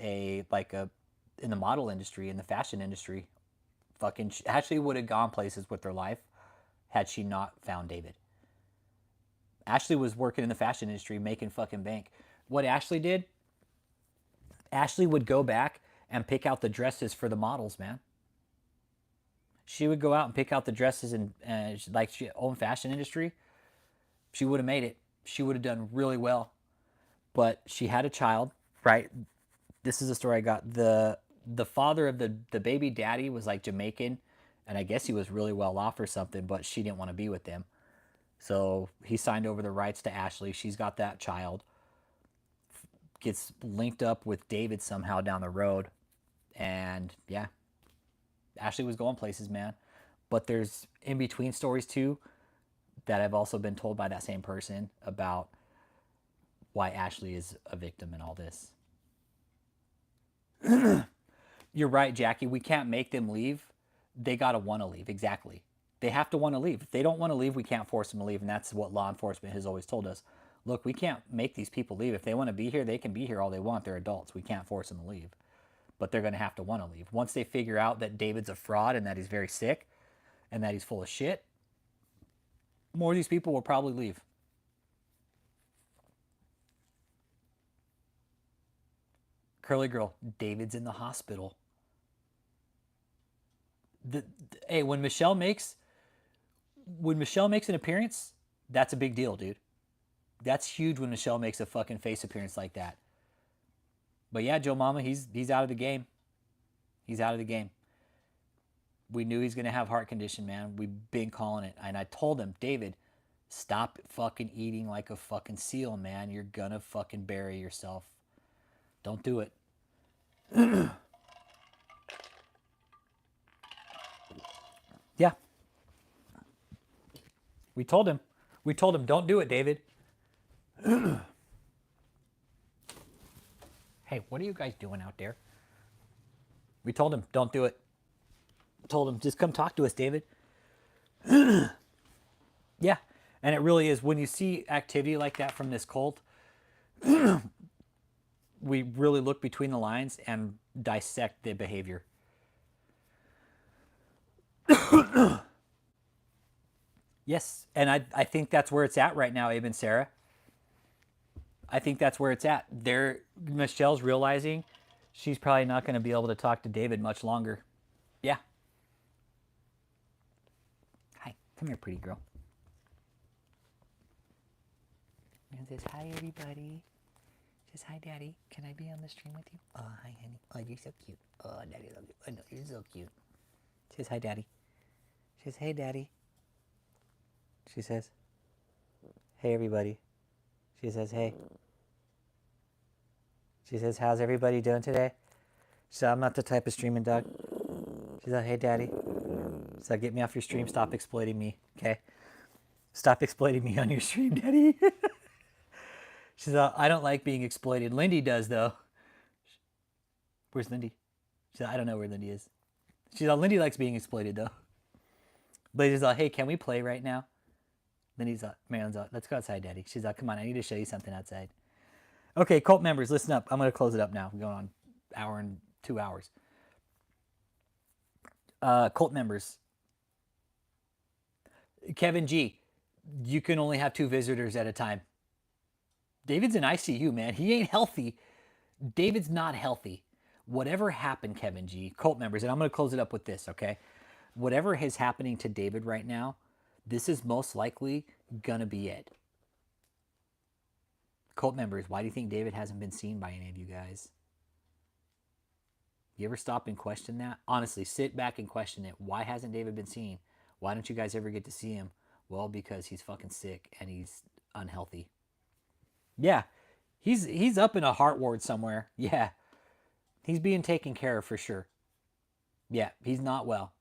a in the model industry, in the fashion industry. Ashley would have gone places with her life had she not found David. Ashley was working in the fashion industry, making fucking bank. What Ashley did, Ashley would go back and pick out the dresses for the models, man. She would go out and pick out the dresses, and like she owned fashion industry. She would have made it. She would have done really well. But she had a child, right? This is a story I got. The father of the baby daddy was like Jamaican, and I guess he was really well off or something, but she didn't want to be with him. So he signed over the rights to Ashley. She's got that child. Gets linked up with David somehow down the road. And yeah, Ashley was going places, man. But there's in-between stories too that I've also been told by that same person about why Ashley is a victim in all this. You're right, Jackie. We can't make them leave. They got to want to leave. Exactly. They have to want to leave. If they don't want to leave, we can't force them to leave. And that's what law enforcement has always told us. Look, we can't make these people leave. If they want to be here, they can be here all they want. They're adults. We can't force them to leave. But they're going to have to want to leave. Once they figure out that David's a fraud and that he's very sick and that he's full of shit, more of these people will probably leave. Curly girl, David's in the hospital. Hey, when Michelle makes an appearance, that's a big deal, dude. That's huge when Michelle makes a fucking face appearance like that. But yeah, Joe Mama, he's out of the game. He's out of the game. We knew he's going to have heart condition, man. We've been calling it. And I told him, David, stop fucking eating like a fucking seal, man. You're going to fucking bury yourself. Don't do it. Yeah. We told him, don't do it, David. Hey, what are you guys doing out there? We told him, don't do it. Told him, just come talk to us, David. Yeah. And it really is, when you see activity like that from this cult, we really look between the lines and dissect the behavior. Yes, and I think that's where it's at right now, Abe and Sarah. I think that's where it's at. Michelle's realizing she's probably not going to be able to talk to David much longer. Yeah. Hi, come here, pretty girl. And says, hi, everybody. Says, hi, Daddy. Can I be on the stream with you? Oh, hi, honey. Oh, you're so cute. Oh, Daddy loves you. I know, you're so cute. Says, hi, Daddy. She says, hey, Daddy. She says, hey, everybody. She says, hey. She says, how's everybody doing today? She said, I'm not the type of streaming dog. She said, hey, Daddy. She said, get me off your stream. Stop exploiting me, okay? Stop exploiting me on your stream, Daddy. She said, I don't like being exploited. Lindy does, though. Where's Lindy? She said, I don't know where Lindy is. She said, Lindy likes being exploited, though. Lindy's like, hey, can we play right now? Lindy's like, Marilyn's like, let's go outside, Daddy. She's like, come on, I need to show you something outside. Okay, cult members, listen up. I'm going to close it up now. We're going on hour and 2 hours. Cult members, Kevin G, you can only have 2 visitors at a time. David's in ICU, man. He ain't healthy. David's not healthy. Whatever happened, Kevin G, cult members, and I'm going to close it up with this, okay? Whatever is happening to David right now, this is most likely going to be it. Cult members, why do you think David hasn't been seen by any of you guys? You ever stop and question that? Honestly, sit back and question it. Why hasn't David been seen? Why don't you guys ever get to see him? Well, because he's fucking sick and he's unhealthy. Yeah, he's up in a heart ward somewhere. Yeah, he's being taken care of for sure. Yeah, he's not well.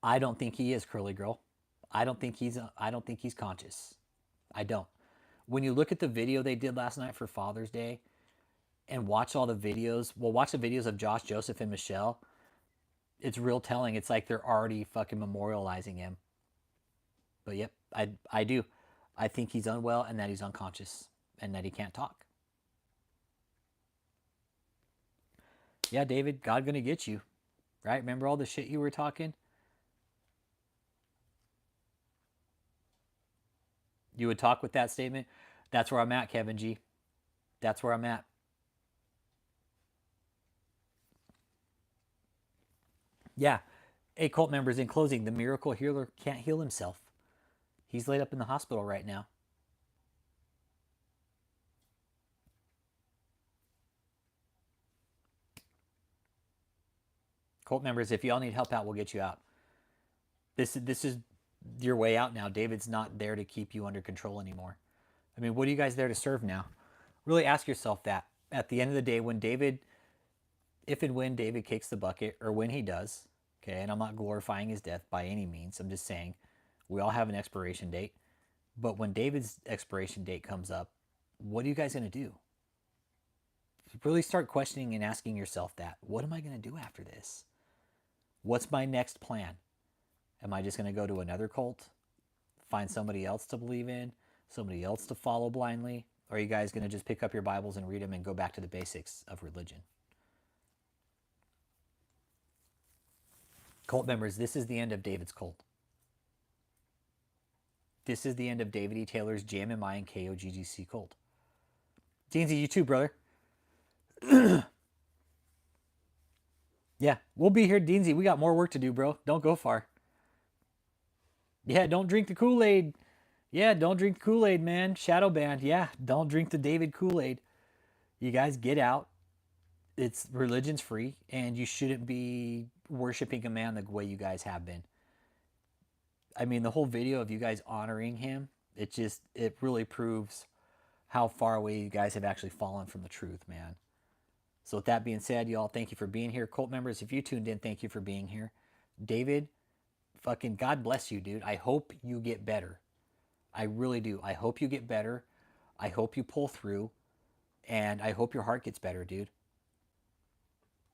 I don't think he is, Curly Girl. I don't think he's conscious. I don't. When you look at the video they did last night for Father's Day and watch all the videos, well, watch the videos of Josh, Joseph, and Michelle, it's real telling. It's like they're already fucking memorializing him. But yep, I do. I think he's unwell and that he's unconscious and that he can't talk. Yeah, David, God gonna get you. Right? Remember all the shit you were talking? You would talk with that statement? That's where I'm at, Kevin G. That's where I'm at. Yeah. Hey, cult members, in closing, the miracle healer can't heal himself. He's laid up in the hospital right now. Cult members, if y'all need help out, we'll get you out. This is your way out now. David's not there to keep you under control anymore. I mean, what are you guys there to serve now? Really ask yourself that. At the end of the day, when David, if and when David kicks the bucket, or when he does, okay, and I'm not glorifying his death by any means, I'm just saying we all have an expiration date. But when David's expiration date comes up, what are you guys going to do? Really start questioning and asking yourself that. What am I going to do after this? What's my next plan? Am I just going to go to another cult? Find somebody else to believe in? Somebody else to follow blindly? Or are you guys going to just pick up your Bibles and read them and go back to the basics of religion? Cult members, this is the end of David's cult. This is the end of David E. Taylor's JMMI and KOGGC cult. Deansy, you too, brother. Yeah, we'll be here, Deansy. We got more work to do, bro. Don't go far. Yeah, don't drink the Kool-Aid. Yeah, don't drink the Kool-Aid, man. Shadow banned. Yeah, don't drink the David Kool-Aid. You guys get out. It's religion's free, and you shouldn't be worshiping a man the way you guys have been. I mean, the whole video of you guys honoring him, it really proves how far away you guys have actually fallen from the truth, man. So with that being said, y'all, thank you for being here. Cult members, if you tuned in, thank you for being here. David, fucking God bless you, dude. I hope you get better. I really do. I hope you get better. I hope you pull through. And I hope your heart gets better, dude.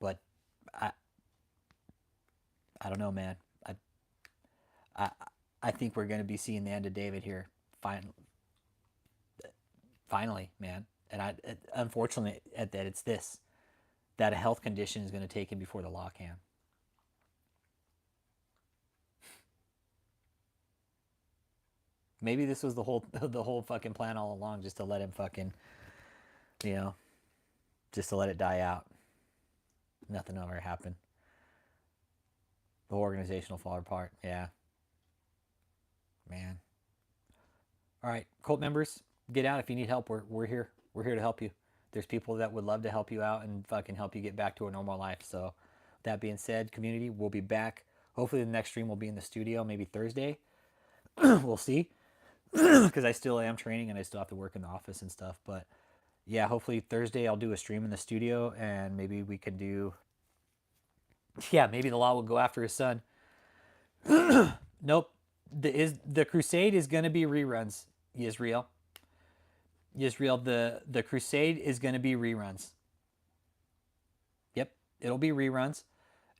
But I don't know, man. I I think we're going to be seeing the end of David here. Finally, man. And unfortunately, that it's this. That a health condition is going to take him before the law can. Maybe this was the whole fucking plan all along, just to let him fucking, just to let it die out. Nothing will ever happen. The whole organization will fall apart. Yeah. Man. All right, cult members, get out if you need help. We're here. We're here to help you. There's people that would love to help you out and fucking help you get back to a normal life. So that being said, community, we'll be back. Hopefully the next stream will be in the studio, maybe Thursday. We'll see. Because I still am training and I still have to work in the office and stuff. But yeah, hopefully Thursday I'll do a stream in the studio and maybe we can do... Yeah, maybe the law will go after his son. Nope. The crusade is going to be reruns, Israel. The crusade is going to be reruns. Yep, it'll be reruns,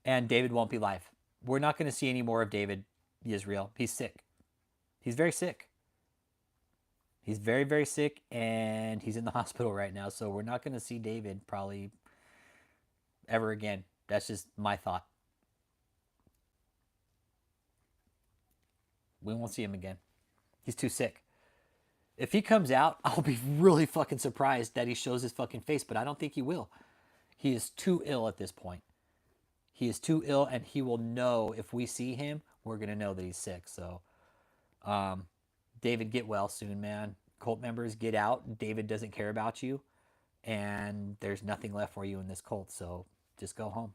and David won't be live. We're not going to see any more of David, Israel. He's sick. He's very sick. He's very, very sick, and he's in the hospital right now. So we're not going to see David probably ever again. That's just my thought. We won't see him again. He's too sick. If he comes out, I'll be really fucking surprised that he shows his fucking face, but I don't think he will. He is too ill at this point. He is too ill, and he will know if we see him, we're going to know that he's sick. So, David, get well soon, man. Cult members, get out. David doesn't care about you, and there's nothing left for you in this cult, so just go home.